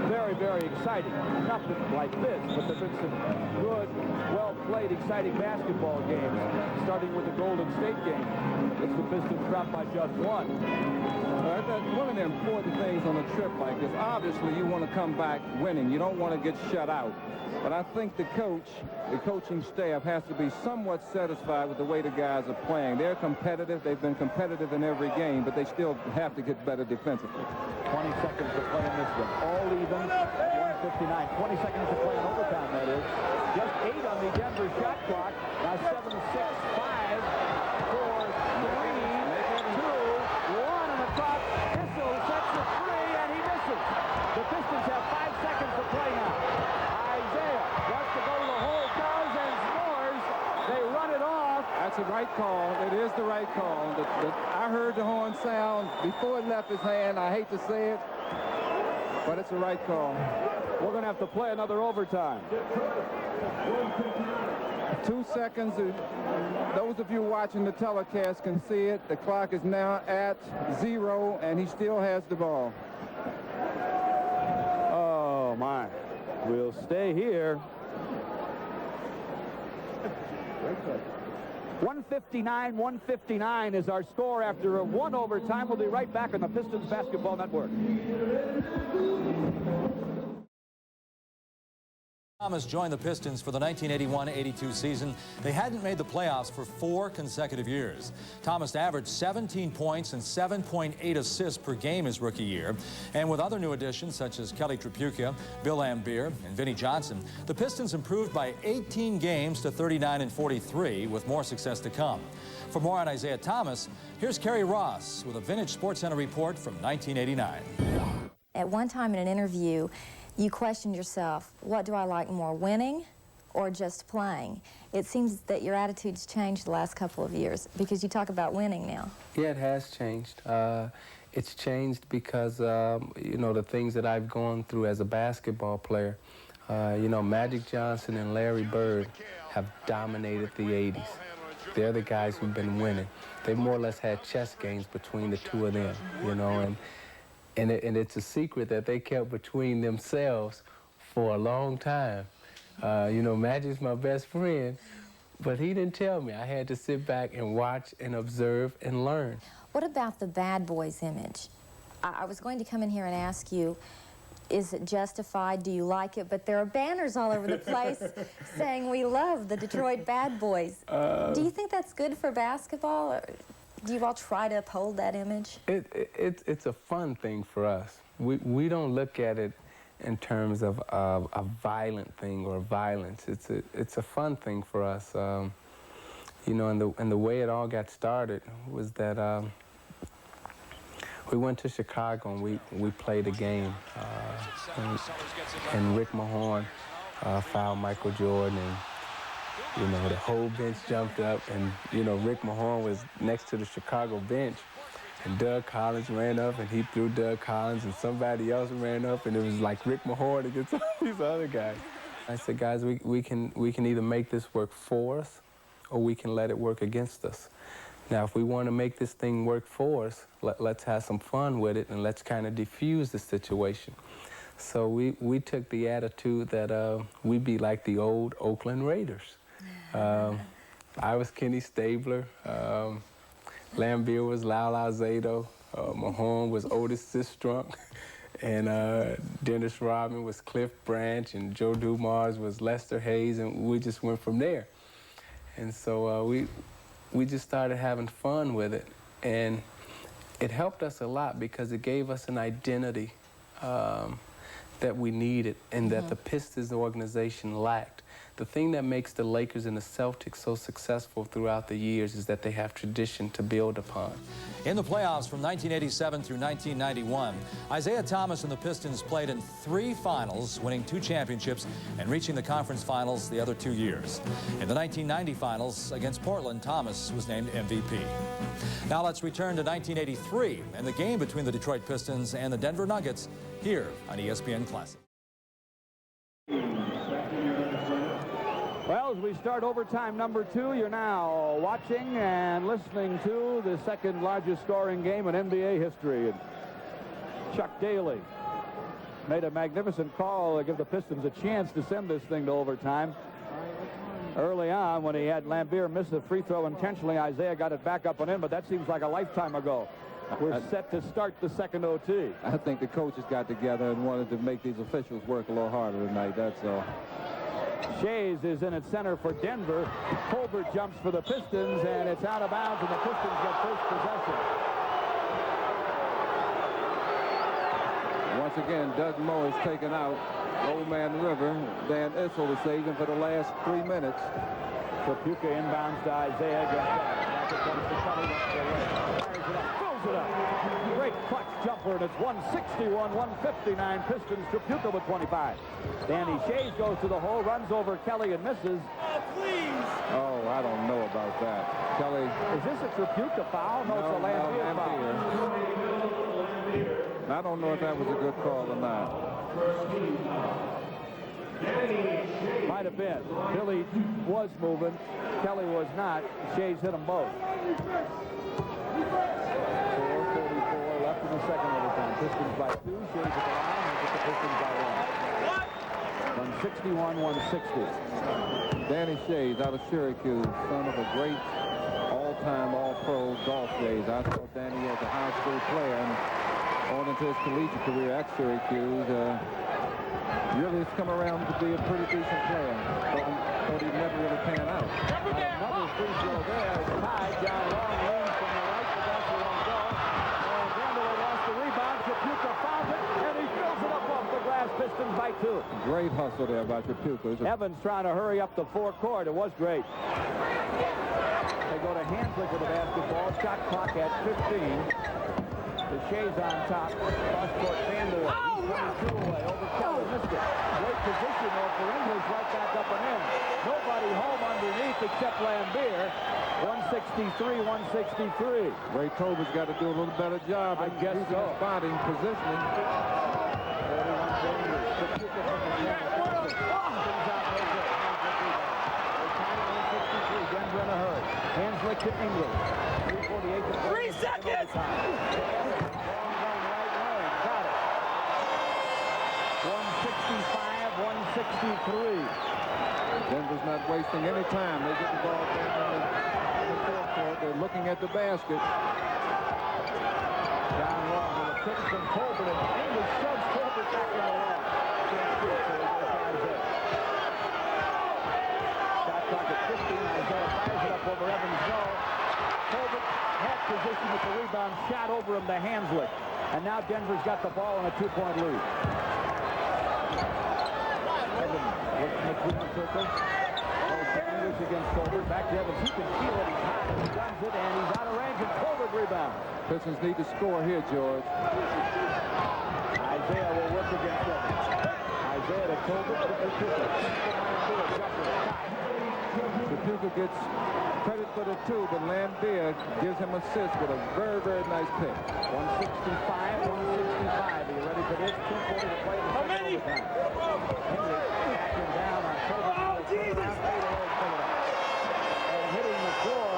I: very, very exciting. Nothing like this, but there have been some good, well-played, exciting basketball games, starting with the Golden State game. It's the Pistons dropped by just one.
O: One of the important things on a trip like this, obviously you want to come back winning. You don't want to get shut out. But I think the coaching staff has to be somewhat satisfied with the way the guys are playing. They're competitive. They've been competitive in every game, but they still have to get better defensively.
I: 20 seconds to play in this one. All even at 159. 20 seconds to play in overtime, that is. Just 8 on the Denver shot clock. Now 7, 6, 5, 4, 3, 2, 1 on the clock. Kissel sets it free, and he misses. The Pistons have 5 seconds to play now. Isaiah wants to go to the hole, goes and scores. They run it off.
O: That's the right call. It is the right call. I heard the horn sound before it left his hand. I hate to say it, but it's the right call.
I: We're going to have to play another overtime.
O: 2 seconds. Those of you watching the telecast can see it. The clock is now at 0, and he still has the ball.
I: Oh, my. We'll stay here. 159 is our score after one overtime. We'll be right back on the Pistons Basketball Network.
A: Thomas joined the Pistons for the 1981-82 season. They hadn't made the playoffs for 4 consecutive years. Thomas averaged 17 points and 7.8 assists per game his rookie year. And with other new additions such as Kelly Tripucka, Bill Laimbeer, and Vinnie Johnson, the Pistons improved by 18 games to 39-43, with more success to come. For more on Isaiah Thomas, here's Kerry Ross with a Vintage SportsCenter report from 1989.
R: At one time in an interview, you questioned yourself, what do I like more, winning or just playing? It seems that your attitude's changed the last couple of years because you talk about winning now.
S: Yeah, it has changed. It's changed because, you know, the things that I've gone through as a basketball player. You know, Magic Johnson and Larry Bird have dominated the 80s. They're the guys who've been winning. They more or less had chess games between the two of them, you know, and it's a secret that they kept between themselves for a long time. You know, Magic's my best friend, but he didn't tell me. I had to sit back and watch and observe and learn.
R: What about the bad boys image? I was going to come in here and ask you, is it justified? Do you like it? But there are banners all over the place saying we love the Detroit bad boys. Do you think that's good for basketball? Or do you all try to uphold that image?
S: It's a fun thing for us. We don't look at it in terms of a violent thing or violence. It's a fun thing for us. You know, and the way it all got started was that we went to Chicago and we played a game, and Rick Mahorn fouled Michael Jordan, and you know, the whole bench jumped up, and, you know, Rick Mahorn was next to the Chicago bench, and Doug Collins ran up, and he threw Doug Collins, and somebody else ran up, and it was like Rick Mahorn against all these other guys. I said, guys, we can either make this work for us, or we can let it work against us. Now, if we want to make this thing work for us, let's have some fun with it, and let's kind of diffuse the situation. So we took the attitude that we'd be like the old Oakland Raiders. I was Kenny Stabler. Laimbeer was Lyle Alzado. Mahorn was Otis Sistrunk. And Dennis Rodman was Cliff Branch. And Joe Dumars was Lester Hayes. And we just went from there. And so we just started having fun with it. And it helped us a lot because it gave us an identity that we needed and that the Pistons organization lacked. The thing that makes the Lakers and the Celtics so successful throughout the years is that they have tradition to build upon.
A: In the playoffs from 1987 through 1991, Isaiah Thomas and the Pistons played in 3 finals, winning 2 championships and reaching the conference finals the other 2 years. In the 1990 finals against Portland, Thomas was named MVP. Now let's return to 1983 and the game between the Detroit Pistons and the Denver Nuggets here on ESPN Classic.
I: Well, as we start overtime number 2, you're now watching and listening to the second largest scoring game in NBA history. And Chuck Daly made a magnificent call to give the Pistons a chance to send this thing to overtime. Early on, when he had Laimbeer miss the free throw intentionally, Isaiah got it back up and in, but that seems like a lifetime ago. We're set to start the second OT.
O: I think the coaches got together and wanted to make these officials work a little harder tonight, that's all.
I: Shays is in at center for Denver. Colbert jumps for the Pistons, and it's out of bounds, and the Pistons get first possession.
O: Once again, Doug Moe is taken out. Old Man River. Dan Issel is saving for the last 3 minutes.
I: Tripucka inbounds to Isaiah. Back it comes to Kelly. Fires it up. Throws it up. Great clutch jumper, and it's 161-159. Pistons. Tripucka with 25. Danny Shays goes to the hole, runs over Kelly and misses.
O: Oh, please! Oh, I don't know about that. Kelly.
I: Is this a Tripucka foul? No, it's a Laimbeer foul.
O: I don't know if that was a good call or not.
I: Might have been. Billy was moving. Kelly was not. Shays hit them both. 4:44 left in the second overtime. Pistons by 2. Shays at the line. The Pistons by 1. 161-160.
O: Danny Shays out of Syracuse, son of a great all-time all-pro golf days. I saw Danny as a high school player and on into his collegiate career at Syracuse. really has come around to be a pretty decent player, but he never really panned out.
I: Another free throw there. It's tied. John Long leans from the right. The basket won't go. And Vandeweghe lost the rebound. Chapuka found it, and he fills it up off the glass. Pistons by 2.
O: Great hustle there by Chapuka.
I: Evans trying to hurry up the forecourt. It was great. They go to Hanslick with the basketball. Shot clock at 15. The Shea's on top. Cross-court Vandeweghe. He's 22 away. Over Kelly. Missed it. Great position there for English. Right back up and in. Nobody home underneath except Lambier. 163-163.
O: Ray Tober's got to do a little better job.
I: I guess so.
O: Spotting, positioning.
I: 41 for English. Chapuka from the center. Comes out no good. They tie it 163. Denver in a hurry. Hanslick to English. 3:48 to play.
N: 3 seconds!
I: Got it. 165-163.
O: Denver's not wasting any time. They get the ball back in the forecourt. They're looking at the basket.
I: John Long with a kick from Colbert, and English shoves Colbert back in the wall. Can't shoot, so he goes to Isaiah. Shot clock at 15. Isaiah fires it up over Evans. No. Colbert had position with the rebound, shot over him to Hanslick. And now Denver's got the ball in a 2-point lead. Evans looks between the circles. Goes to English against Colbert. Back to Evans. He can feel it. He's hot. He runs it, and he's out of range, and Colbert rebound.
O: Pistons need to score here, George.
I: Isaiah will work against Evans. Isaiah to Colbert to Chapuka.
O: Chapuka gets credit for the 2, but Lambier gives him assist with a very, very nice pick.
I: 165. Are you ready for this? 2:40 to play in the second overtime. Henry backing down on Colbert. Oh, Jesus! And hitting the floor,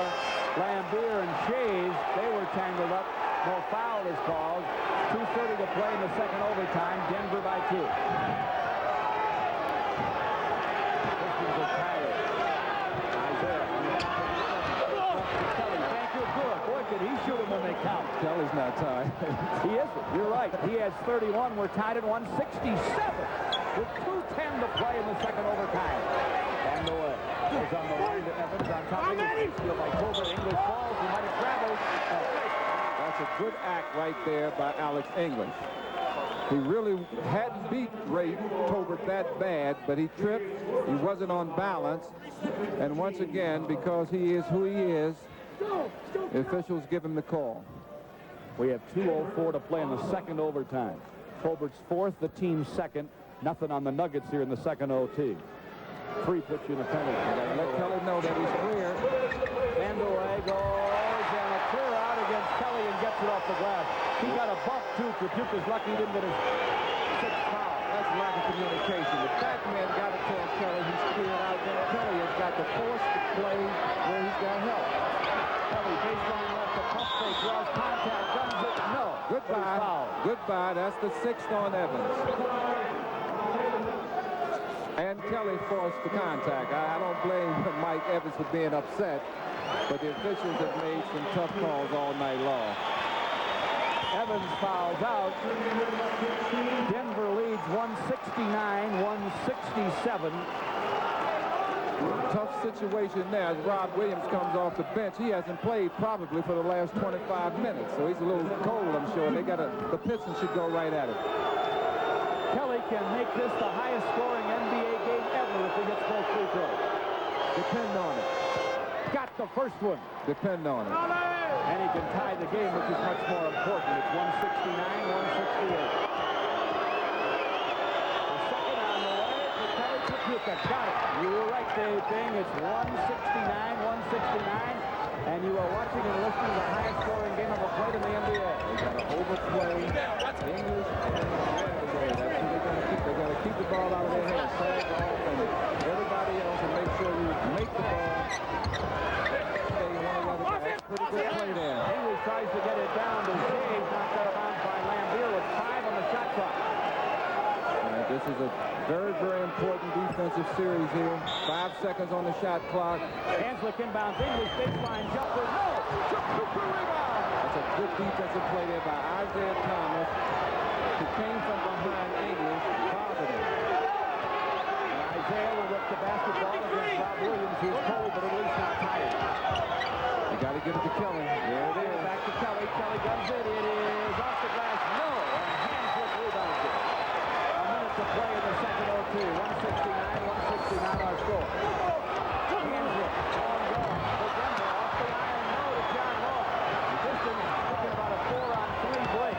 I: Lambier and Shays, they were tangled up. No foul is called. 2:30 to play in the second overtime. Denver by 2. Pistons are tired. Isaiah. Kelly, thank you. Good. Boy, could he shoot them when they count.
O: Kelly's not tied.
I: He isn't. You're right. He has 31. We're tied at 167 with 2:10 to play in the second overtime. On the way. Goes on the line to Evans on top of the steal by Colbert. English falls. He might have traveled.
O: That's a good act right there by Alex English. He really hadn't beat Ray Tobert that bad, but he tripped. He wasn't on balance. And once again, because he is who he is, the officials give him the call.
I: We have 2:04 to play in the second overtime. Colbert's 4th, the team's 2nd. Nothing on the Nuggets here in the second OT. 3 puts you in a penalty.
O: Let Kelly know that he's clear.
I: Vandeweghe goes and a clear out against Kelly and gets it off the glass. He got a bump too. Chapuka's lucky he didn't get his 6th foul.
O: That's lack of communication. The back man got to tell Kelly he's cleared out. Then Kelly has got to force the play where he's got help.
I: Kelly baseline left the pump fake, draws contact, guns it. No.
O: Goodbye. Goodbye. That's the 6th on Evans. And Kelly forced the contact. I don't blame Mike Evans for being upset, but the officials have made some tough calls all night long.
I: Evans fouls out. Denver leads 169-167.
O: Tough situation there as Rob Williams comes off the bench. He hasn't played probably for the last 25 minutes, so he's a little cold, I'm sure. The Pistons should go right at it.
I: Kelly can make this the highest scoring NBA game ever if he gets both free throws.
O: Depend on it.
I: Got the first one.
O: Depend on it.
I: And he can tie the game, which is much more important. It's 169-168. The second on the way for Kelly Chapuka. Got it. You were right, Dave Bing. It's 169-169. And you are watching and listening to the highest scoring game ever played in the NBA.
O: They got to overplay English and Vandeweghe. That's who they're going to keep. They got to keep the ball out of their hands. Sag off and everybody else and make sure you make the ball. Pretty good play there.
I: English tries to get it down to Shea. Knocked out of bounds by Lambier with 5 on the shot clock.
O: This is a very, very important defensive series here. 5 seconds on the shot clock.
I: Hanslick inbounds. English baseline jumper. No! Chapuka rebound!
O: That's a good defensive play there by Isaiah Thomas.
I: who came from behind English bothered him. And Isaiah will whip the basketball against Rob Williams, who's cold but at least not tired. You got to give it to Kelly. There it is. Back to Kelly. Kelly does it. It is off the glass. No. And Hanslick rebounds it. A minute to play in the second OT. 169 our score. Hanslick on goal for Denver. Off the iron. No to John Law. The Pistons looking about a 4-on-3 break.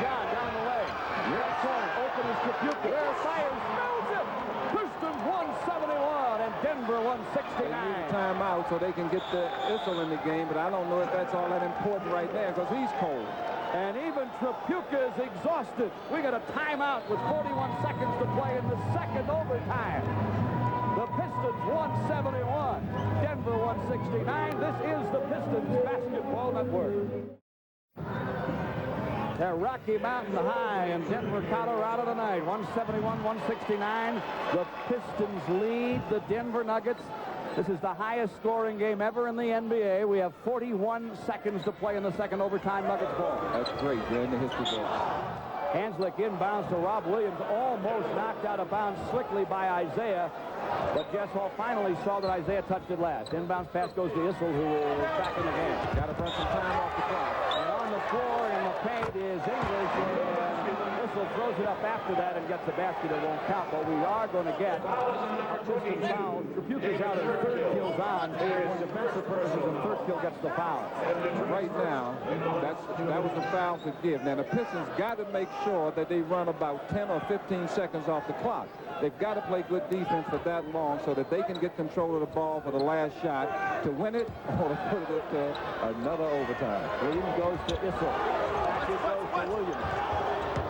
I: John down the lane. Right corner. Open is Trapuka. There fires. Knows it. Pistons 171 and Denver 169. They need a timeout so they can get the Issel in the game, but I don't know if that's all that important right there because he's cold. And even Trapuka is exhausted. We got a timeout with 41 seconds to play in the second overtime. The Pistons 171, Denver 169. This is the Pistons Basketball Network. At Rocky Mountain High in Denver, Colorado tonight, 171-169. The Pistons lead the Denver Nuggets. This is the highest scoring game ever in the NBA. We have 41 seconds to play in the second overtime. Nuggets ball. That's great. They're in the history book. Hanslick inbounds to Rob Williams, almost knocked out of bounds slickly by Isaiah. But Jess Hall finally saw that Isaiah touched it last. Inbounds pass goes to Issel, who is back in the game. Got to burn some time off the clock. And on the floor in the paint is English. And Issel throws it up after that and gets the basket. It won't count, but we are going to get a Pistons foul. Trapuka's out and third kill's on. For defensive purposes, and third kill gets the foul.
O: Right now, that was a foul to give. Now, the Pistons got to make sure that they run about 10 or 15 seconds off the clock. They've got to play good defense for that long so that they can get control of the ball for the last shot to win it or to put it to another overtime.
I: Williams goes to Issel. Back it goes to Williams.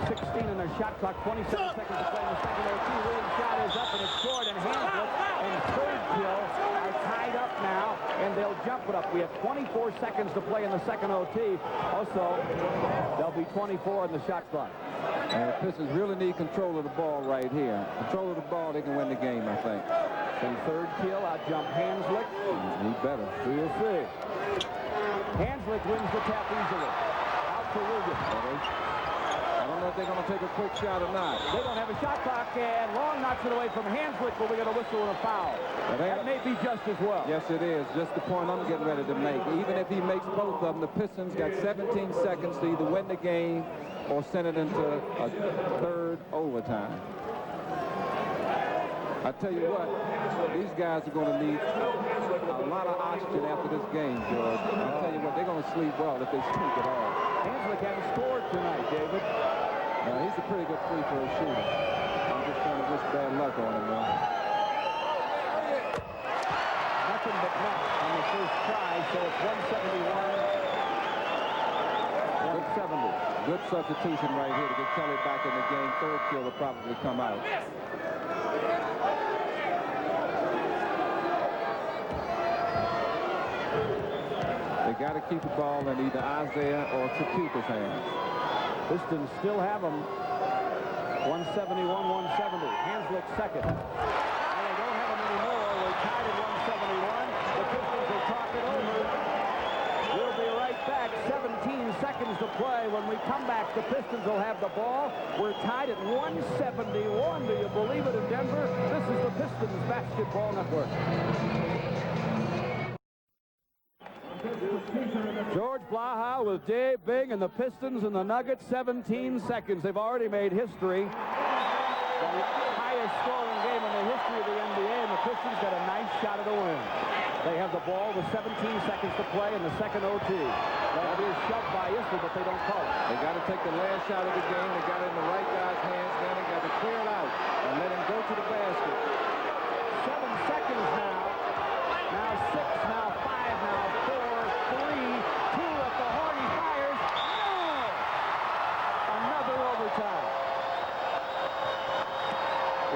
I: 16 in their shot clock, 27 seconds to play in the second OT. Williams' shot is up and it's short, and Hanslick and third kill are tied up now, and they'll jump it up. We have 24 seconds to play in the second OT. Also, there'll be 24 in the shot clock.
O: And the Pistons really need control of the ball right here. Control of the ball, they can win the game, I think.
I: And third kill, out jump Hanslick.
O: He better.
I: We'll see. Hanslick wins the tap easily. Out to Williams.
O: I don't know if they're going to take a quick shot or not.
I: They don't have a shot clock, and Long knocks it away from Hanslick, but we got a whistle and a foul. That may be just as well.
O: Yes, it is. Just the point I'm getting ready to make. Even if he makes both of them, the Pistons got 17 seconds to either win the game or send it into a third overtime. I tell you what, these guys are going to need a lot of oxygen after this game, George. I tell you what, they're going to sleep well if they sleep at all.
I: Hanslick hasn't scored tonight, David.
O: He's a pretty good free throw shooter. I'm just trying to wish bad luck on him, though.
I: Nothing but net on the first try, so it's 171. 170.
O: Good substitution right here to get Kelly back in the game. Third kill will probably come out. They got to keep the ball in either Isaiah or Trapuka's hands.
I: Pistons still have them. 171, 170. Hanslick second. And they don't have them anymore. We're tied at 171. The Pistons will talk it over. We'll be right back. 17 seconds to play. When we come back, the Pistons will have the ball. We're tied at 171. Do you believe it in Denver? This is the Pistons Basketball Network. George Blaha with Dave Bing and the Pistons and the Nuggets. 17 seconds. They've already made history. The highest scoring game in the history of the NBA, and the Pistons got a nice shot at a win. They have the ball with 17 seconds to play in the second OT. That'll be a shove by Issel, but they don't call it.
O: They got to take the last shot of the game. They got it in the right guy's hands. Then they got to clear it out and let him go to the basket.
I: 7 seconds now. Now 6, now 5, now 4, 3, 2 at the horn. He fires. No! Another overtime.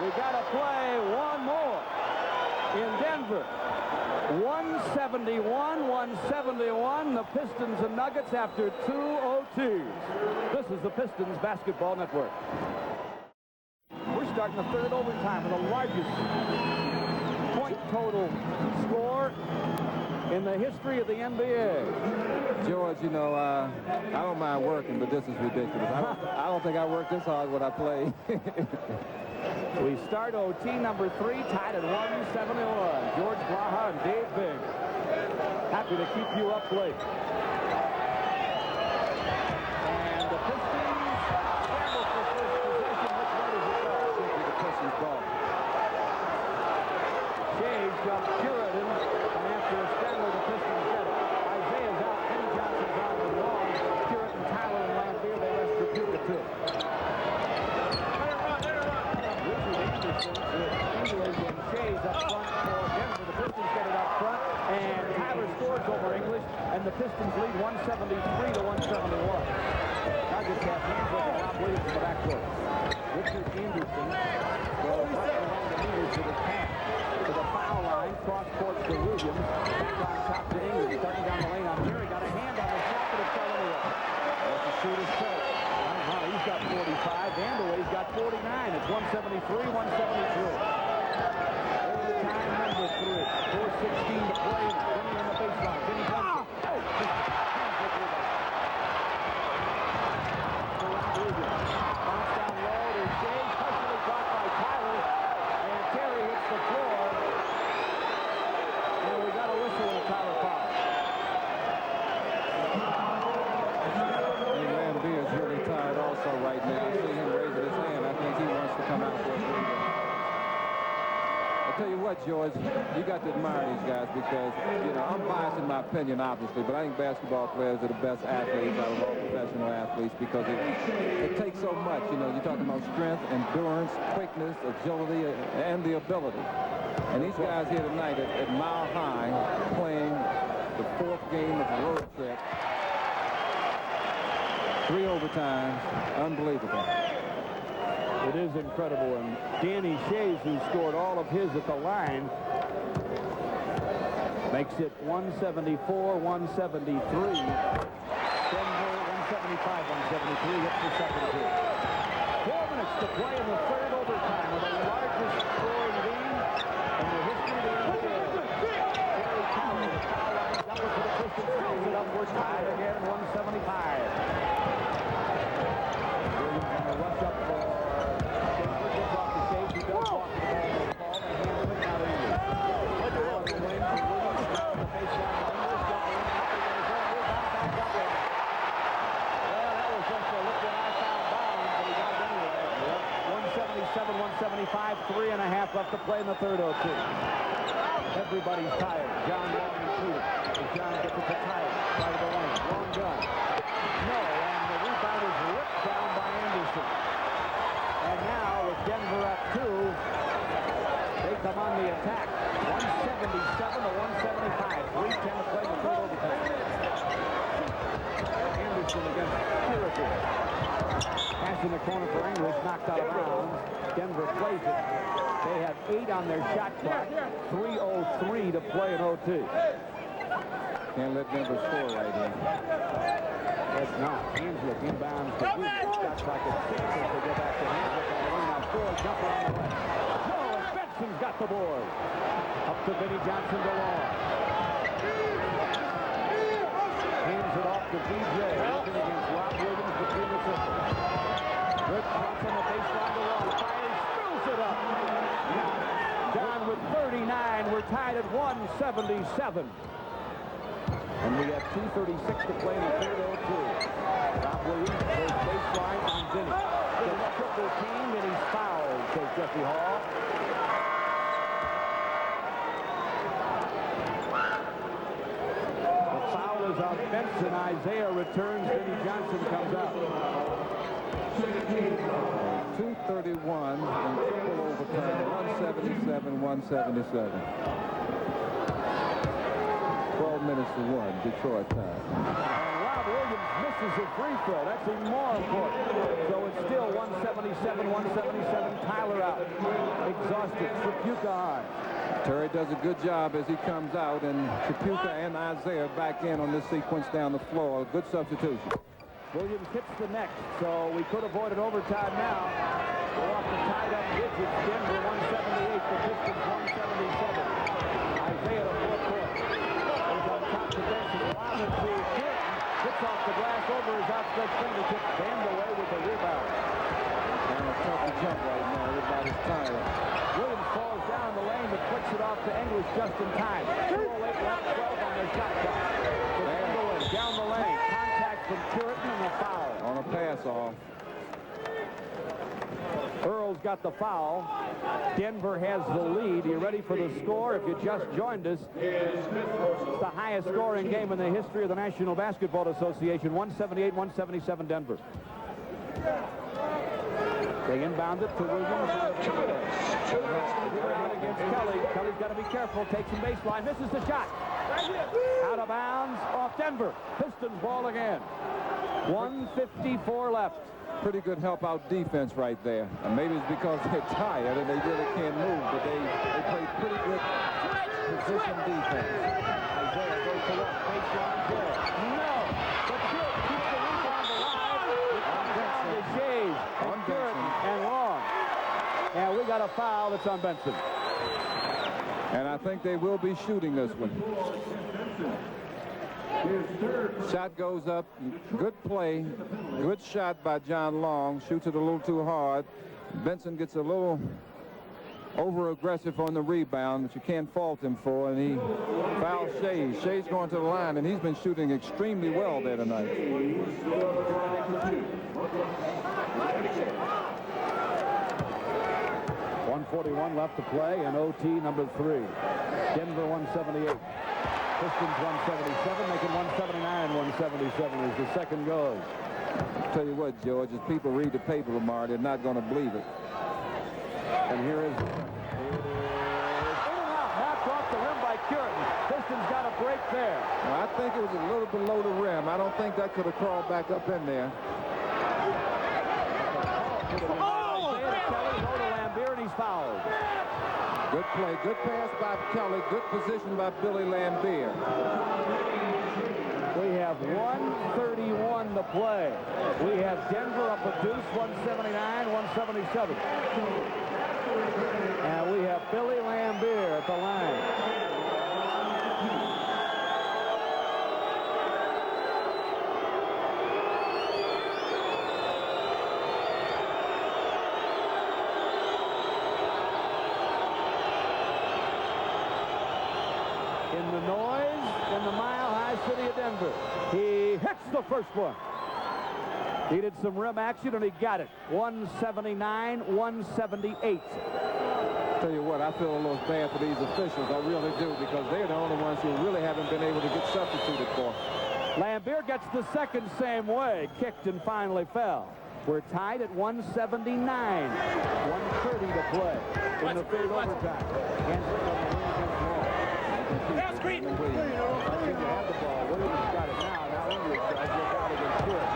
I: We got to play one more in Denver. 171, 171. The Pistons and Nuggets after 2 OTs. This is the Pistons Basketball Network. We're starting the third overtime with the largest point total score in the history of the NBA.
O: George, you know, I don't mind working, but this is ridiculous. I don't think I work this hard when I play.
I: We start OT number 3, tied at 171. George Blaha and Dave Bing. Happy to keep you up late. And the Pistons scramble for first possession. Which way does it go?
O: The Pistons ball.
I: Shays jumped Puritan, and after a scramble, the Pistons get it. Isaiah's out. Vinny Johnson's on the long. Puritan, Tyler, and Lambeer, they rest Tripucka too. English and Shays up front for Denver. The Pistons get it up front, and Tyler scores over English, and the Pistons lead 173 to 171. Nuggets have Hanslick and Rob Williams in the backcourt. Richard Anderson goes right along the meters to the pass to the foul line, cross court to Williams, back on top to English, starting down the lane on Terry. Got a hand on the shot, but it fell anyway. That's the shooter's coach. He's got 45. Vandeweghe's got 49. It's 173, 173. Overtime number 3. 4:16 to play. Vinny on the baseline. Vinny Johnson. Bounce down low to Shea. Partially caught by Tyler. And Terry hits the floor. And we got a whistle and a Tyler foul.
O: Lambeer's really tired also right now. I see him raising his hand. I think he wants to come out for a breather. I'll tell you what, George, you got to admire these guys because, you know, I'm biased in my opinion, obviously, but I think basketball players are the best athletes out of all professional athletes because it takes so much. You know, you're talking about strength, endurance, quickness, agility, and the ability. And these guys here tonight at Mile High playing the 4th game of the road trip. 3 overtimes, unbelievable.
I: It is incredible, and Danny Shays, who scored all of his at the line, makes it 174, 173. Denver 175, 173. Hits the second two. 4 minutes to play in the 3rd overtime of the largest scoring game in the history of the NBA. Terry Tyler, the foul line, double to the Pistons, throws it up. We're tied again, 175. Rush up for Denver, gets off the Shays, he does walk to the ball, they hand him it out of English. Now on the wing to Williams, down the baseline, English, jumping in, out there, rebound, back up with it. Well, that was just a look when I found bounds, but he got it anyway. 177, 175, 3.5 left to play in the 3rd OT. Everybody's tired, John Long included. As John gets it to Tyler, side of the lane, long gun. No, and the rebound is ripped down by Anderson. And now with Denver up 2, they come on the attack. 177 to 175. 3:10 to play in the 3rd overtime. Anderson against Puritan. Pass in the corner for English, knocked out of bounds. Denver plays it. They have 8 on their shot clock. 3:03 to play in OT.
O: Can't let Denver score right here.
I: That's not. Hanslick inbounds to Williams. Shot clock at 6 as they go back to Hanslick on the wing. Now 4, jumper on the left. No, and Benson's got the board. Up to Vinny Johnson to Long. Hands it off to BJ. Working against Rob Williams between the circles. Good cross on the baseline to Long. Fires, spills it up. John with 39. We're tied at 177. And we have 2:36 to play in the 3rd OT. Rob Williams goes baseline on Vinny. There's a triple team, and he's fouled, says Jeffrey Hall. The foul is on Benson. Isaiah returns. Vinny Johnson comes out.
O: 2:31 in triple overtime. 177, 177. 12 minutes to 1, Detroit time.
I: And Rob Williams misses a free throw. That's even more important. So it's still 177, 177. Tyler out. Exhausted. Tripucka on.
O: Terry does a good job as he comes out, and Tripucka and Isaiah back in on this sequence down the floor. A good substitution.
I: Williams hits the next, so we could avoid an overtime now. We're off the tied-up digits. Denver 178, the Pistons 177. Isaiah to fourth court. They to Benson. Lob it to Curtin. Gets off the glass over his outstretched fingertips. Vandeway with the rebound.
O: And a tough jump right now. Everybody's tired.
I: Williams falls down the lane but flicks it off to English just in time. 2:08 left, 12 on their shot clock. Vandeway down the lane. Contact from Curtin and a foul.
O: On a pass off.
I: Earl's got the foul. Denver has the lead. Are you ready for the score? If you just joined us, it's the highest scoring game in the history of the National Basketball Association. 178-177 Denver. They inbound it to Williams. Against Kelly. Kelly's got to be careful. Takes some baseline. Misses the shot. Out of bounds off Denver. Pistons ball again. 1:54 left.
O: Pretty good help-out defense right there. And maybe it's because they're tired and they really can't move, but they play pretty good position defense.
I: Isaiah goes to left. Baseline there. No. But Curtin keeps the rebound alive. It comes down to Shays. On Curtin and Long. And we got a foul that's on Benson.
O: And I think they will be shooting this one. Shot goes up. Good play. Good shot by John Long. Shoots it a little too hard. Benson gets a little over-aggressive on the rebound, which you can't fault him for, and he fouls Shays. Shays going to the line, and he's been shooting extremely well there tonight.
I: 1:41 left to play in OT number 3. Denver 178. Pistons 177, making 179-177 as the second goes.
O: Tell you what, George, as people read the paper tomorrow, they're not going to believe it.
I: And here is in and out, knocked off the rim by Curtin. Pistons got a break there.
O: Now, I think it was a little below the rim. I don't think that could have crawled back up in there.
I: Isaiah to Kelly, low to Lambier, and he's fouled.
O: Good play, good pass by Kelly, good position by Billy Lambier.
I: We have 1:31 to play. We have Denver up a deuce, 179-177. And we have Billy Lambier at the line. In the noise in the mile-high city of Denver. He hits the first one. He did some rim action, and he got it. 179-178.
O: Tell you what, I feel a little bad for these officials. I really do, because they're the only ones who really haven't been able to get substituted for.
I: Lambier gets the second same way. Kicked and finally fell. We're tied at 179. 1:30 to play in the third overtime.
N: That's great.
I: Williams have the ball. Williams got it now. Now English tries to look out against Curtin.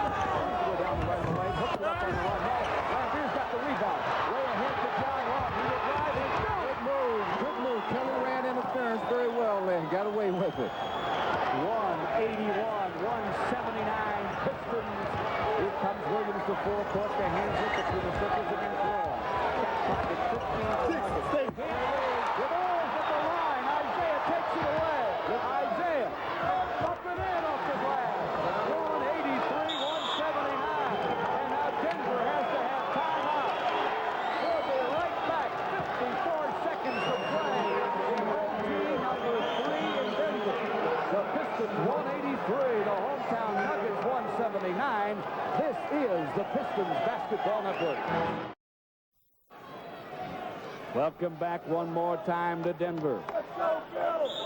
I: Go down the right lane. Hooks it up on the right. Lambier's got the rebound. Way ahead to John Long. He will drive in.
O: Good move. Good move. Kelly ran interference very well there. Got away with it.
I: 181-179 Pistons. Here comes Williams to four court. Their hands up between the circles against Long. Shot clock at 15 seconds. With Earls at the line. Isaiah takes it away. Isaiah up and in off the glass. 183-179. And now Denver has to have timeout. We'll be right back. 54 seconds to play in OT number 3 in Denver. The Pistons 183. The hometown Nuggets 179. This is the Pistons Basketball Network. Welcome back one more time to Denver,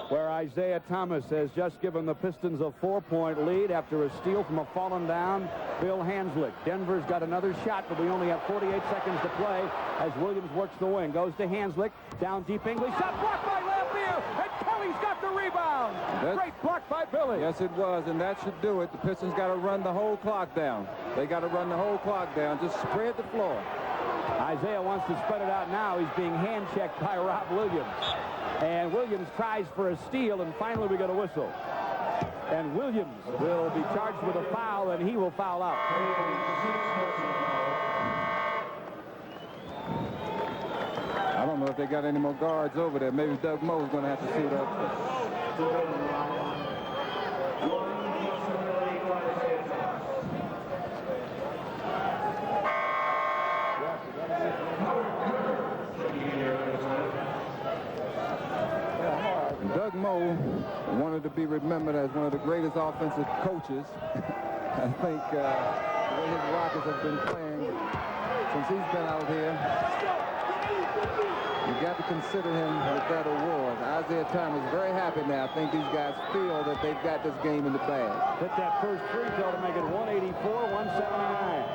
I: where Isaiah Thomas has just given the Pistons a 4-point lead after a steal from a fallen down Bill Hanslick. Denver's got another shot, but we only have 48 seconds to play as Williams works the wing. Goes to Hanslick, down deep English, shot blocked by Lambier, and Kelly's got the rebound. Great block by Billy.
O: Yes, it was, and that should do it. The Pistons got to run the whole clock down. They got to run the whole clock down. Just spread the floor.
I: Isaiah wants to spread it out now. He's being hand-checked by Rob Williams. And Williams tries for a steal, and finally we get a whistle. And Williams will be charged with a foul, and he will foul out.
O: I don't know if they got any more guards over there. Maybe Doug Moe's going to have to suit up. be remembered as one of the greatest offensive coaches. I think the way his Rockets have been playing since he's been out here, you got to consider him with that award. Isaiah Thomas is very happy now. I think these guys feel that they've got this game in the bag.
I: Hit that first free throw to make it 184-179.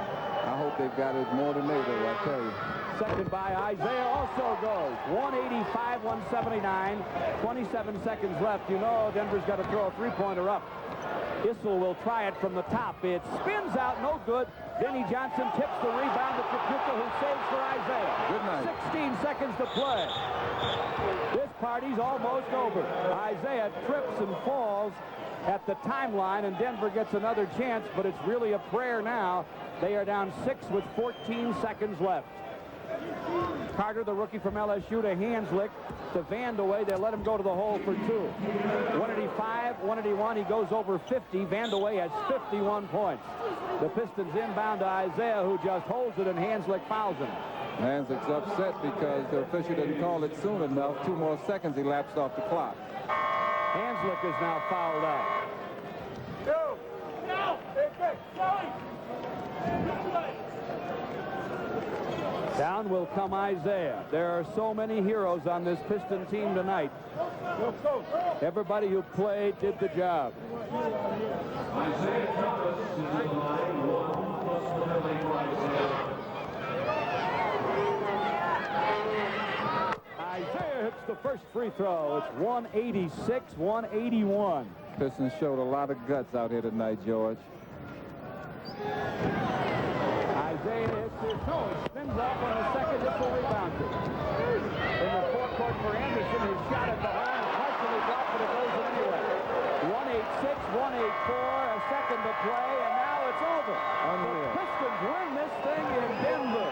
O: I hope they've got it more than they do, I tell you.
I: Second by Isaiah also goes. 185-179. 27 seconds left. You know Denver's got to throw a three-pointer up. Issel will try it from the top. It spins out, no good. Vinnie Johnson tips the rebound to Kapuka, who saves for Isaiah.
O: Good night.
I: 16 seconds to play. This party's almost over. Isaiah trips and falls at the timeline, and Denver gets another chance, but it's really a prayer now. They are down 6 with 14 seconds left. Carter, the rookie from LSU, to Hanslick, to Vandeweghe. They let him go to the hole for 2. 185, 181. He goes over 50. Vandeweghe has 51 points. The Pistons inbound to Isaiah, who just holds it, and Hanslick fouls him.
O: Hanslick's upset because the official didn't call it soon enough. 2 more seconds elapsed off the clock.
I: Hanslick is now fouled out. Down will come Isaiah. There are so many heroes on this Piston team tonight. Everybody who played did the job.
M: Isaiah Thomas is in line 1+ penalty for
I: Isaiah hits the first free throw. It's 186-181.
O: Pistons showed a lot of guts out here tonight, George.
I: Isaiah hits his toe. Spins off on the second. This will rebound it. In the forecourt for Anderson, his shot at the horn is partially blocked, but it goes in anyway. 186, 184, a second to play, and now it's over.
O: Unreal.
I: The Pistons win this thing in Denver.